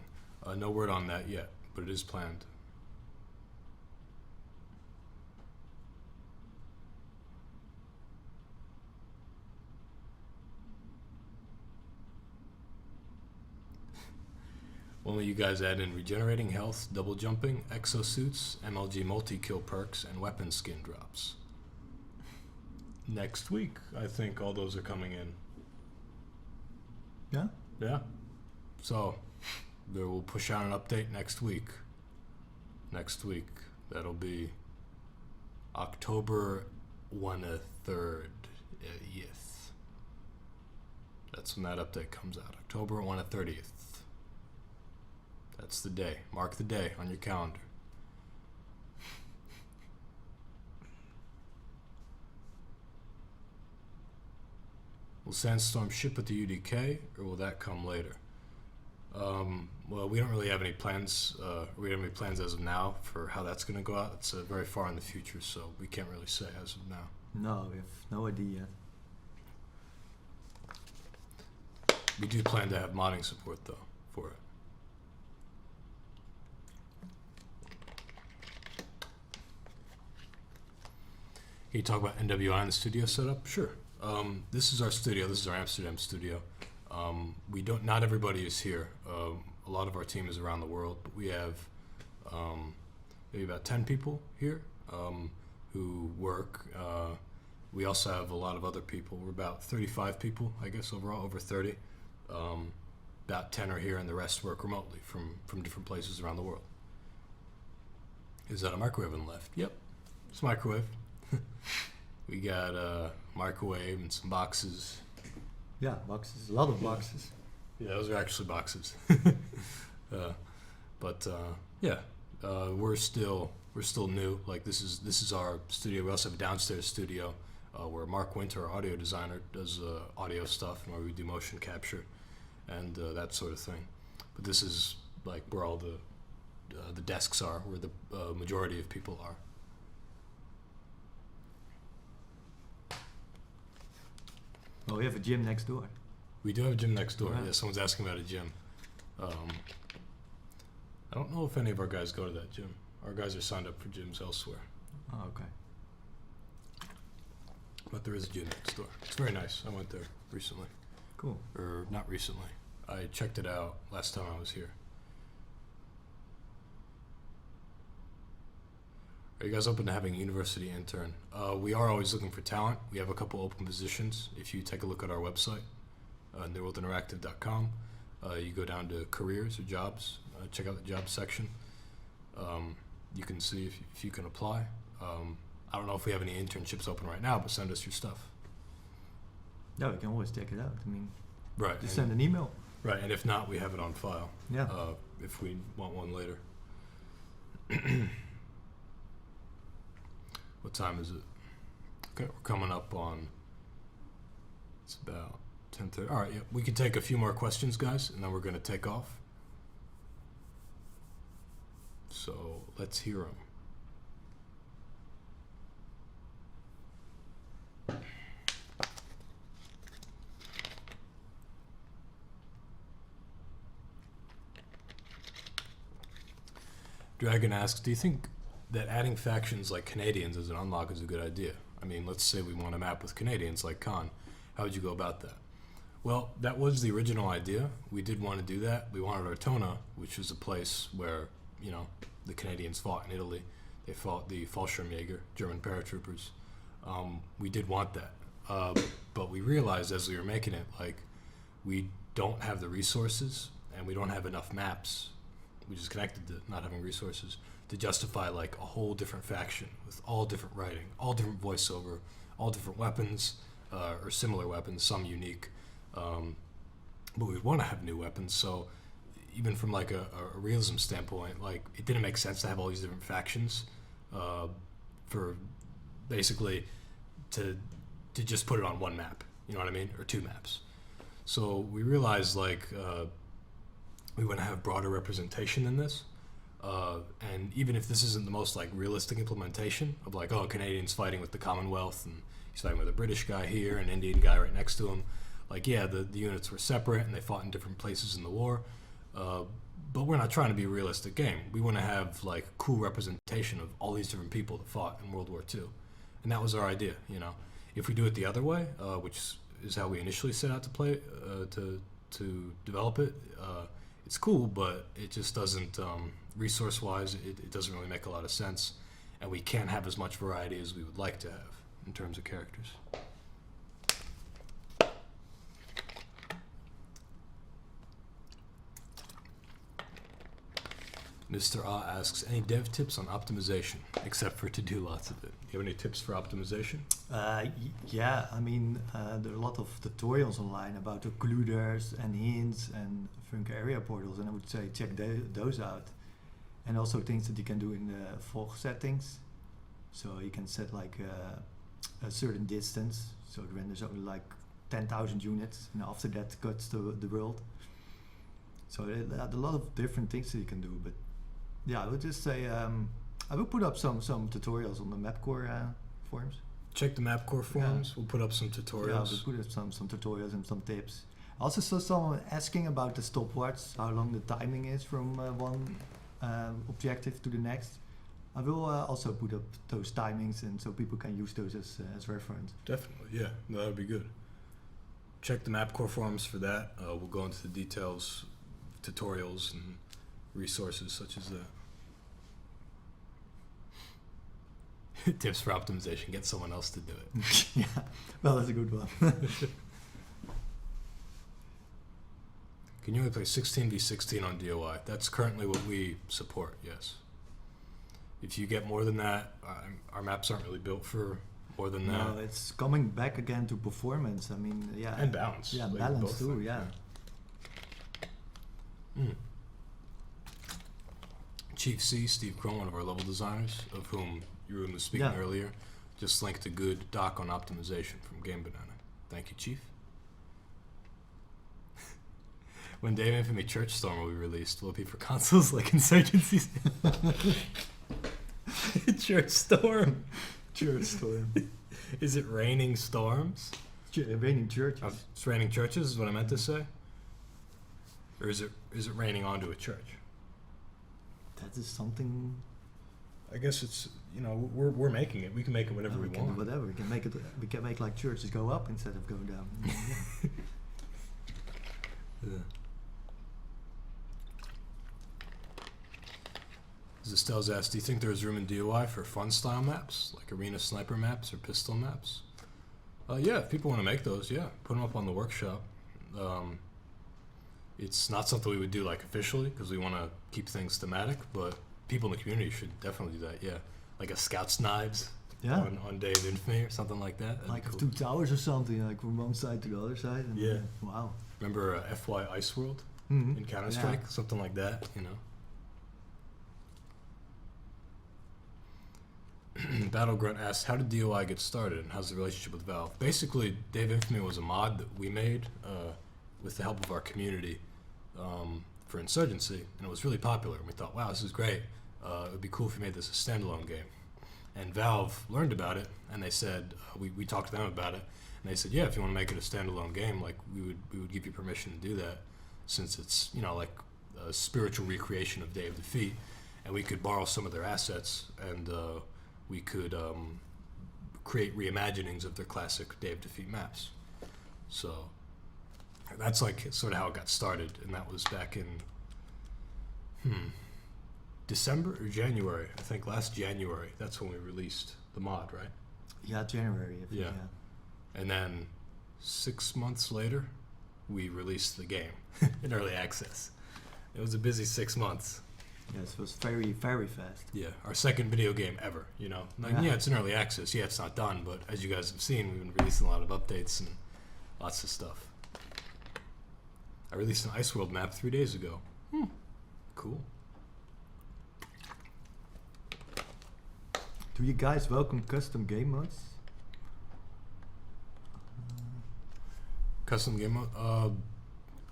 No word on that yet, but it is planned. When will you guys add in regenerating health, double jumping, exosuits, MLG multi-kill perks, and weapon skin drops? Next week, I think all those are coming in. Yeah? Yeah. So, there will push out an update next week. Next week, that'll be October 23rd. Yes. That's when that update comes out. October 30th. That's the day. Mark the day on your calendar. Will Sandstorm ship at the UDK, or will that come later? Well, we don't really have any plans. We don't have any plans as of now for how that's going to go out. It's very far in the future, so we can't really say as of now. No, we have no idea yet. We do plan to have modding support, though, for it. Can you talk about NWI and the studio setup? Sure. This is our studio. This is our Amsterdam studio. Not everybody is here. A lot of our team is around the world, but we have maybe about 10 people here who work. We also have a lot of other people. We're about 35 people, I guess, overall, over 30. About 10 are here, and the rest work remotely from different places around the world. Is that a microwave on the left? Yep, it's a microwave. We got a microwave and some boxes. Yeah, boxes. A lot of boxes. Yeah, those are actually boxes. We're still new. Like, this is our studio. We also have a downstairs studio where Mark Winter, our audio designer, does audio stuff, and where we do motion capture and that sort of thing. But this is like where all the desks are, where the majority of people are. Well, we have a gym next door. We do have a gym next door. Right. Yeah, someone's asking about a gym. I don't know if any of our guys go to that gym. Our guys are signed up for gyms elsewhere. Oh, okay. But there is a gym next door. It's very nice. I went there recently. Cool. Or not recently. I checked it out last time I was here. Are you guys open to having a university intern? We are always looking for talent. We have a couple open positions. If you take a look at our website, newworldinteractive.com, you go down to careers or jobs, check out the jobs section. You can see if you can apply. I don't know if we have any internships open right now, but send us your stuff. Yeah, we can always check it out. I mean, Right. just send an email. Right, and if not, we have it on file. Yeah. If we want one later. What time is it? Okay, we're coming up on. It's about 10:30. All right, yeah, we can take a few more questions, guys, and then we're going to take off. So let's hear them. Dragon asks, do you think that adding factions like Canadians as an unlock is a good idea? I mean, let's say we want a map with Canadians like Khan. How would you go about that? Well, that was the original idea. We did want to do that. We wanted Ortona, which was a place where, you know, the Canadians fought in Italy. They fought the Fallschirmjäger, German paratroopers. We did want that. But we realized as we were making it, like, we don't have the resources and we don't have enough maps, which is connected to not having resources, to justify like a whole different faction with all different writing, all different voiceover, all different weapons, or similar weapons, some unique. But we want to have new weapons, so even from like a realism standpoint, like it didn't make sense to have all these different factions for basically to just put it on one map, you know what I mean, or two maps. So we realized like we want to have broader representation in this. And even if this isn't the most like realistic implementation of like, oh, Canadians fighting with the Commonwealth and he's fighting with a British guy here and an Indian guy right next to him, like, yeah, the units were separate and they fought in different places in the war. But we're not trying to be a realistic game. We want to have like cool representation of all these different people that fought in World War II. And that was our idea, you know. If we do it the other way, which is how we initially set out to play, to develop it, it's cool, but it just doesn't, resource-wise, it doesn't really make a lot of sense. And we can't have as much variety as we would like to have in terms of characters. Mr. Ah asks, any dev tips on optimization, except for to do lots of it? Do you have any tips for optimization? Yeah, I mean, there are a lot of tutorials online about occluders and hints and Funk area portals, and I would say check those out. And also things that you can do in the fog settings. So you can set like a certain distance, so it renders only like 10,000 units, and after that cuts the world. So there are a lot of different things that you can do, but yeah, I would just say I will put up some tutorials on the MapCore forums. Check the MapCore forums. We'll put up some tutorials. Yeah, we'll put up some tutorials and some tips. I also saw someone asking about the stopwatch, how long the timing is from one objective to the next. I will also put up those timings, and so people can use those as reference. Definitely, yeah, that would be good. Check the MapCore forums for that. We'll go into the details, tutorials, and resources such as that. Tips for optimization: get someone else to do it. Yeah, well, that's a good one. Can you only play 16v16 on DOI? That's currently what we support, yes. If you get more than that, our maps aren't really built for more than that. No, it's coming back again to performance. I mean, yeah. And balance. Yeah, like balance both too, things, yeah. Chief C, Steve Crone, one of our level designers, of whom Jeroen was speaking earlier, just linked a good doc on optimization from Game Banana. Thank you, Chief. When Dave Infamy Church Storm will be released, will it be for consoles like Insurgency? Church Storm. Church Storm. Is it raining storms? Raining churches. It's raining churches is what I meant to say? Or is it raining onto a church? That is something. I guess it's, we're making it. We can make it whatever we can want. do whatever. We can make it. We can make like churches go up instead of go down. Yeah. Zestel's asked, do you think there is room in DOI for fun style maps, like arena sniper maps or pistol maps? Yeah, if people want to make those, yeah, put them up on the workshop. It's not something we would do like officially because we want to keep things thematic, but people in the community should definitely do that. Yeah, like a Scout's Knives on Day of Infamy or something like that. That'd like be cool. 2 towers or something, like from one side to the other side. And Yeah. Wow. Remember FY Ice World Mm-hmm. in Counter-Strike? Something like that, Battlegrunt asks, how did DOI get started and how's the relationship with Valve? Basically, Day of Infamy was a mod that we made with the help of our community for Insurgency, and it was really popular. And we thought, wow, this is great. It would be cool if we made this a standalone game. And Valve learned about it, and they said, we talked to them about it, and they said, yeah, if you want to make it a standalone game, like we would give you permission to do that, since it's like a spiritual recreation of Day of Defeat, and we could borrow some of their assets and we could create reimaginings of their classic Day of Defeat maps. So that's like sort of how it got started, and that was back in December or January. I think last January. That's when we released the mod, right? Yeah, January. I think, Yeah. And then 6 months later, we released the game in early access. It was a busy 6 months. Yes, it was very, very fast. Yeah, our second video game ever, yeah, it's in early access. Yeah, it's not done, but as you guys have seen, we've been releasing a lot of updates and lots of stuff. I released an Ice World map 3 days ago. Cool. Do you guys welcome custom game modes? Custom game mode?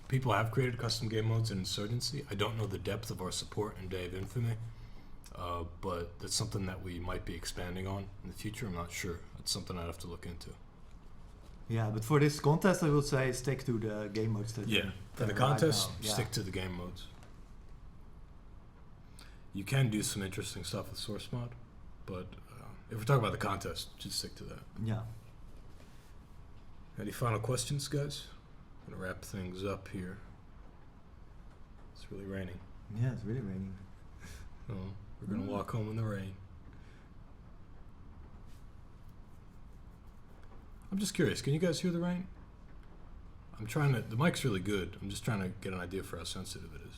People have created custom game modes in Insurgency. I don't know the depth of our support in Day of Infamy, but that's something that we might be expanding on in the future. I'm not sure. That's something I'd have to look into. Yeah, but for this contest, I would say stick to the game modes that For the right contest, now. stick to the game modes. You can do some interesting stuff with source mod, but if we're talking about the contest, just stick to that. Yeah. Any final questions, guys? I'm gonna wrap things up here. It's really raining. Yeah, it's really raining. Oh, we're gonna walk home in the rain. I'm just curious, can you guys hear the rain? The mic's really good. I'm just trying to get an idea for how sensitive it is.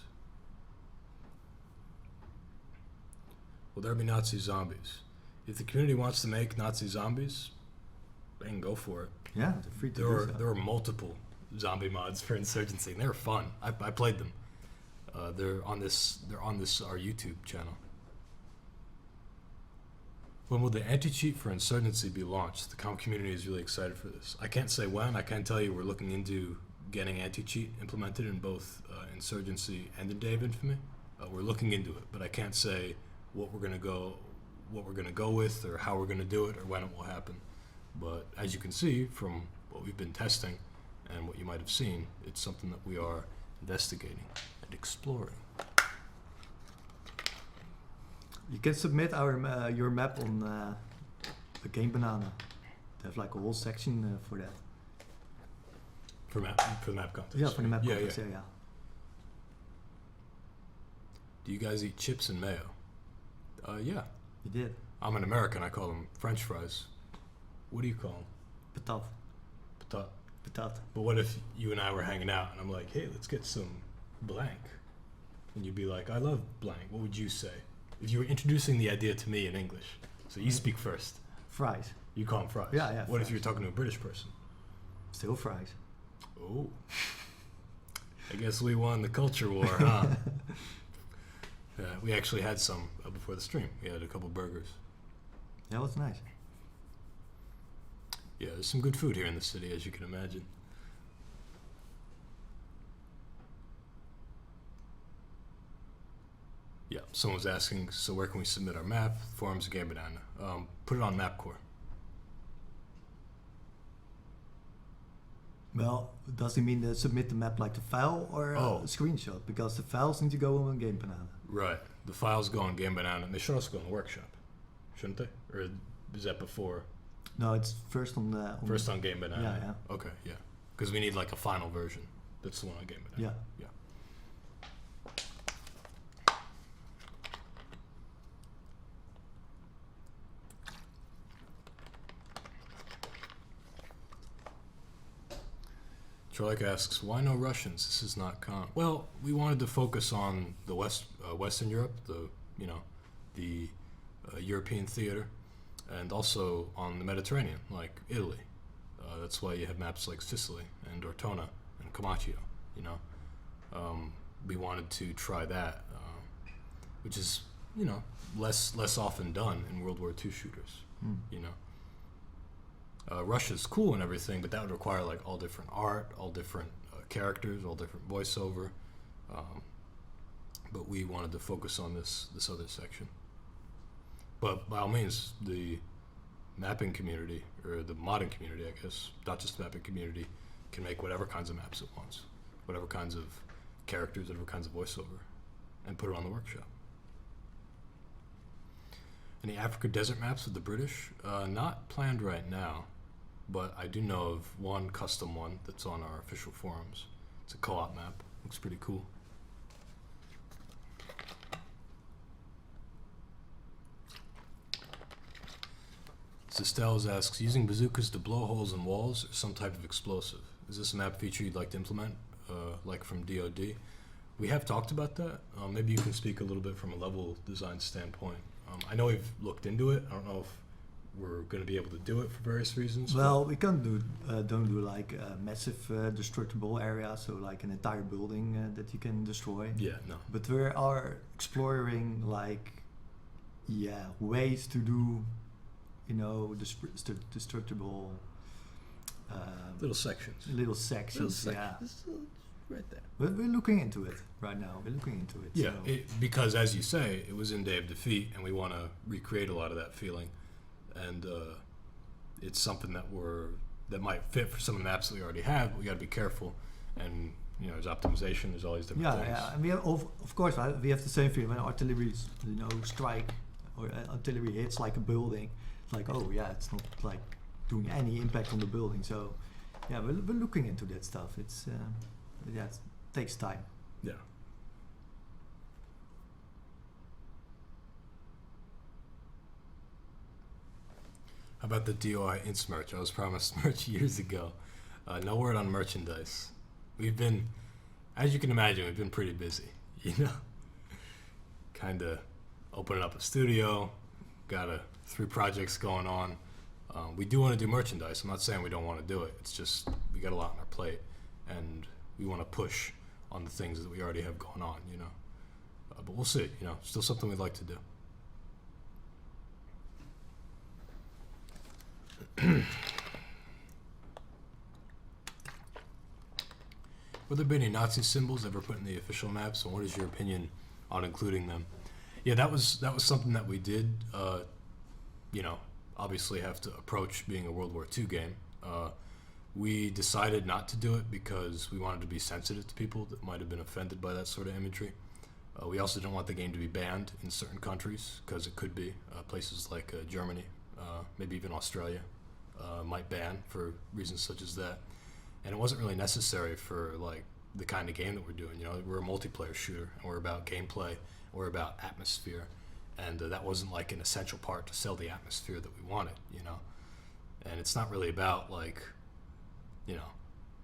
Will there be Nazi zombies? If the community wants to make Nazi zombies, they can go for it. Yeah, they're free to do so. There are multiple zombie mods for Insurgency, and they're fun. I played them. They're on this our YouTube channel. When will the anti-cheat for Insurgency be launched? The community is really excited for this. I can't say when. I can tell you we're looking into getting anti-cheat implemented in both Insurgency and in Day of Infamy. We're looking into it, but I can't say what we're gonna go with, or how we're gonna do it, or when it will happen. But as you can see from what we've been testing and what you might have seen, it's something that we are investigating and exploring. You can submit your map on the Game Banana. They have like a whole section for that. For the map contest. Yeah, for the map Yeah, contest. yeah. Yeah. Do you guys eat chips and mayo? Yeah. You did. I'm an American. I call them French fries. What do you call them? Patat. Patat. Patat. But what if you and I were hanging out and I'm like, hey, let's get some blank? And you'd be like, I love blank. What would you say? If you were introducing the idea to me in English. So you speak first. Fries. You call them fries. Yeah, yeah. What if fries. you were talking to a British person? Still fries. Oh. I guess we won the culture war, huh? Yeah, we actually had some before the stream. We had a couple burgers. That was nice. Yeah, there's some good food here in the city, as you can imagine. Yeah, someone was asking, so where can we submit our map? Forums of Game Banana. Put it on MapCore. Well, does it mean that submit the map like the file or Oh. a screenshot? Because the files need to go on Game Banana. Right. The files go on Game Banana, and they should also go in the workshop, shouldn't they? Or is that before? No, it's first on the... First on Game Banana? Yeah. Okay, yeah. Because we need like a final version. That's the one on Game Banana. Yeah. Troik asks, why no Russians? This is not con. Well, we wanted to focus on the Western Europe, the European theater, and also on the Mediterranean, like Italy. That's why you have maps like Sicily and Ortona and Comacchio. You know, we wanted to try that, which is less often done in World War II shooters. You know. Russia's cool and everything, but that would require like all different art, all different characters, all different voiceover. But we wanted to focus on this other section. But by all means, the mapping community, or the modding community, I guess, not just the mapping community, can make whatever kinds of maps it wants, whatever kinds of characters, whatever kinds of voiceover, and put it on the workshop. Any Africa desert maps with the British? Not planned right now, but I do know of one custom one that's on our official forums. It's a co-op map. Looks pretty cool. Sistells asks, using bazookas to blow holes in walls or some type of explosive. Is this a map feature you'd like to implement, like from DoD? We have talked about that. Maybe you can speak a little bit from a level design standpoint. I know we've looked into it. I don't know if we're going to be able to do it for various reasons. Well, we can't don't do like a massive destructible area, so like an entire building that you can destroy. Yeah, no. But we are exploring like, ways to do, destructible Little sections. little sections. Yeah. Right there. But we're looking into it right now. We're looking into it. Yeah, so. because as you say, it was in Day of Defeat, and we want to recreate a lot of that feeling, and it's something that might fit for some of the maps that we already have. But we got to be careful, and there's optimization. There's all these different things. Yeah, and we have, of course, we have the same feeling when artillery, strike or artillery hits like a building. It's like, oh yeah, it's not like doing any impact on the building. So, yeah, we're looking into that stuff. It's it takes time. Yeah. How about the DOI Ints merch? I was promised merch years ago. No word on merchandise. We've been, as you can imagine, we've been pretty busy, kind of opening up a studio, got 3 projects going on. We do want to do merchandise. I'm not saying we don't want to do it. It's just we got a lot on our plate, and we want to push on the things that we already have going on, but we'll see, still something we'd like to do. Were there been any Nazi symbols ever put in the official maps, and what is your opinion on including them? Yeah, that was something that we did, obviously have to approach being a World War II game. We decided not to do it because we wanted to be sensitive to people that might have been offended by that sort of imagery. We also didn't want the game to be banned in certain countries, because it could be. Places like Germany, maybe even Australia, might ban for reasons such as that. And it wasn't really necessary for like the kind of game that we're doing. We're a multiplayer shooter, and we're about gameplay, we're about atmosphere, and that wasn't like an essential part to sell the atmosphere that we wanted. And it's not really about like,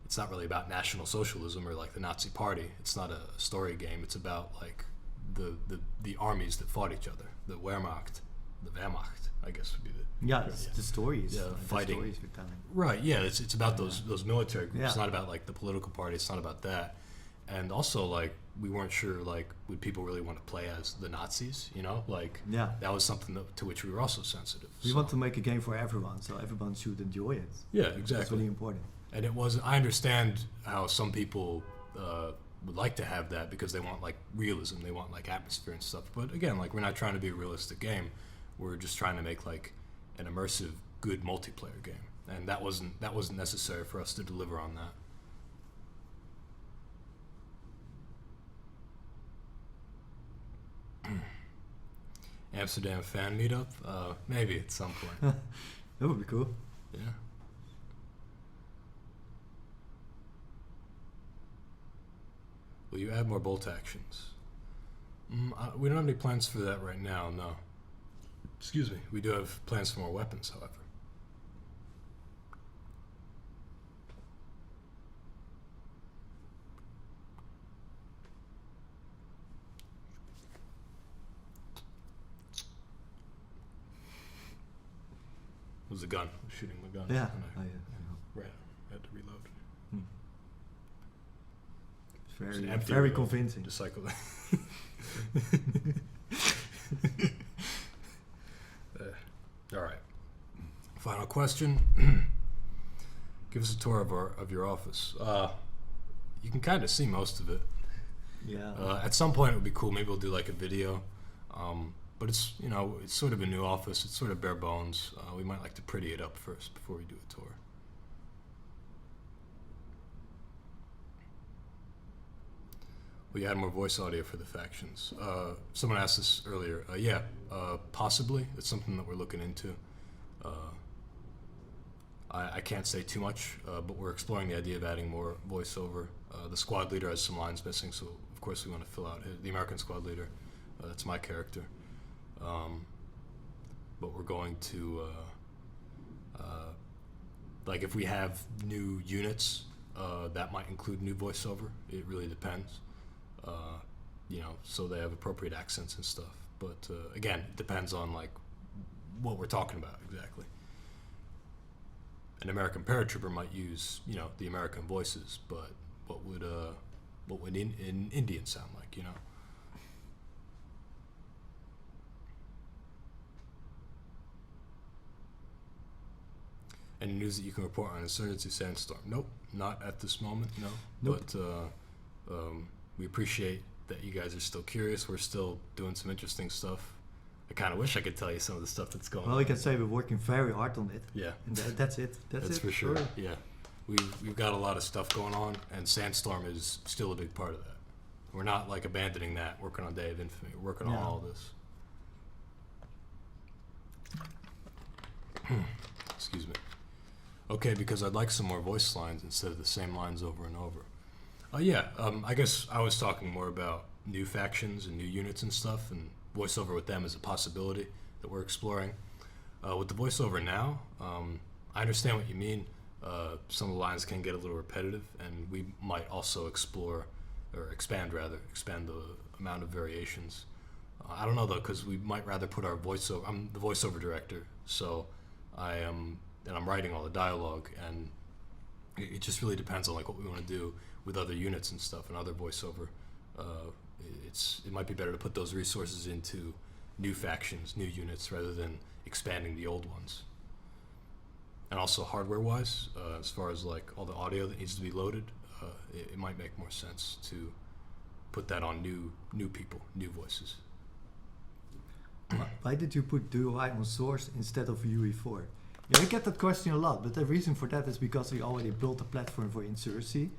it's not really about National Socialism or like the Nazi Party. It's not a story game. It's about like the armies that fought each other, the Wehrmacht, I guess would be the stories. Yeah, fighting. The stories we're telling. Right. Yeah. It's about those military groups. Yeah. It's not about like the political party. It's not about that. And also like we weren't sure like would people really want to play as the Nazis? That was something to which we were also sensitive. We want to make a game for everyone, so everyone should enjoy it. Yeah, exactly. That's really important. And it was. I understand how some people would like to have that because they want like realism, they want like atmosphere and stuff. But again, like we're not trying to be a realistic game. We're just trying to make like an immersive, good multiplayer game, and that wasn't necessary for us to deliver on that. Amsterdam fan meetup? Maybe at some point. That would be cool. Yeah. Will you add more bolt actions? We don't have any plans for that right now, no. Excuse me. We do have plans for more weapons, however. It was a gun. I was shooting the gun. Yeah. And Oh, I yeah. ran. I had to reload. It's It's an very, empty very reload. convincing. Just cycle that. All right. Final question. Give us a tour of your office. You can kind of see most of it. Yeah. At some point, it would be cool. Maybe we'll do like a video. But it's it's sort of a new office. It's sort of bare bones. We might like to pretty it up first before we do a tour. We add more voice audio for the factions. Someone asked this earlier. Possibly. It's something that we're looking into. I can't say too much, but we're exploring the idea of adding more voiceover. The squad leader has some lines missing, so of course we want to fill out the American squad leader. That's my character. But we're going to, like if we have new units, that might include new voiceover. It really depends. So they have appropriate accents and stuff. But again, it depends on like what we're talking about exactly. An American paratrooper might use, the American voices, but what would an Indian sound like, Any news that you can report on Insurgency Sandstorm? Nope, not at this moment, no. Nope. But we appreciate that you guys are still curious. We're still doing some interesting stuff. I kind of wish I could tell you some of the stuff that's going on. Well, we can say we're working very hard on it. Yeah. And that's it. That's it. For sure. Yeah. We've got a lot of stuff going on, and Sandstorm is still a big part of that. We're not like abandoning that, working on Day of Infamy. We're working on all this. Excuse me. Okay, because I'd like some more voice lines instead of the same lines over and over. I guess I was talking more about new factions and new units and stuff, and voiceover with them is a possibility that we're exploring. With the voiceover now, I understand what you mean. Some of the lines can get a little repetitive, and we might also expand the amount of variations. I don't know though, because we might rather put our voiceover. I'm the voiceover director, so I'm writing all the dialogue, and it just really depends on like what we want to do with other units and stuff and other voiceover. It might be better to put those resources into new factions, new units, rather than expanding the old ones. And also hardware-wise, as far as like all the audio that needs to be loaded, it might make more sense to put that on new people, new voices. Why did you put DUI on source instead of UE4? Yeah, we get that question a lot, but the reason for that is because we already built a platform for Insurgency.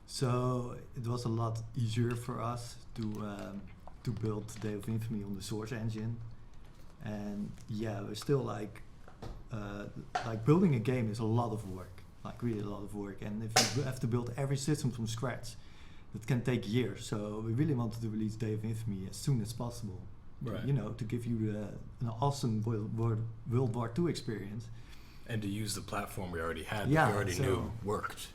So it was a lot easier for us to build Day of Infamy on the source engine. And yeah, we're still like building a game is a lot of work, like really a lot of work. And if you have to build every system from scratch, it can take years. So we really wanted to release Day of Infamy as soon as possible. Right. To give you an awesome World War II experience. And to use the platform we already had, Yeah, that we already knew worked,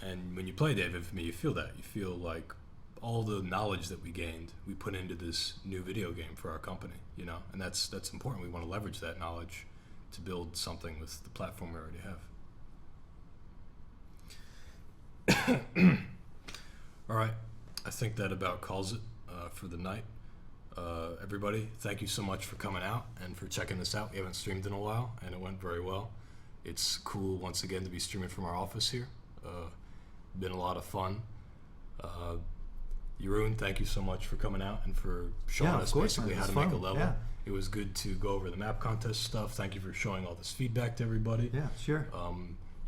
And when you play Day of Infamy, you feel that. You feel like all the knowledge that we gained, we put into this new video game for our company, And that's important. We want to leverage that knowledge to build something with the platform we already have. All right. I think that about calls it for the night. Everybody, thank you so much for coming out and for checking this out. We haven't streamed in a while, and it went very well. It's cool, once again, to be streaming from our office here. Been a lot of fun. Jeroen, thank you so much for coming out and for showing us basically how to make a level. Yeah. It was good to go over the map contest stuff. Thank you for showing all this feedback to everybody. Yeah, sure.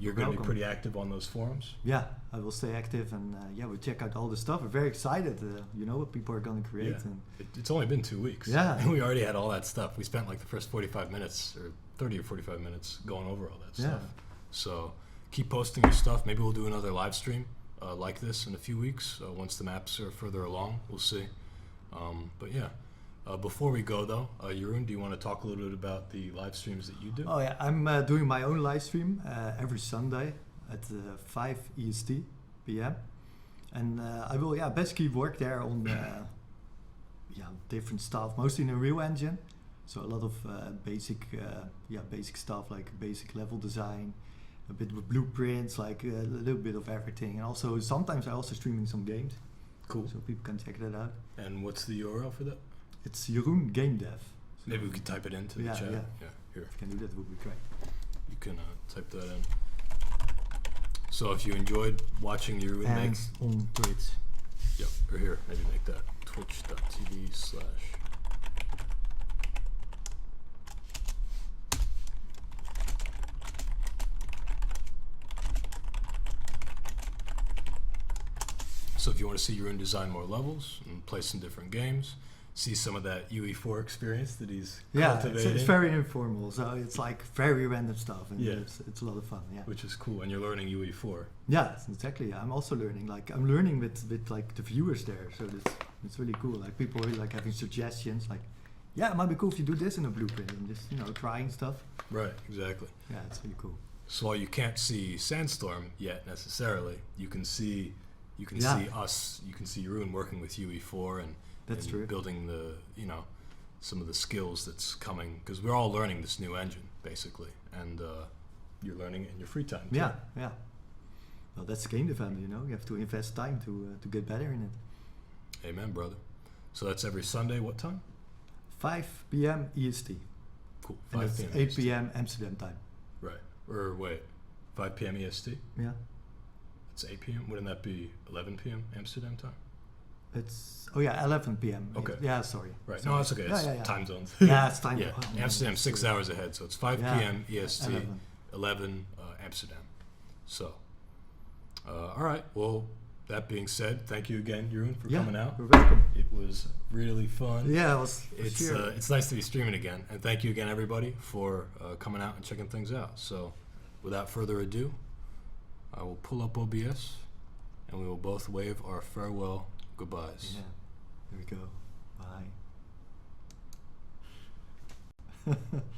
You're going to be welcome. pretty active on those forums. Yeah, I will stay active, and yeah, we'll check out all the stuff. We're very excited. You know what people are going to create. Yeah. And It's only been 2 weeks. Yeah. And we already had all that stuff. We spent like the first 45 minutes or 30 or 45 minutes going over all that stuff. So keep posting your stuff. Maybe we'll do another live stream like this in a few weeks once the maps are further along. We'll see. But yeah. Before we go though, Jeroen, do you want to talk a little bit about the live streams that you do? Oh yeah, I'm doing my own live stream every Sunday at 5 EST p.m. And I will basically work there on different stuff, mostly in the Unreal Engine. So a lot of basic stuff like basic level design, a bit with blueprints, like a little bit of everything. And also sometimes I also streaming some games. Cool. So people can check that out. And what's the URL for that? It's Jeroen Game Dev. So Maybe we could type it into the chat. Yeah. Here. If you can do that, it would be great. You can type that in. So if you enjoyed watching Jeroen make... And on Twitch. Yep, or here, maybe make that twitch.tv/. So if you want to see Jeroen design more levels and play some different games, see some of that UE4 experience that he's cultivating. It's very informal, so it's like very random stuff, and it's a lot of fun. Yeah, which is cool, and you're learning UE4. Yeah, exactly. I'm also learning. Like I'm learning with like the viewers there, so it's really cool. Like people really like having suggestions. Like, yeah, it might be cool if you do this in a blueprint, and just trying stuff. Right, exactly. Yeah, it's really cool. So while you can't see Sandstorm yet necessarily, you can see us. You can see Jeroen working with UE4 and. That's true. Building the, some of the skills that's coming, because we're all learning this new engine, basically, and you're learning it in your free time, too. Yeah. Well, that's game development, You have to invest time to get better in it. Amen, brother. So that's every Sunday, what time? 5 p.m. EST. Cool, And 5 it's p.m. 8 p.m. Amsterdam time. Right. Or wait, 5 p.m. EST? Yeah. It's 8 p.m.? Wouldn't that be 11 p.m. Amsterdam time? It's 11 p.m. Okay. Yeah, sorry. Right. Sorry. No, that's okay. It's Yeah. time zones. Yeah, it's time. Yeah. Amsterdam 6 hours ahead, so it's 5 p.m. EST, 11 Amsterdam. So, all right. Well, that being said, thank you again, Jeroen, for coming out. You're welcome. It was really fun. Yeah, it was. It's nice to be streaming again, and thank you again, everybody, for coming out and checking things out. So, without further ado, I will pull up OBS, and we will both wave our farewell goodbyes. Yeah. Here we go. Bye.